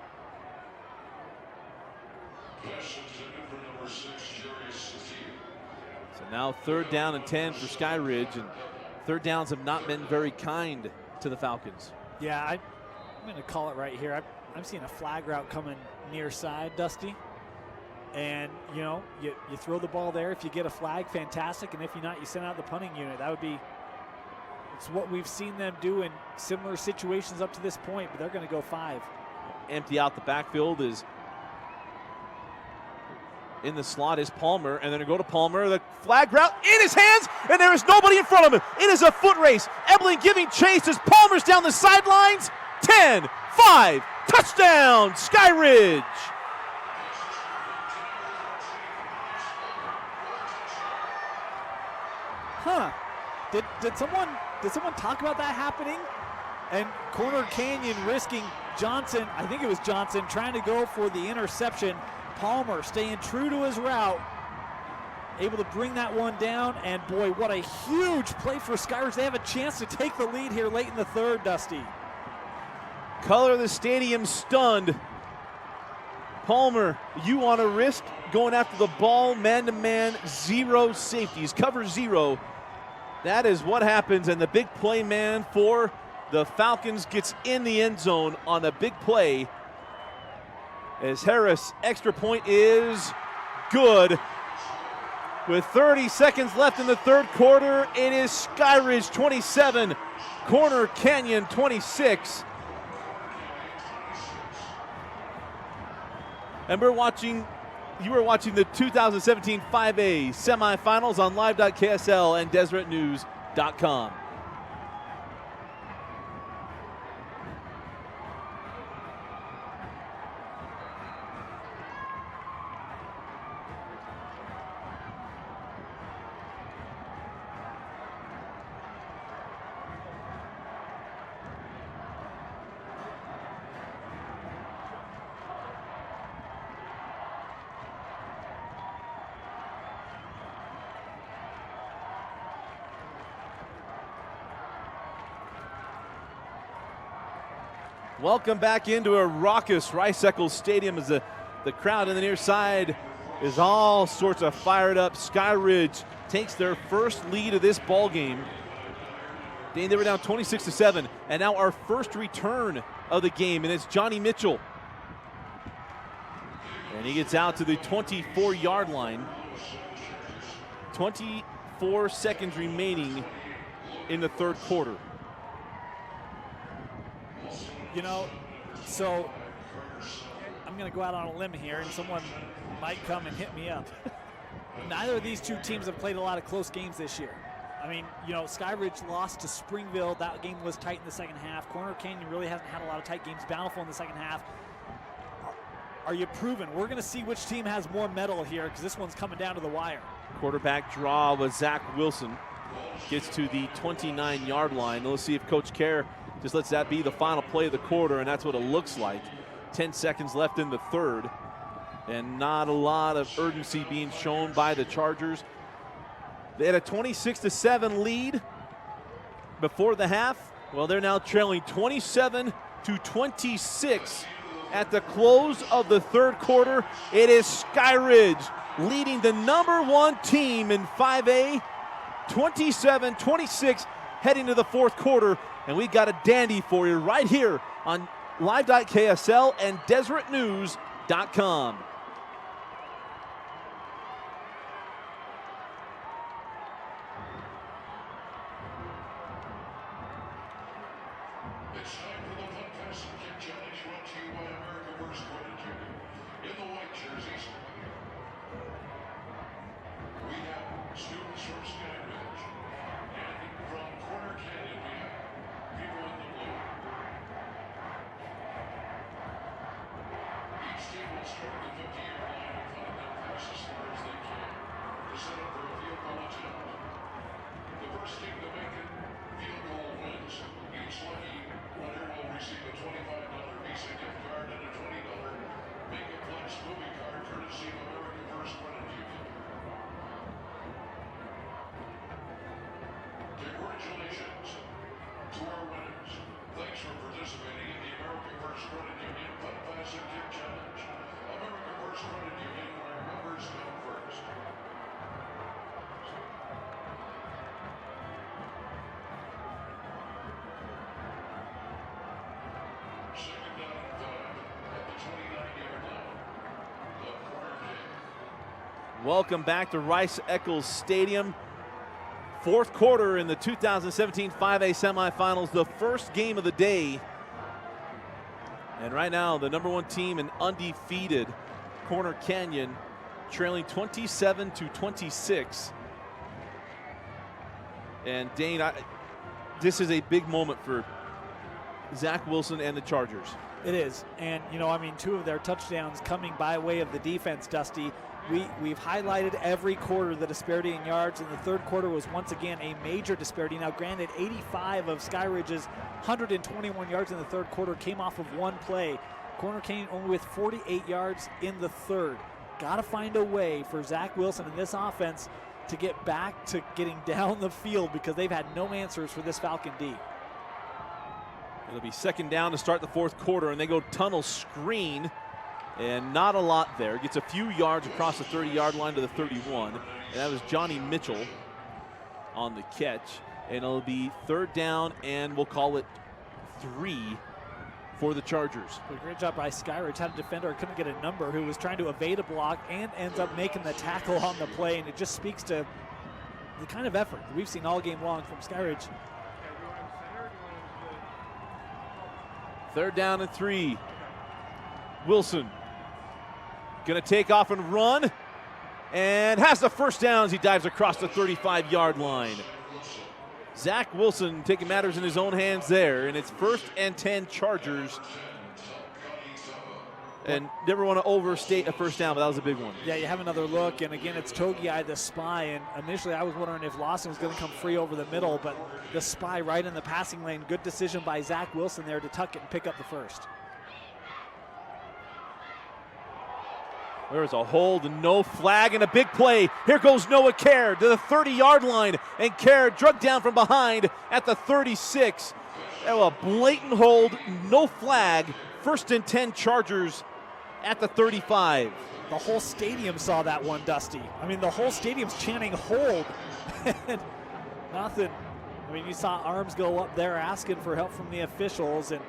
So now 3rd down and 10 for Skyridge, and 3rd downs have not been very kind to the Falcons. Yeah, I'm going to call it right here. I'm seeing a flag route coming near side, Dusty. And, you throw the ball there. If you get a flag, fantastic. And if you're not, you send out the punting unit. That would be, it's what we've seen them do in similar situations up to this point, but they're going to go 5. Empty out the backfield is in the slot is Palmer, and then to go to Palmer. The flag route in his hands, and there is nobody in front of him. It is a foot race. Ebling giving chase as Palmer's down the sidelines. 10, 5, touchdown, Skyridge. Huh? Did someone talk about that happening? And Corner Canyon risking Johnson, I think it was Johnson, trying to go for the interception. Palmer staying true to his route, able to bring that one down. And boy, what a huge play for Skyridge. They have a chance to take the lead here late in the third, Dusty. Color of the stadium stunned. Palmer, you want to risk going after the ball, man-to-man, zero safeties, cover zero. That is what happens, and the big play man for the Falcons gets in the end zone on a big play. As Harris, extra point is good. With 30 seconds left in the third quarter, it is Skyridge 27, Corner Canyon 26. And you were watching the 2017 5A semifinals on live.ksl and DeseretNews.com. Welcome back into a raucous Rice-Eccles Stadium as the crowd on the near side is all sorts of fired up. Skyridge takes their first lead of this ball game. Dane, they were down 26-7, and now our first return of the game, and it's Johnny Mitchell. And he gets out to the 24-yard line. 24 seconds remaining in the third quarter. You know, so I'm going to go out on a limb here, and someone might come and hit me up. Neither of these two teams have played a lot of close games this year. I mean, you know, Skyridge lost to Springville. That game was tight in the second half. Corner Canyon really hasn't had a lot of tight games. Bountiful in the second half. Are you proven? We're going to see which team has more metal here, because this one's coming down to the wire. Quarterback draw with Zach Wilson. Gets to the 29-yard line. Let's see if Coach Kerr just lets that be the final play of the quarter, and that's what it looks like. 10 seconds left in the third, and not a lot of urgency being shown by the Chargers. They had a 26-7 lead before the half. Well, they're now trailing 27-26 at the close of the third quarter. It is Skyridge leading the #1 team in 5A, 27-26, heading to the fourth quarter. And we got a dandy for you right here on live.ksl and DeseretNews.com. It's time for the Fun Pass and Kick Challenge, brought to you by America First Credit Union. In the white jerseys, we have students from Skyridge, and from Corner Canyon, we have people in the blue. Each team will start at the 50-yard line and find their pass as far as they can to set up for a field goal attempt. The first team to make it, field goal wins. Each lucky winner will receive a $25 Visa gift card and a $20 Megaplex movie card courtesy of America First Credit Union. Congratulations to our winners. Thanks for participating in the America First Credit Union Fun Pass and Kick Challenge. America First Credit Union, where members come first. Second down and 5 at the 29-yard line of Corner Canyon. Welcome back to Rice-Eccles Stadium. Fourth quarter in the 2017 5A semifinals, the first game of the day. And right now, the #1 team and undefeated Corner Canyon trailing 27-26. And Dane, this is a big moment for Zach Wilson and the Chargers. It is. And, you know, I mean, two of their touchdowns coming by way of the defense, Dusty. we've highlighted every quarter the disparity in yards, and the third quarter was once again a major disparity. Now, granted, 85 of Skyridge's 121 yards in the third quarter came off of one play. Corner Canyon only with 48 yards in the third. Got to find a way for Zach Wilson and this offense to get back to getting down the field, because they've had no answers for this Falcon D. It'll be second down to start the fourth quarter, and they go tunnel screen, and not a lot there. Gets a few yards across the 30-yard line to the 31, and that was Johnny Mitchell on the catch. And it'll be third down, and we'll call it 3 for the Chargers. A great job by Skyridge. Had a defender who couldn't get a number, who was trying to evade a block and ends up making the tackle on the play, and it just speaks to the kind of effort that we've seen all game long from Skyridge. Third down and 3. Wilson going to take off and run, and has the first down as he dives across the 35-yard line. Zach Wilson taking matters in his own hands there, and it's 1st and 10 Chargers. And never want to overstate a first down, but that was a big one. Yeah, you have another look, and again, it's Togiai, the spy, and initially I was wondering if Lawson was going to come free over the middle, but the spy right in the passing lane. Good decision by Zach Wilson there to tuck it and pick up the first. There's a hold and no flag and a big play. Here goes Noah Kerr to the 30-yard line, and Kerr drugged down from behind at the 36. A blatant hold, no flag. 1st and 10 Chargers at the 35. The whole stadium saw that one, Dusty. I mean, the whole stadium's chanting hold. Nothing. I mean, you saw arms go up there asking for help from the officials, and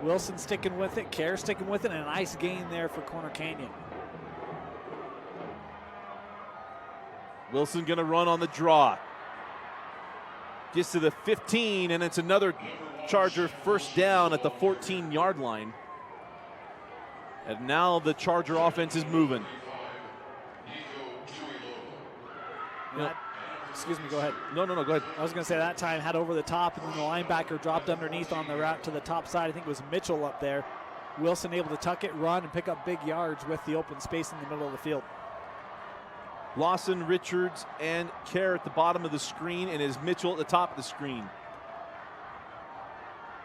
Wilson sticking with it, Kerr sticking with it, and a nice gain there for Corner Canyon. Wilson going to run on the draw. Gets to the 15, and it's another Charger first down at the 14-yard line. And now the Charger offense is moving. Excuse me, go ahead. No, go ahead. I was going to say that time had over the top, and then the linebacker dropped underneath on the route to the top side. I think it was Mitchell up there. Wilson able to tuck it, run, and pick up big yards with the open space in the middle of the field. Lawson, Richards, and Kerr at the bottom of the screen, and is Mitchell at the top of the screen.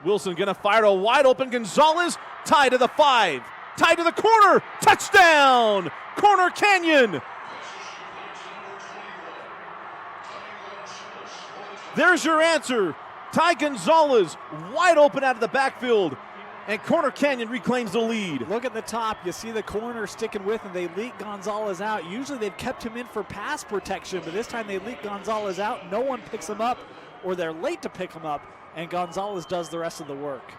Wilson going to fire to a wide open Gonzalez, tied to the 5, tied to the corner, touchdown, Corner Canyon. There's your answer. Ty Gonzalez wide open out of the backfield, and Corner Canyon reclaims the lead. Look at the top. You see the corner sticking with, and they leak Gonzalez out. Usually they've kept him in for pass protection, but this time they leak Gonzalez out. No one picks him up, or they're late to pick him up, and Gonzalez does the rest of the work.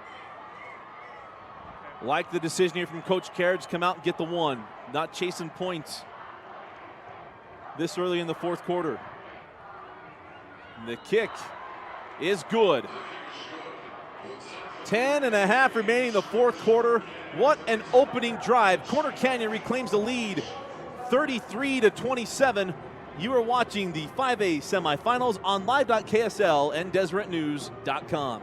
Like the decision here from Coach Carriage, come out and get the 1. Not chasing points this early in the fourth quarter. And the kick is good. 10.5 remaining in the fourth quarter. What an opening drive. Corner Canyon reclaims the lead, 33-27. You are watching the 5A semifinals on live.ksl and DeseretNews.com.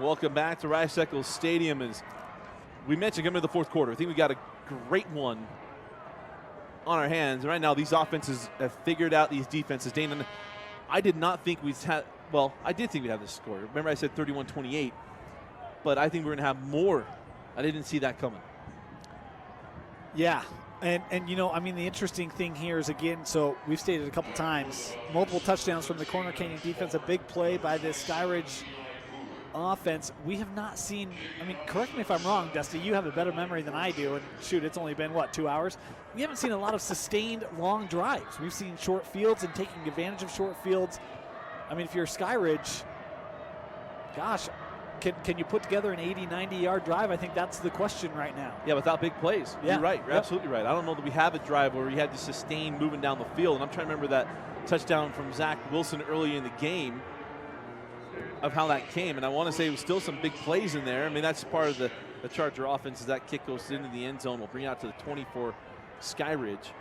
Welcome back to Rice Eccles Stadium. As we mentioned, coming to the fourth quarter, I think we got a great one on our hands. Right now, these offenses have figured out these defenses. Dana, I did not think we'd have, well, I did think we'd have this score. Remember I said 31-28, but I think we're going to have more. I didn't see that coming. Yeah. And you know, I mean, the interesting thing here is, again, so we've stated a couple times, multiple touchdowns from the Corner Canyon defense, a big play by this Skyridge offense. We have not seen, I mean, correct me if I'm wrong, Dusty, you have a better memory than I do, and shoot, it's only been, what, 2 hours? We haven't seen a lot of sustained long drives. We've seen short fields and taking advantage of short fields. I mean, if you're Skyridge, gosh, can you put together an 80, 90-yard drive? I think that's the question right now. Yeah, without big plays. Yeah. You're right. You're absolutely right. I don't know that we have a drive where we had to sustain moving down the field. And I'm trying to remember that touchdown from Zach Wilson early in the game of how that came. And I want to say it was still some big plays in there. I mean, that's part of the Charger offense as that kick goes into the end zone. We'll bring it out to the 20 for Skyridge.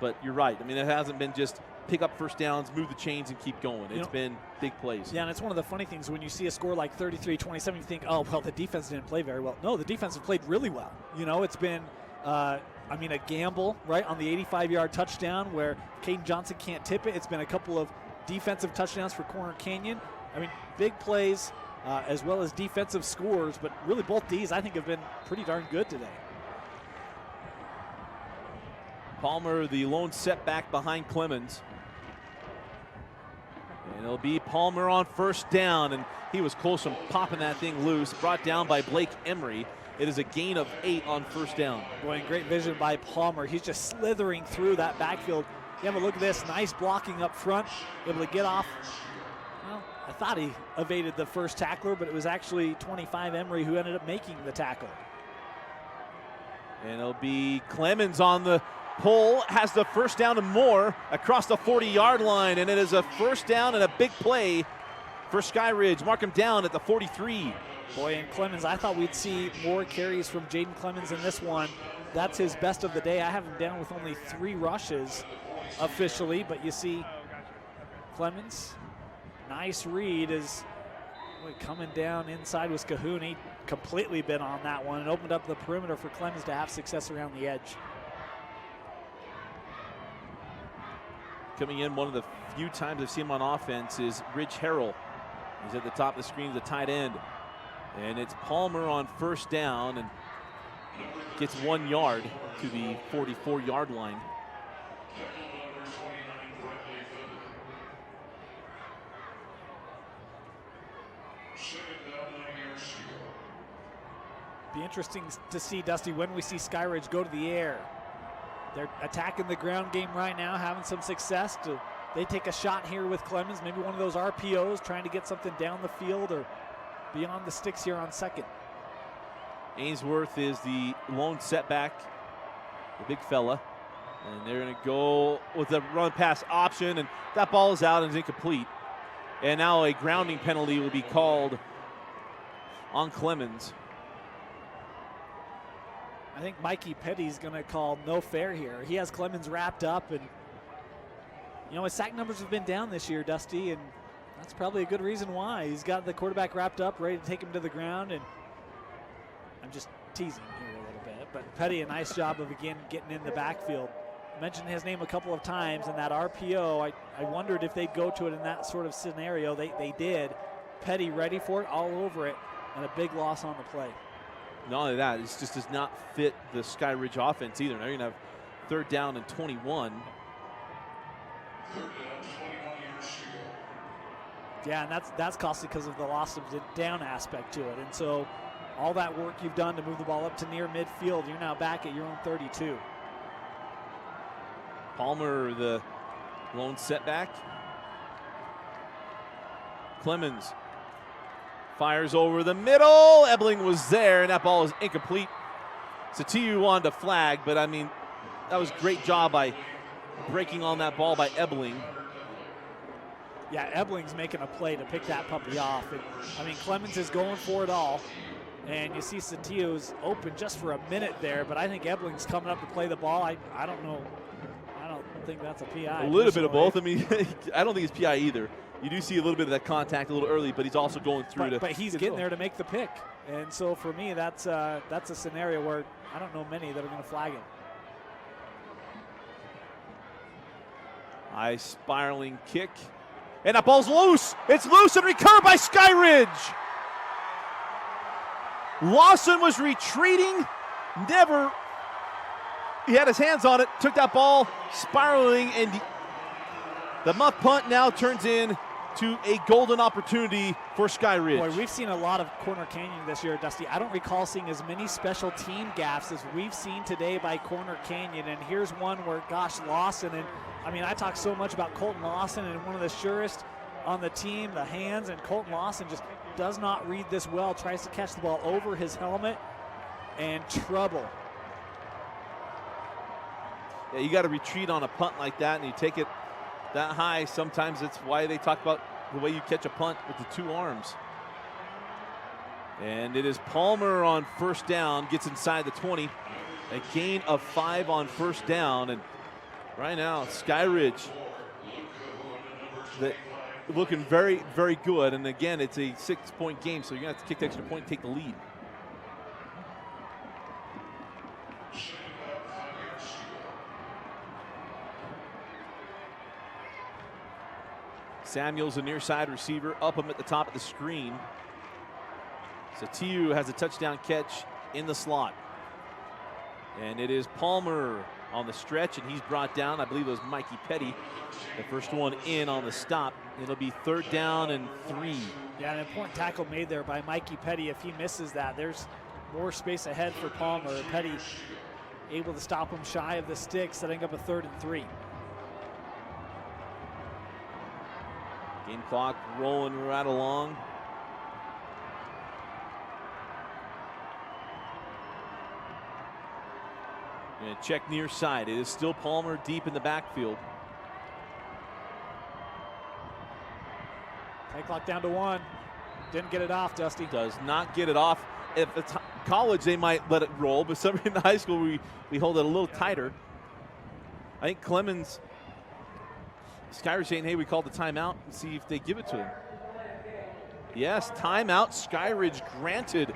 But you're right. I mean, it hasn't been just pick up first downs, move the chains, and keep going. It's been big plays. Yeah, and it's one of the funny things when you see a score like 33-27, you think, oh, well, the defense didn't play very well. No, the defense have played really well. It's been, a gamble, right, on the 85-yard touchdown where Caden Johnson can't tip it. It's been a couple of defensive touchdowns for Corner Canyon. I mean, big plays as well as defensive scores, but really both these, I think, have been pretty darn good today. Palmer, the lone setback behind Clemens. And it'll be Palmer on first down, and he was close from popping that thing loose. Brought down by Blake Emery. It is a gain of 8 on first down. Boy, great vision by Palmer. He's just slithering through that backfield. You have a look at this, nice blocking up front, able to get off. Well, I thought he evaded the first tackler, but it was actually 25 Emery who ended up making the tackle. And it'll be Clemens on the pull, has the first down and more across the 40-yard line, and it is a first down and a big play for Skyridge. Mark him down at the 43. Boy, and Clemens, I thought we'd see more carries from Jaden Clemens in this one. That's his best of the day. I have him down with only 3 rushes officially, but you see Clemens, nice read is coming down inside was Cahoon. He completely been on that one and opened up the perimeter for Clemens to have success around the edge. Coming in, one of the few times I've seen him on offense is Ridge Harrell. He's at the top of the screen, the tight end. And it's Palmer on first down and gets 1 yard to the 44-yard line. Be interesting to see, Dusty, when we see Skyridge go to the air. They're attacking the ground game right now, having some success. They take a shot here with Clemens, maybe one of those RPOs, trying to get something down the field or beyond the sticks here on second. Ainsworth is the lone setback, the big fella. And they're going to go with a run pass option, and that ball is out and is incomplete. And now a grounding penalty will be called on Clemens. I think Mikey Petty's going to call no fair here. He has Clemens wrapped up, and his sack numbers have been down this year, Dusty, and that's probably a good reason why. He's got the quarterback wrapped up, ready to take him to the ground, and I'm just teasing here a little bit, but Petty, a nice job of, again, getting in the backfield. I mentioned his name a couple of times, and that RPO, I wondered if they'd go to it in that sort of scenario. They did. Petty ready for it, all over it, and a big loss on the play. Not only that, it just does not fit the Skyridge offense either. Now you're going to have 3rd down and 21. Yeah, and that's costly because of the loss of the down aspect to it. And so all that work you've done to move the ball up to near midfield, you're now back at your own 32. Palmer, the lone setback. Clemens fires over the middle. Ebling was there, and that ball is incomplete. Satiyu wanted to flag, but I mean, that was a great job by breaking on that ball by Ebling. Yeah, Ebling's making a play to pick that puppy off. And, Clemens is going for it all. And you see Satiyu's open just for a minute there, but I think Ebling's coming up to play the ball. I don't know. I don't think that's a PI. A little bit of both. I mean, I don't think it's PI either. You do see a little bit of that contact a little early, but he's also going through But he's getting there to make the pick. And so for me, that's a scenario where I don't know many that are going to flag him. High spiraling kick. And that ball's loose. It's loose and recovered by Skyridge. Lawson was retreating. He had his hands on it, took that ball, spiraling, and the muff punt now turns in to a golden opportunity for Skyridge. Boy, we've seen a lot of Corner Canyon this year, Dusty. I don't recall seeing as many special team gaffes as we've seen today by Corner Canyon. And here's one where, gosh, Lawson, and I talk so much about Colton Lawson and one of the surest on the team, the hands, and Colton Lawson just does not read this well. Tries to catch the ball over his helmet, and trouble. Yeah, you got to retreat on a punt like that, and you take it that high. Sometimes it's why they talk about the way you catch a punt with the 2 arms. And it is Palmer on first down, gets inside the 20. A gain of 5 on first down, and right now Skyridge looking very, very good. And again, it's a 6-point game, so you're gonna have to kick the extra point and take the lead. Samuel's a near side receiver, up him at the top of the screen. So Tiu has a touchdown catch in the slot. And it is Palmer on the stretch, and he's brought down. I believe it was Mikey Petty, the first one in on the stop. It'll be 3rd down and 3. Yeah, an important tackle made there by Mikey Petty. If he misses that, there's more space ahead for Palmer. Petty able to stop him shy of the stick, setting up a 3rd and 3. Game clock rolling right along. And check near side. It is still Palmer deep in the backfield. Play clock down to 1. Didn't get it off, Dusty. Does not get it off. At college, they might let it roll, but some in high school, we hold it a little tighter. I think Clemens, Skyridge saying, hey, we called the timeout and see if they give it to him. Yes, timeout. Skyridge granted.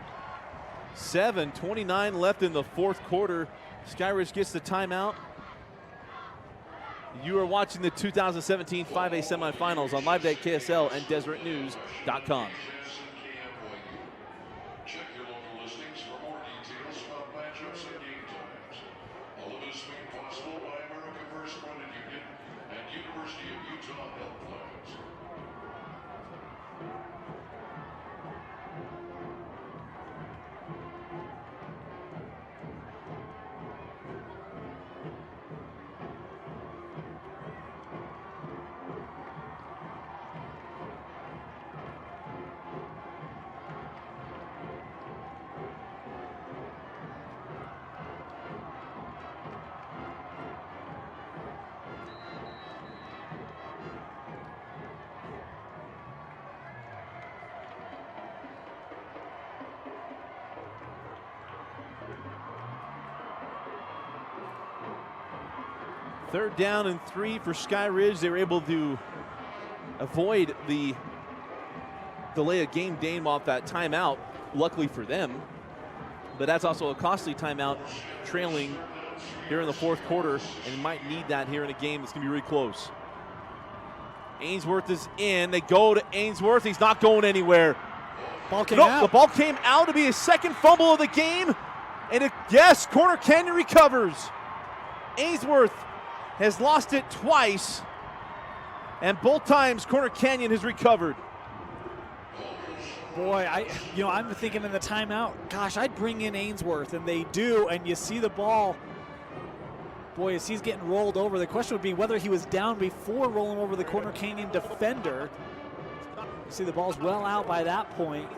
7:29 left in the 4th quarter. Skyridge gets the timeout. You are watching the 2017 5A semifinals on Live at KSL and DeseretNews.com. Check your local listings for more details about matchups and game times. All of this made possible by America First Credit Union and University of Utah Health Plans. Third down and 3 for Skyridge. They were able to avoid the delay of game game off that timeout, luckily for them. But that's also a costly timeout trailing here in the 4th quarter, and you might need that here in a game that's going to be really close. Ainsworth is in. They go to Ainsworth. He's not going anywhere. Ball came out. The ball came out to be his 2nd fumble of the game. And yes, Corner Canyon recovers. Ainsworth has lost it twice, and both times Corner Canyon has recovered. Boy, I'm thinking in the timeout, gosh, I'd bring in Ainsworth, and they do, and you see the ball. Boy, as he's getting rolled over, the question would be whether he was down before rolling over the Corner Canyon defender. You see the ball's well out by that point,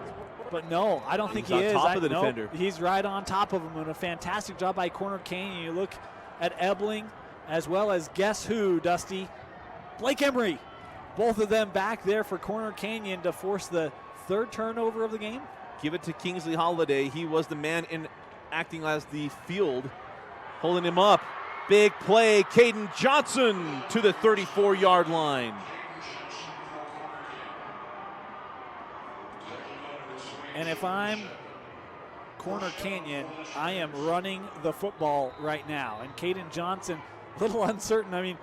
but no, I don't think he is. On top of the defender. He's right on top of him, and a fantastic job by Corner Canyon. You look at Ebling, as well as guess who, Dusty? Blake Emery. Both of them back there for Corner Canyon to force the 3rd turnover of the game. Give it to Kingsley Holiday. He was the man in acting as the field, holding him up. Big play, Caden Johnson to the 34-yard line. And if I'm Corner Canyon, I am running the football right now. And Caden Johnson, a little uncertain. I mean,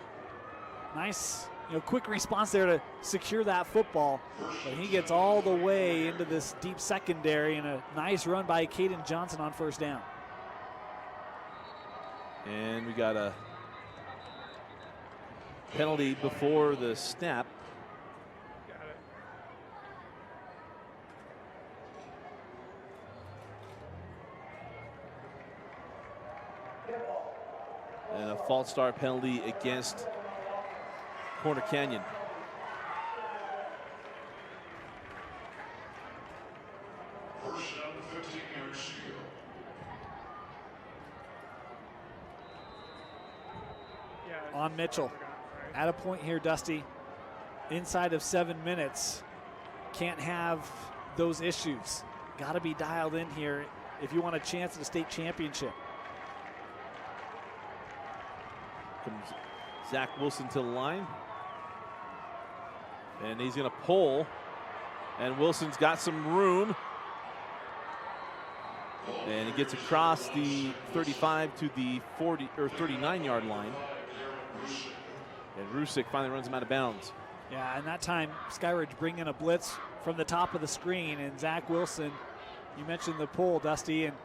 nice, quick response there to secure that football. But he gets all the way into this deep secondary, and a nice run by Caden Johnson on first down. And we got a penalty before the snap. And a false start penalty against Corner Canyon. on Mitchell. At a point here, Dusty, inside of 7 minutes, can't have those issues. Got to be dialed in here if you want a chance at a state championship. Comes Zach Wilson to the line. And he's going to pull. And Wilson's got some room. And he gets across the 35 to the 40 or 39-yard line. And Rusick finally runs him out of bounds. Yeah, and that time, Skyridge bring in a blitz from the top of the screen, and Zach Wilson, you mentioned the pull, Dusty, and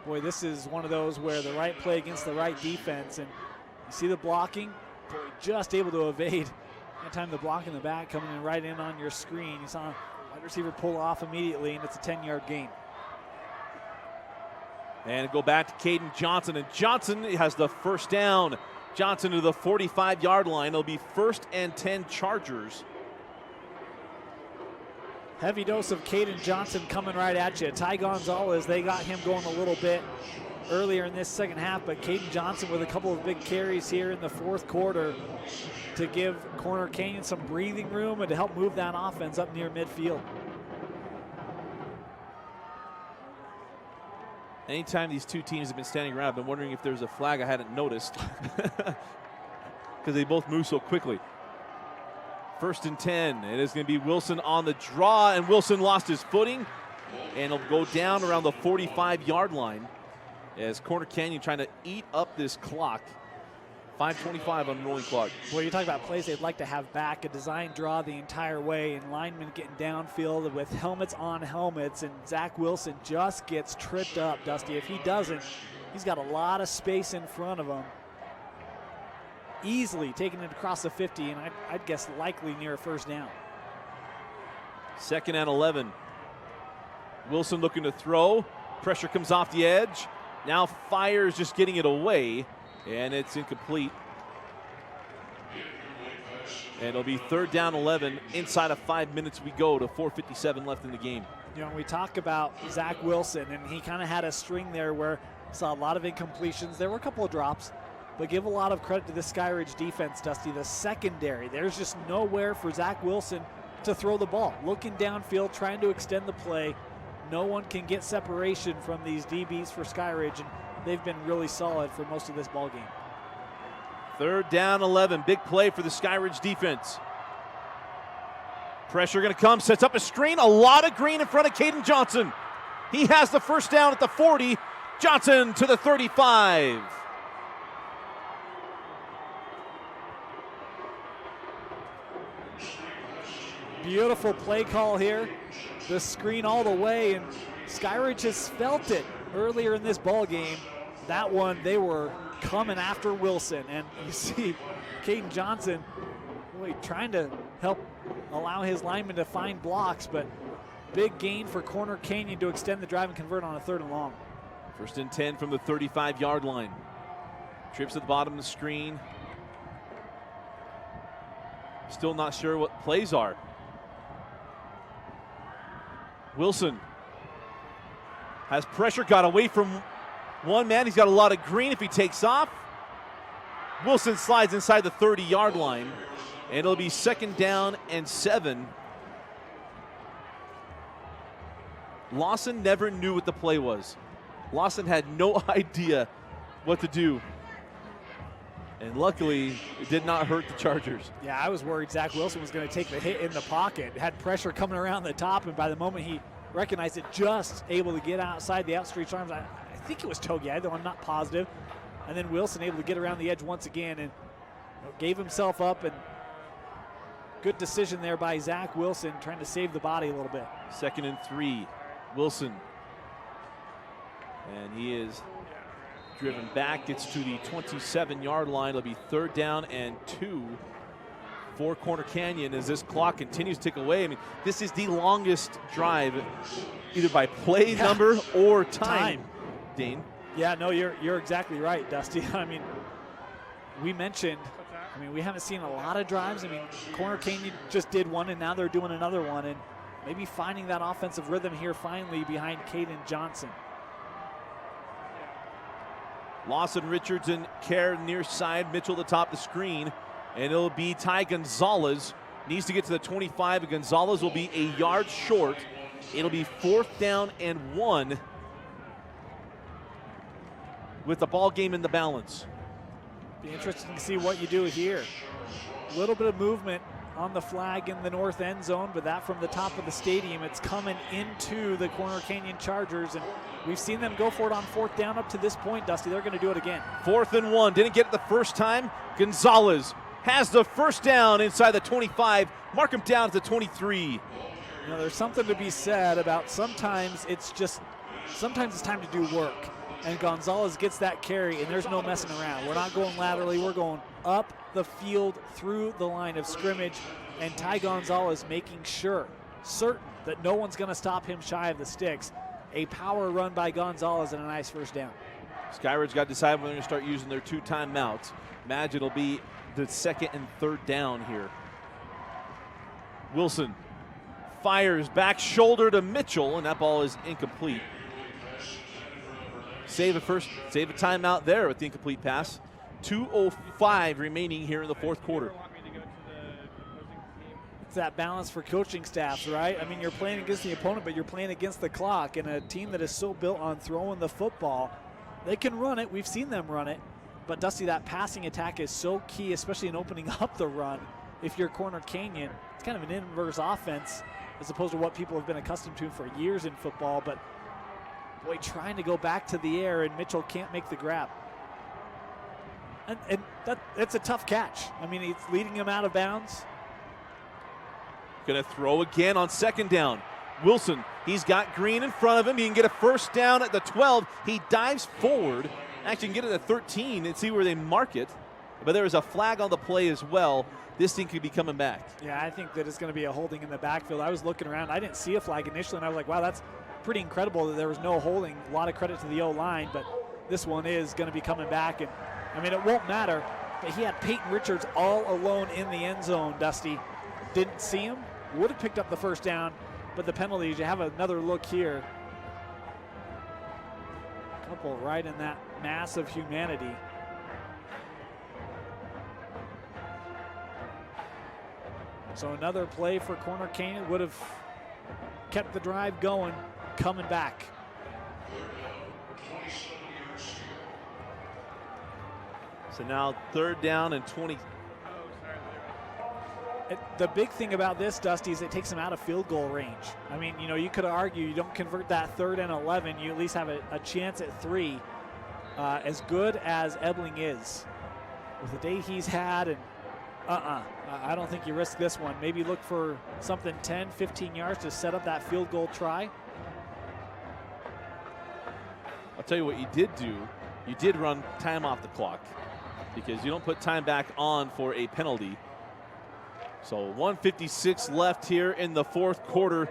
boy, this is one of those where the right play against the right defense, and you see the blocking, boy, just able to evade. That time the block in the back coming in right in on your screen. You saw wide receiver pull off immediately, and it's a 10-yard gain. And go back to Caden Johnson, and Johnson has the first down. Johnson to the 45-yard line. It'll be 1st and 10 Chargers. Heavy dose of Caden Johnson coming right at you. Ty Gonzalez, they got him going a little bit earlier in this second half, but Caden Johnson with a couple of big carries here in the fourth quarter to give Corner Canyon some breathing room and to help move that offense up near midfield. Anytime these two teams have been standing around, I've been wondering if there's a flag I hadn't noticed because they both move so quickly. 1st and 10. It is going to be Wilson on the draw, and Wilson lost his footing, and he'll go down around the 45-yard line as Corner Canyon trying to eat up this clock. 5:25 on the rolling clock. Well, you talk about plays they'd like to have back, a design draw the entire way, and linemen getting downfield with helmets on helmets, and Zach Wilson just gets tripped up, Dusty. If he doesn't, he's got a lot of space in front of him. Easily taking it across the 50, and I'd guess likely near a first down. 2nd and 11. Wilson looking to throw. Pressure comes off the edge. Now fires, just getting it away. And it's incomplete. And it'll be 3rd down 11. Inside of 5 minutes we go to 4:57 left in the game. You know, we talk about Zach Wilson, and he kind of had a string there where saw a lot of incompletions. There were a couple of drops, but give a lot of credit to the Skyridge defense, Dusty. The secondary, there's just nowhere for Zach Wilson to throw the ball. Looking downfield, trying to extend the play. No one can get separation from these DBs for Skyridge, and they've been really solid for most of this ball game. 3rd down 11. Big play for the Skyridge defense. Pressure going to come. Sets up a screen. A lot of green in front of Caden Johnson. He has the first down at the 40. Johnson to the 35. Beautiful play call here. The screen all the way, and Skyridge has felt it earlier in this ball game. That one, they were coming after Wilson, and you see Caden Johnson really trying to help allow his linemen to find blocks, but big gain for Corner Canyon to extend the drive and convert on a 3rd and long. 1st and 10 from the 35-yard line. Trips at the bottom of the screen. Still not sure what plays are. Wilson has pressure, got away from one man. He's got a lot of green if he takes off. Wilson slides inside the 30-yard line, and it'll be 2nd down and 7. Lawson never knew what the play was. Lawson had no idea what to do. And luckily, it did not hurt the Chargers. Yeah, I was worried Zach Wilson was going to take the hit in the pocket. Had pressure coming around the top, and by the moment he recognized it, just able to get outside the outstretched arms. I think it was Togi, though I'm not positive. And then Wilson able to get around the edge once again and gave himself up. And good decision there by Zach Wilson, trying to save the body a little bit. 2nd and 3. Wilson. And he is driven back, gets to the 27-yard line. It'll be 3rd down and 2 for Corner Canyon as this clock continues to tick away. I mean, this is the longest drive, either by play number or time. Dean. Yeah, no, you're exactly right, Dusty. I mean, we mentioned, we haven't seen a lot of drives. I mean, Corner Canyon just did one, and now they're doing another one, and maybe finding that offensive rhythm here finally behind Caden Johnson. Lawson, Richardson, Kerr near side, Mitchell at the top of the screen, and it'll be Ty Gonzalez. Needs to get to the 25, and Gonzalez will be a yard short. It'll be 4th down and 1 with the ball game in the balance. Be interesting to see what you do here. A little bit of movement on the flag in the north end zone, but that from the top of the stadium, it's coming into the Corner Canyon Chargers, and we've seen them go for it on 4th down up to this point, Dusty. They're going to do it again. 4th and 1, didn't get it the first time. Gonzalez has the first down inside the 25. Mark him down to the 23. You know, there's something to be said about sometimes it's time to do work. And Gonzalez gets that carry, and there's no messing around. We're not going laterally. We're going up the field through the line of scrimmage. And Ty Gonzalez making certain that no one's going to stop him shy of the sticks. A power run by Gonzalez and a nice first down. Skyridge got to decide when they're going to start using their 2 timeouts. Imagine it'll be the 2nd and 3rd down here. Wilson fires back shoulder to Mitchell, and that ball is incomplete. Save a timeout there with the incomplete pass. 2:05 remaining here in the 4th quarter. It's that balance for coaching staffs, right? I mean, you're playing against the opponent, but you're playing against the clock. And a team that is so built on throwing the football, they can run it. We've seen them run it. But, Dusty, that passing attack is so key, especially in opening up the run. If you're Corner Canyon, it's kind of an inverse offense as opposed to what people have been accustomed to for years in football. But, boy, trying to go back to the air, and Mitchell can't make the grab. And it's a tough catch. I mean, he's leading him out of bounds. Going to throw again on 2nd down. Wilson, he's got Green in front of him. He can get a first down at the 12. He dives forward. Actually can get it at 13 and see where they mark it. But there is a flag on the play as well. This thing could be coming back. Yeah, I think that it's going to be a holding in the backfield. I was looking around. I didn't see a flag initially, and I was like, wow, that's pretty incredible that there was no holding. A lot of credit to the O-line, but this one is going to be coming back. And, I mean, it won't matter, but he had Peyton Richards all alone in the end zone, Dusty. Didn't see him. Would have picked up the first down, but the penalties, you have another look here. Couple right in that mass of humanity. So another play for Corner Canyon would have kept the drive going, coming back. So now 3rd down and 20. The big thing about this, Dusty, is it takes them out of field goal range. I mean, you know, you could argue you don't convert that 3rd and 11, you at least have a chance at 3. As good as Ebling is, with the day he's had, and I don't think you risk this one. Maybe look for something 10, 15 yards to set up that field goal try. I'll tell you what you did do. You did run time off the clock because you don't put time back on for a penalty. So 1:56 left here in the 4th quarter.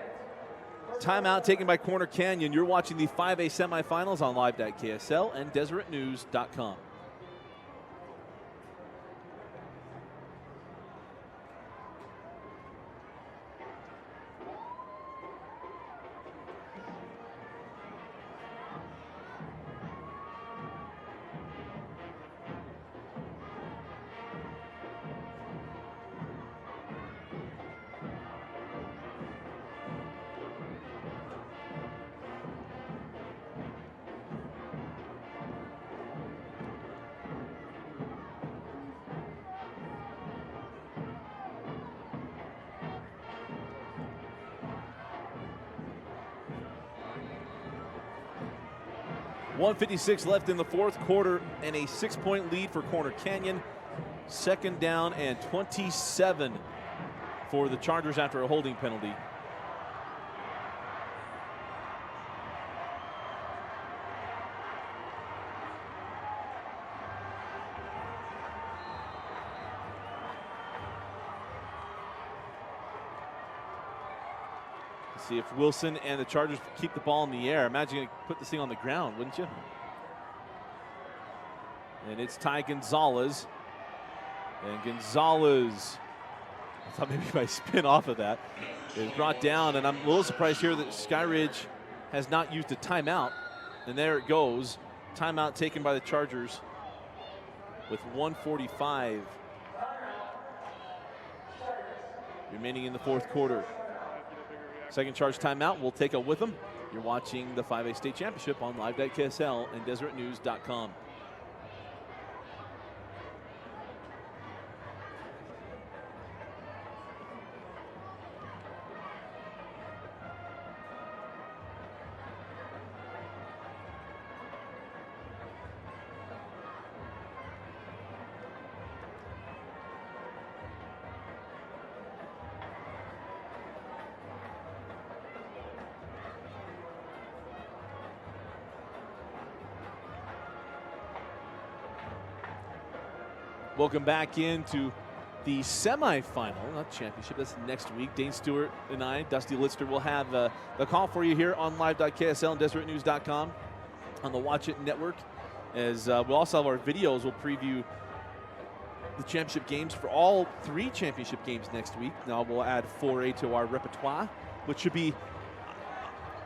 Timeout taken by Corner Canyon. You're watching the 5A semifinals on live.ksl and DeseretNews.com. .56 left in the 4th quarter and a 6-point lead for Corner Canyon. 2nd down and 27 for the Chargers after a holding penalty. See if Wilson and the Chargers keep the ball in the air. Imagine you put this thing on the ground, wouldn't you? And it's Ty Gonzalez. And Gonzalez, I thought maybe if I spin off of that, is brought down. And I'm a little surprised here that Skyridge has not used a timeout. And there it goes. timeout taken by the Chargers with 1:45 remaining in the fourth quarter. Second Charge timeout. We'll take it with them. You're watching the 5A State Championship on live.ksl and deseretnews.com. Welcome back into the semifinal, not championship. That's next week. Dane Stewart and I, Dusty Lister, will have the call for you here on live.ksl and deseretnews.com on the Watch It Network. As we'll also have our videos. We'll preview the championship games for all 3 championship games next week. Now we'll add 4A to our repertoire, which should be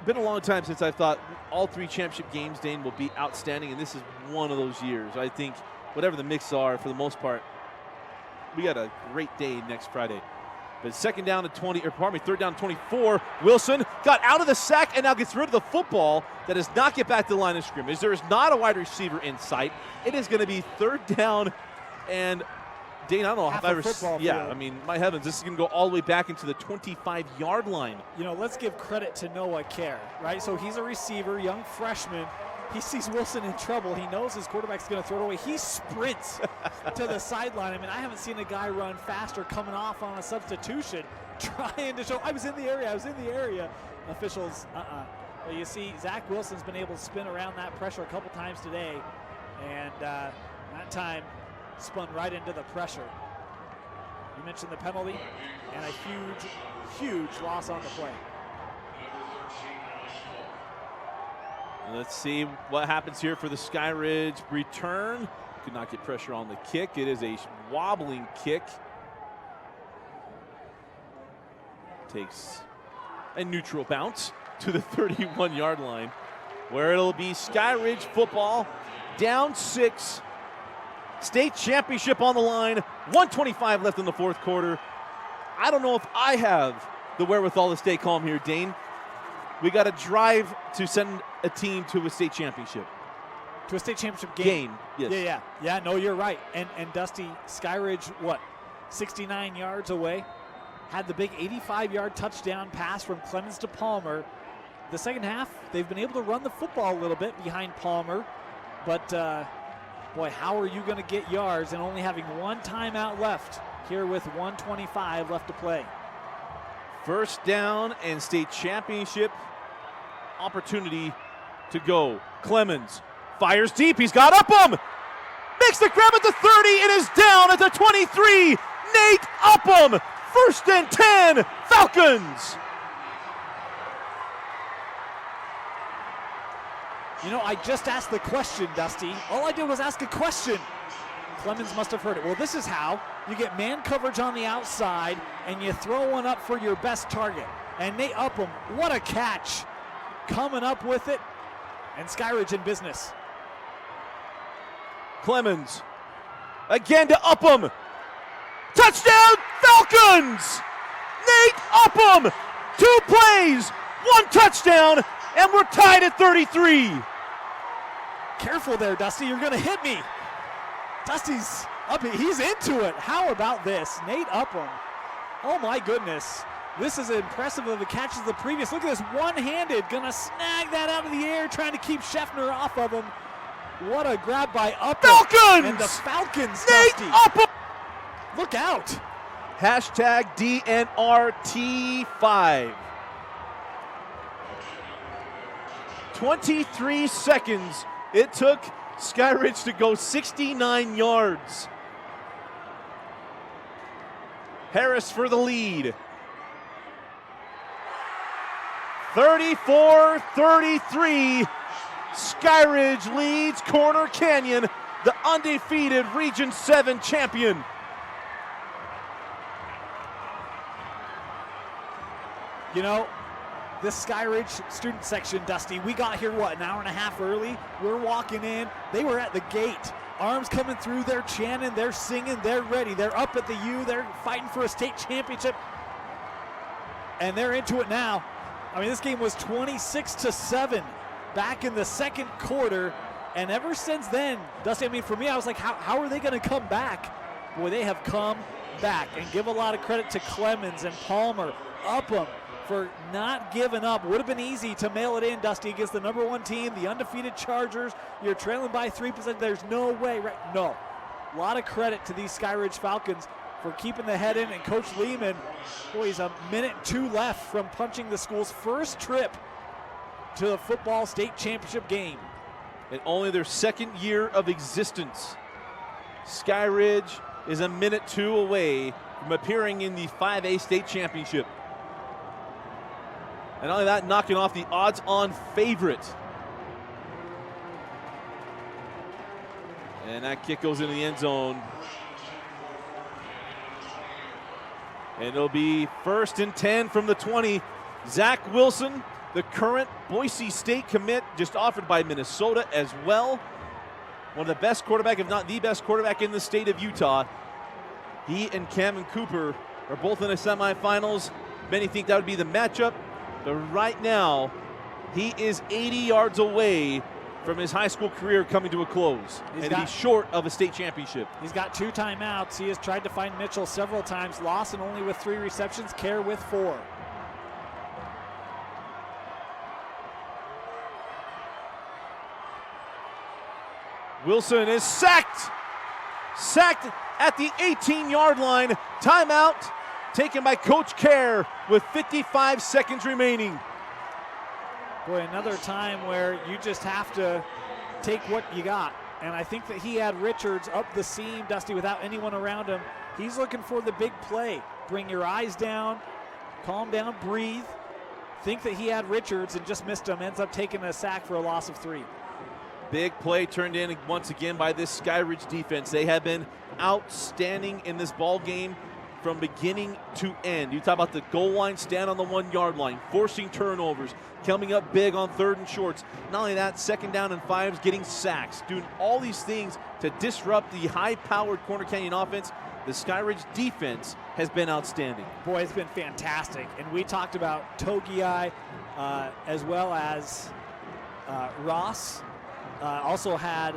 been a long time since I thought all 3 championship games, Dane, will be outstanding, and this is one of those years. I think whatever the mix are, for the most part, we got a great day next Friday. But third down and 24. Wilson got out of the sack and now gets rid of the football. That does not get back to the line of scrimmage. There is not a wide receiver in sight. It is going to be third down, and Dane, I don't know Half if I've a ever football yeah, field. I mean, my heavens, this is going to go all the way back into the 25-yard line. You know, let's give credit to Noah Kerr, right? So he's a receiver, young freshman. He sees Wilson in trouble. He knows his quarterback's going to throw it away. He sprints to the sideline. I mean, I haven't seen a guy run faster coming off on a substitution, trying to show, I was in the area. Officials, Well, you see, Zach Wilson's been able to spin around that pressure a couple times today, and that time spun right into the pressure. You mentioned the penalty, and a huge loss on the play. Let's see what happens here for the Skyridge return. Could not get pressure on the kick. It is a wobbling kick. Takes a neutral bounce to the 31-yard line, where it'll be Skyridge football, down 6. State championship on the line. 1:25 left in the fourth quarter. I don't know if I have the wherewithal to stay calm here, Dane. We got to drive to send a team to a state championship. To a state championship game. Yes. Yeah, no, you're right. And Dusty, Skyridge, 69 yards away? Had the big 85-yard touchdown pass from Clemens to Palmer. The second half, they've been able to run the football a little bit behind Palmer. But, boy, how are you going to get yards and only having one timeout left here with 1:25 left to play? First down and state championship opportunity to go. Clemens fires deep. He's got Upham. Makes the grab at the 30. It is down at the 23. Nate Upham. First and 10. Falcons. You know, I just asked the question, Dusty. All I did was ask a question. Clemens must have heard it. Well, this is how you get man coverage on the outside and you throw one up for your best target. And Nate Upham, what a catch. Coming up with it, and Skyridge in business. Clemens again to Upham. Touchdown Falcons! Nate Upham, 2 plays, 1 touchdown, and we're tied at 33. Careful there, Dusty, you're gonna hit me. Dusty's up, he's into it. How about this? Nate Upham. Oh my goodness. This is impressive of the catch as the previous. Look at this, one-handed, gonna snag that out of the air, trying to keep Scheffner off of him. What a grab by Upham. Falcons! And the Falcons, Nate Dusty. Upham! Look out. Hashtag DNRT5. 23 seconds it took Skyridge to go 69 yards. Harris for the lead. 34-33. Skyridge leads Corner Canyon, the undefeated Region 7 champion. You know, this Skyridge student section, Dusty, we got here, what, an hour and a half early? We're walking in. They were at the gate. Arms coming through. They're chanting. They're singing. They're ready. They're up at the U. They're fighting for a state championship. And they're into it now. I mean, this game was 26-7 back in the second quarter. And ever since then, Dusty, I mean, for me, I was like, how are they going to come back? Boy, they have come back. And give a lot of credit to Clemens and Palmer, Upham, for not giving up. Would have been easy to mail it in, Dusty, against the number 1 team, the undefeated Chargers. You're trailing by 3%. There's no way. Right? No. A lot of credit to these Skyridge Falcons for keeping the head in. And Coach Lehman, boy, he's a minute 2 left from punching the school's first trip to the football state championship game. In only their second year of existence, Skyridge is a minute 2 away from appearing in the 5A state championship. And not only that, knocking off the odds-on favorite. And that kick goes into the end zone. And it'll be 1st and 10 from the 20. Zach Wilson, the current Boise State commit, just offered by Minnesota as well. One of the best quarterback, if not the best quarterback in the state of Utah. He and Cameron Cooper are both in the semifinals. Many think that would be the matchup. But right now, he is 80 yards away from his high school career coming to a close. He's short of a state championship. He's got 2 timeouts. He has tried to find Mitchell several times. Lawson only with 3 receptions. Kerr with 4. Wilson is sacked. Sacked at the 18-yard line. Timeout taken by Coach Kerr with 55 seconds remaining. Boy, another time where you just have to take what you got. And I think that he had Richards up the seam, Dusty, without anyone around him. He's looking for the big play. Bring your eyes down, calm down, breathe. Think that he had Richards and just missed him. Ends up taking a sack for a loss of 3. Big play turned in once again by this Skyridge defense. They have been outstanding in this ball game from beginning to end. You talk about the goal line, stand on the 1-yard line, forcing turnovers, coming up big on 3rd and shorts. Not only that, 2nd down and 5s, getting sacks, doing all these things to disrupt the high-powered Corner Canyon offense. The Skyridge defense has been outstanding. Boy, it's been fantastic. And we talked about Togiai as well as Ross. Also had,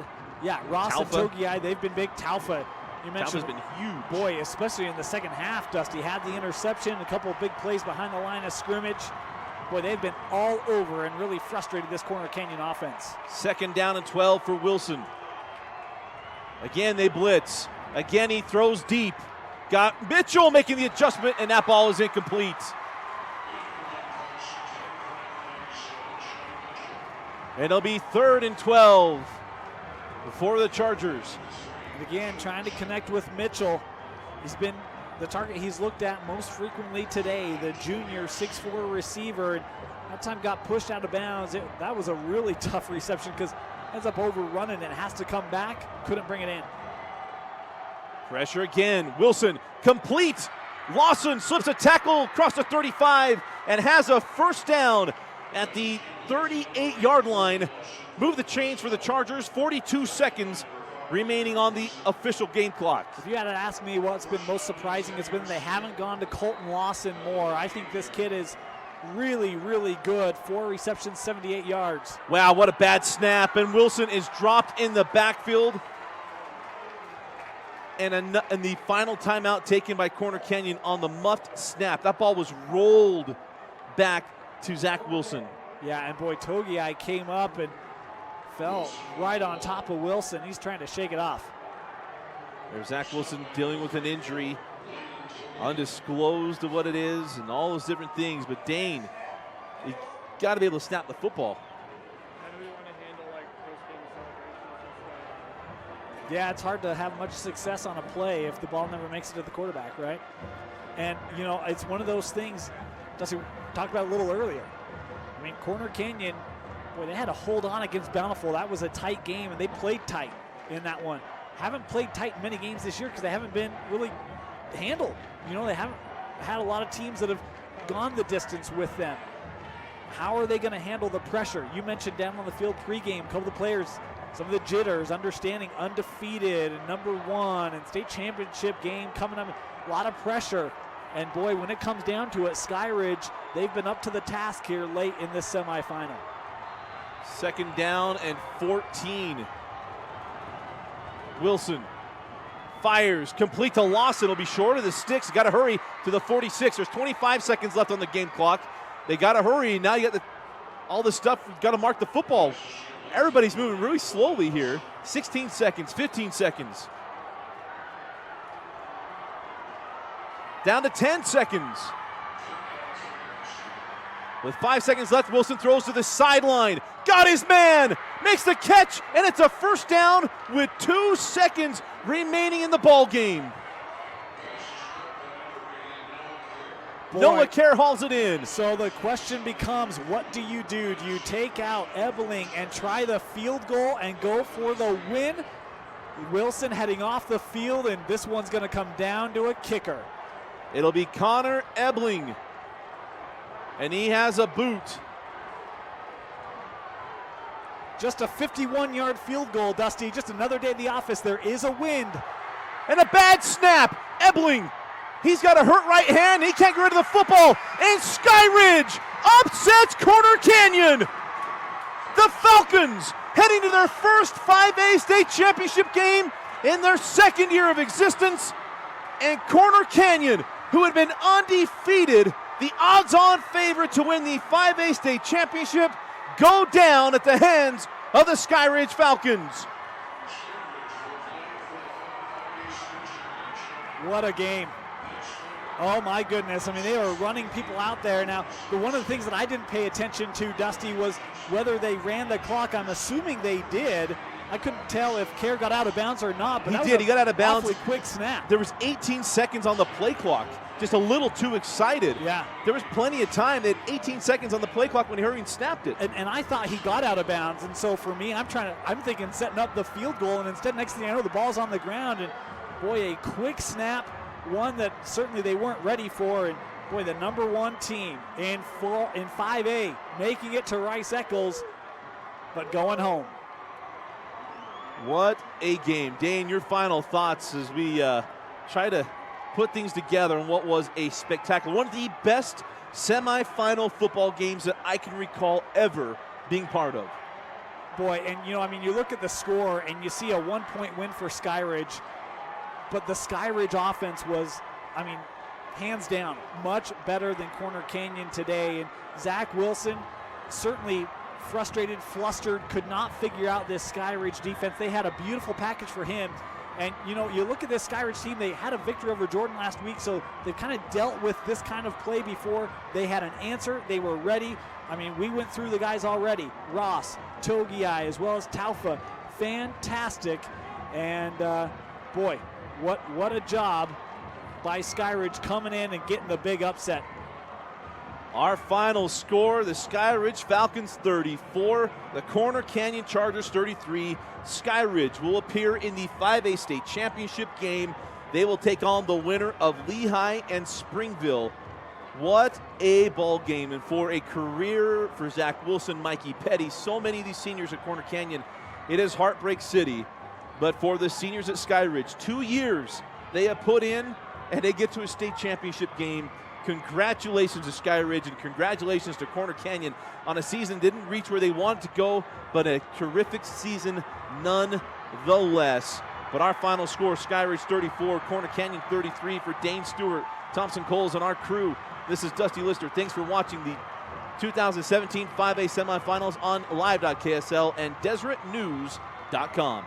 Ross Taufa. and Togiai, they've been big. Taufa, you mentioned. Taufa's been huge. Boy, especially in the second half, Dusty had the interception, a couple of big plays behind the line of scrimmage. Boy, they've been all over and really frustrated this Corner Canyon offense. 2nd down and 12 for Wilson. Again, they blitz. Again, he throws deep. Got Mitchell making the adjustment, and that ball is incomplete. And it'll be 3rd and 12 for the Chargers. And again, trying to connect with Mitchell. He's been the target he's looked at most frequently today, the junior 6'4" receiver. And that time got pushed out of bounds. That was a really tough reception because ends up overrunning it. Has to come back. Couldn't bring it in. Pressure again. Wilson complete. Lawson slips a tackle across the 35 and has a 1st down at the 38-yard line. Move the chains for the Chargers. 42 seconds remaining on the official game clock. If you had to ask me what's been most surprising, it's been they haven't gone to Colton Lawson more. I think this kid is really, really good. 4 receptions, 78 yards. Wow, what a bad snap. And Wilson is dropped in the backfield. And the final timeout taken by Corner Canyon on the muffed snap. That ball was rolled back to Zach Wilson. Yeah, and boy, Togiai came up and fell right on top of Wilson. He's trying to shake it off. There's Zach Wilson dealing with an injury, undisclosed of what it is, and all those different things. But Dane, you got to be able to snap the football. How do we want to handle like post-game celebrations? Yeah, it's hard to have much success on a play if the ball never makes it to the quarterback, right? And, you know, it's one of those things, Dusty talked about a little earlier. I mean, Corner Canyon, boy, they had to hold on against Bountiful. That was a tight game, and they played tight in that one. Haven't played tight in many games this year because they haven't been really handled. You know, they haven't had a lot of teams that have gone the distance with them. how are they going to handle the pressure? You mentioned down on the field pregame, a couple of the players, some of the jitters, understanding undefeated and #1 and state championship game coming up, a lot of pressure. And boy, when it comes down to it, Skyridge, they've been up to the task here late in this semifinal. 2nd down and 14. Wilson fires, complete to Lawson. It'll be short of the sticks. Got to hurry to the 46. There's 25 seconds left on the game clock. They got to hurry. Now you got all the stuff. Got to mark the football. Everybody's moving really slowly here. 16 seconds, 15 seconds. Down to 10 seconds. With 5 seconds left, Wilson throws to the sideline. Got his man, makes the catch, and it's a 1st down with 2 seconds remaining in the ball game. Noah Kerr hauls it in. So the question becomes, what do? Do you take out Ebeling and try the field goal and go for the win? Wilson heading off the field, and this one's going to come down to a kicker. It'll be Connor Ebeling, and he has a boot. Just a 51-yard field goal, Dusty. Just another day in the office. There is a wind. And a bad snap. Ebeling, he's got a hurt right hand. He can't get rid of the football. And Skyridge upsets Corner Canyon. The Falcons heading to their first 5A state championship game in their 2nd year of existence. And Corner Canyon, who had been undefeated, the odds-on favorite to win the 5A state championship, go down at the hands of the Skyridge Falcons. What a game. Oh my goodness. I mean, they are running people out there now. But one of the things that I didn't pay attention to, Dusty, was whether they ran the clock. I'm assuming they did. I couldn't tell if Kerr got out of bounds or not. But he got out of bounds. Awfully quick snap. There was 18 seconds on the play clock. Just a little too excited. Yeah. There was plenty of time. They had 18 seconds on the play clock when he hurried and snapped it. And I thought he got out of bounds. And so for me, I'm thinking setting up the field goal. And instead, next thing I know, the ball's on the ground. And boy, a quick snap, one that certainly they weren't ready for. And boy, the #1 team in 5A making it to Rice-Eccles, but going home. What a game. Dane, your final thoughts as we try to put things together on what was a spectacular, one of the best semifinal football games that I can recall ever being part of. Boy, and you look at the score and you see a 1-point win for Skyridge, but the Skyridge offense was, hands down, much better than Corner Canyon today. And Zach Wilson, certainly frustrated, flustered, could not figure out this Skyridge defense. They had a beautiful package for him. And, you look at this Skyridge team, they had a victory over Jordan last week, so they've kind of dealt with this kind of play before. They had an answer. They were ready. We went through the guys already. Ross, Togiai, as well as Taufa. Fantastic. And, boy, what a job by Skyridge coming in and getting the big upset. Our final score, the Skyridge Falcons 34, the Corner Canyon Chargers 33. Skyridge will appear in the 5A state championship game. They will take on the winner of Lehigh and Springville. What a ball game, and for a career for Zach Wilson, Mikey Petty, so many of these seniors at Corner Canyon, it is Heartbreak City. But for the seniors at Skyridge, 2 years they have put in, and they get to a state championship game. Congratulations to Skyridge, and congratulations to Corner Canyon on a season didn't reach where they wanted to go, but a terrific season nonetheless. But our final score, Skyridge 34, Corner Canyon 33. For Dane Stewart, Thompson Coles, and our crew, this is Dusty Lister. Thanks for watching the 2017 5A semifinals on live.ksl and DeseretNews.com.